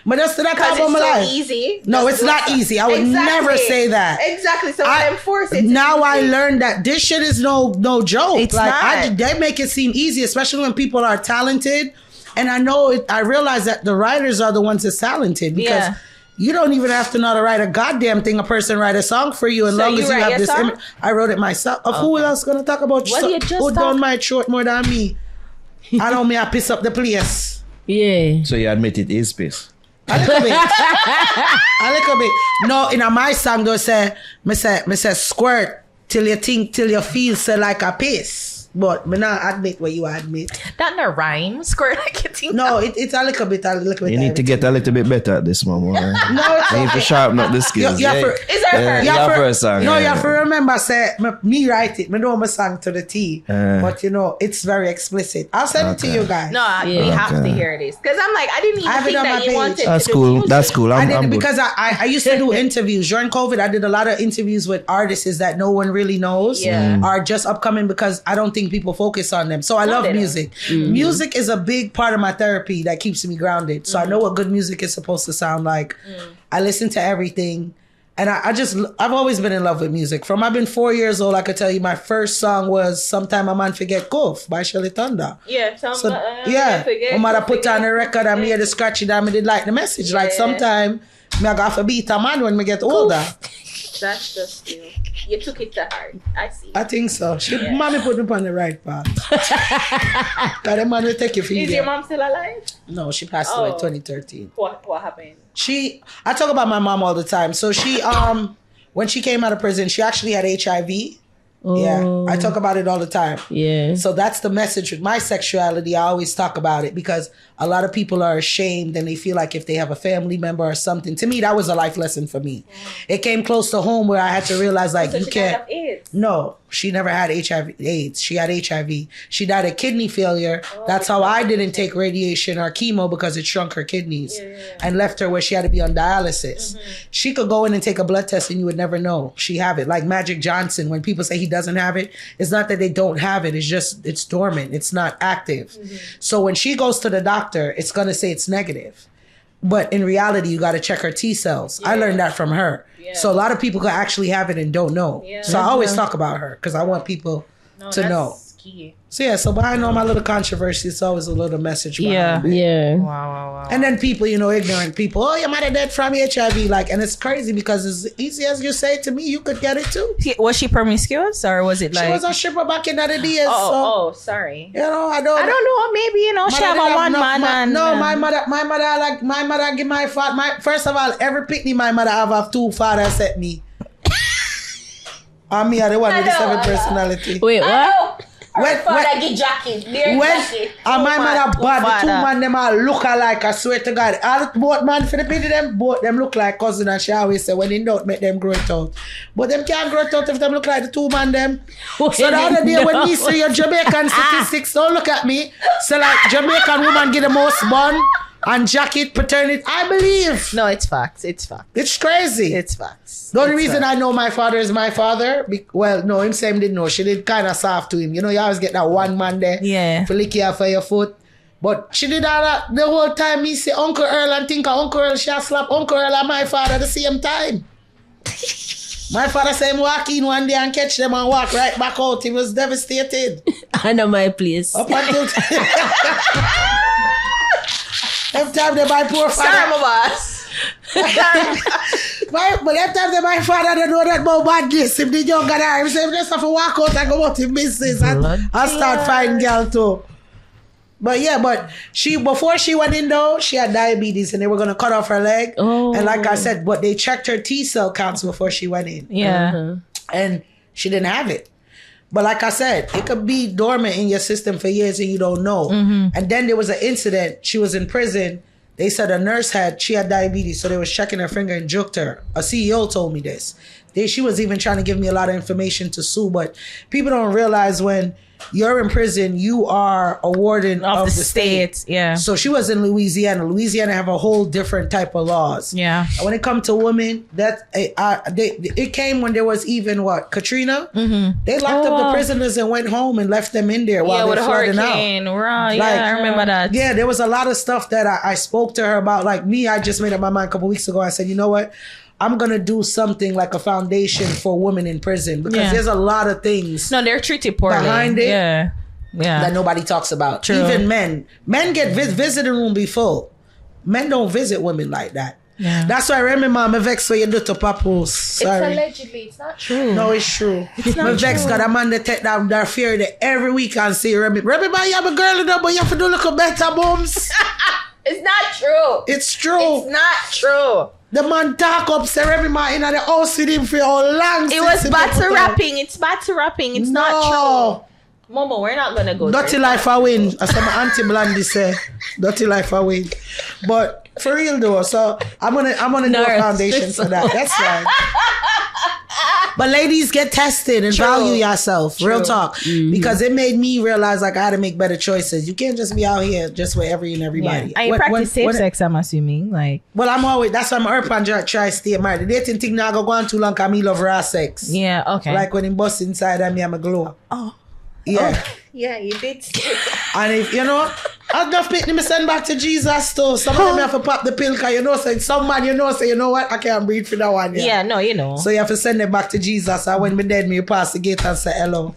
But that's the Because album it's so life. easy. No, it's not easy. I would never say that. Exactly. So I enforce it. Now I learned that this shit is no joke. It's not. They make it seem easy, especially when people are talented. And I realize that the writers are the ones that's talented because you don't even have to know how to write a goddamn thing. A person write a song for you, as long as you have this image. I wrote it myself. Who else gonna talk about who done my throat more than me? I know me. I piss up the place. Yeah. So you admit it is piss. A little bit. No, in my song though me say squirt till you feel so like a piss. But me not admit what you admit. That no rhyme. Squirt like a thing. No, it's a little bit. You need to get a little bit better at this, Momo. No, it's you need to sharpen up the skills. You have to remember, say me write it. Me know my song to the T. But it's very explicit. I'll send it to you guys. No, we have to hear this. Because I'm like, I didn't even think that you wanted That's to cool. do That's cool. I did because I used to do interviews. During COVID, I did a lot of interviews with artists that no one really knows are just upcoming because I don't think people focus on them. So I love music. Mm-hmm. Music is a big part of my therapy that keeps me grounded. So I know what good music is supposed to sound like. I listen to everything. And I've always been in love with music. From I've been 4 years old, I could tell you my first song was Sometime a Man Forget Goof by Shelly Thunder. Yeah. When I put on a record and me hear the scratchy down, me did like the message. Like sometime me I got to beat a man when me get older. That's just you. You took it to heart. I see. I think so. Mommy put me on the right path. Because the man will take you for you. Is your mom still alive? No, she passed away in 2013. What happened? I talk about my mom all the time. So she, when she came out of prison, she actually had HIV. Oh. Yeah, I talk about it all the time. Yeah. So that's the message with my sexuality. I always talk about it because a lot of people are ashamed and they feel like if they have a family member or something. To me, that was a life lesson for me. It came close to home where I had to realize like you can't. No, she never had HIV/AIDS. She had HIV. She died of kidney failure. That's how I didn't take radiation or chemo because it shrunk her kidneys and left her where she had to be on dialysis. She could go in and take a blood test and you would never know she have it. Like Magic Johnson, when people say he doesn't have it, it's not that they don't have it. It's just it's dormant. It's not active. So when she goes to the doctor, it's gonna say it's negative. But in reality, you got to check her T cells. I learned that from her. So a lot of people could actually have it and don't know. So I always talk about her because I want people to know. Key. So behind all my little controversy, it's always a little message behind it. Yeah. Wow. And then people, ignorant people, oh, your mother dead from HIV. And it's crazy because as easy as you say it to me, you could get it too. Was she promiscuous or was it like... She was a stripper back in the days. Sorry. I don't know. Maybe, she have a one man. My mother give my father, first of all, every picnic my mother have 2 fathers set me. And me are the one with the 7 personality. Wait, what? Father get jacket. And my mother bad, the two man them all look alike, I swear to God. All both man for the pity them, both them look like cousin, and she always say when in doubt make them grow it out. But them can't grow it out if them look like the two man them. So the other day when me see your Jamaican statistics, don't look at me. So like Jamaican woman get the most bun and jacket paternity. I believe. No, it's facts. It's crazy. It's facts. The only reason I know my father is my father, well, no, him same didn't know. She did kind of soft to him. You know, you always get that one man there. Yeah. For lick you off for your foot. But she did all that the whole time. Me say Uncle Earl and think of Uncle Earl. She slap Uncle Earl and my father at the same time. My father said him walk in one day and catch them and walk right back out. He was devastated. I know my place. Up until... Every time they buy poor father. Sorry, my boss. But every time they buy father, they know that about badness. If the younger guy, he say, just have to walk out and go out in business and start finding girl too. But yeah, before she went in though, she had diabetes and they were going to cut off her leg. Oh. And like I said, but they checked her T-cell counts before she went in. Yeah. And she didn't have it. But like I said, it could be dormant in your system for years and you don't know. Mm-hmm. And then there was an incident. She was in prison. They said a nurse she had diabetes, so they was checking her finger and juked her. A CEO told me this. She was even trying to give me a lot of information to sue, but people don't realize when you're in prison, you are a warden of the state. Yeah. So she was in Louisiana. Louisiana have a whole different type of laws. Yeah. And when it comes to women, it came when there was even Katrina. Mm-hmm. They locked up the prisoners and went home and left them in there while they're flooding out. Right. Yeah, I remember that. Yeah, there was a lot of stuff that I spoke to her about. Like me, I just made up my mind a couple weeks ago. I said, you know what? I'm going to do something like a foundation for women in prison because there's a lot of things. No, they're treated poorly. Behind it. Yeah. That nobody talks about. True. Even men. Men get visiting room be full. Men don't visit women like that. Yeah. That's why Remy Mama vex for you do to papoose. Sorry. It's allegedly. It's not true. No, it's true. It's not vex because a man they take down their fear that every week and see Remy. Remy Mama, you have a girl in there, but you have to do look a better booms. It's not true. It's true. It's not true. The man talk up, say every man in the house with him for how long. It was battle rapping. It's battle rapping. It's not true. Momo, we're not gonna go. Dirty life I win. As some Auntie Blondie say. Dirty life I win. But for real though, so I'm gonna do a foundation for that. That's fine. But ladies, get tested and value yourself. True. Real talk. Mm-hmm. Because it made me realize like I had to make better choices. You can't just be out here just with everybody. Yeah. And you practice safe sex, I'm assuming. Like, well, I'm always, that's why I'm up and try to stay married. The dating thing now go on too long because me love raw sex. Yeah, okay. Like when he bust inside of me, I'm a glow. Oh. Yeah. Oh. Yeah, you did. And if, you know, I'll just pick me send back to Jesus too. Some of them have to pop the pill because you know, say some man, you know, say, you know what, I can't breathe for that one. Yeah, no, you know. So you have to send it back to Jesus. And when me dead, me pass the gate and say hello.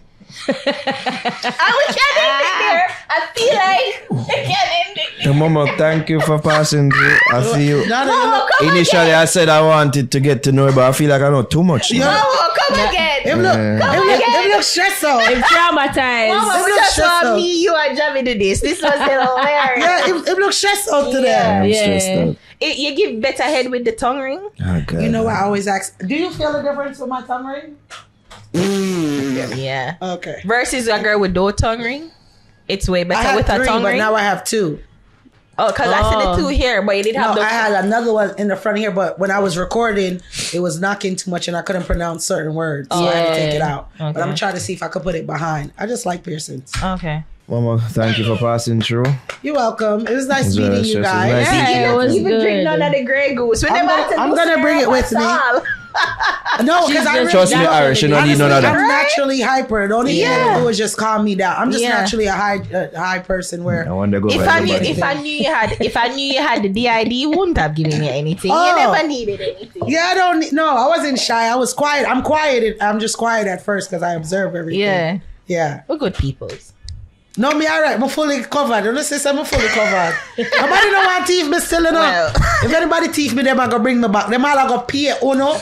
I wish I didn't end there. I feel like I can't end it there. Momo, thank you for passing through. I see you. Momo, come Initially, again. I said I wanted to get to know you, but I feel like I know too much. Yeah. Momo, come again. Him look stressed out. I'm traumatized. Momo, we just want me, you, and Javi do this. This was hilarious. Yeah, him look stressed out today. I'm stressed out. You give better head with the tongue ring? Oh, God. You know what I always ask? Do you feel the difference with my tongue ring? Yeah. Okay. Versus a girl with no tongue ring? It's way better with a tongue but ring? now I have two. Oh, because I said the two here, but you didn't have No, the... I had another one in the front here, but when I was recording, it was knocking too much and I couldn't pronounce certain words. So I had to take it out. Okay. But I'm trying to see if I could put it behind. I just like piercings. Okay. Momo, thank you for passing through. You're welcome. It was nice meeting you guys. Nice meeting Yeah, it was Even drink good. none of the Grey Goose. I'm gonna bring it with me. No, because I Trust me, Irish, you don't need none of that. I'm naturally hyper. The only thing I can do is just calm me down. I'm just naturally a high person where I want to go If back I to knew you had the DID, you wouldn't have given me anything. Oh. You never needed anything. Yeah, I wasn't shy. I was quiet. I'm quiet. I'm just quiet at first because I observe everything. Yeah. Yeah. We're good people. No, me alright. I'm fully covered. Don't say I'm fully covered. Nobody don't want teeth me still enough. Well. If anybody teeth me, them I go bring me back. Them all I go pay Uno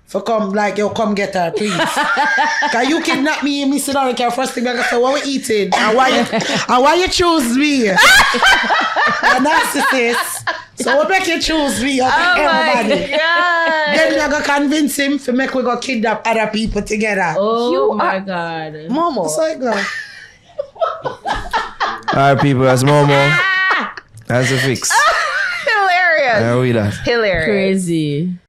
for come like yo come get her, please. Cause you kidnap me and me sit down and care first thing I go say what we eating and why you choose me? A narcissist. So what make you choose me over everybody? My God. Then I go convince him to make we go kidnap other people together. Oh my God. Momo. So it go. Alright, people, that's Momo. That's the fix. Hilarious. There we that. Hilarious. Crazy.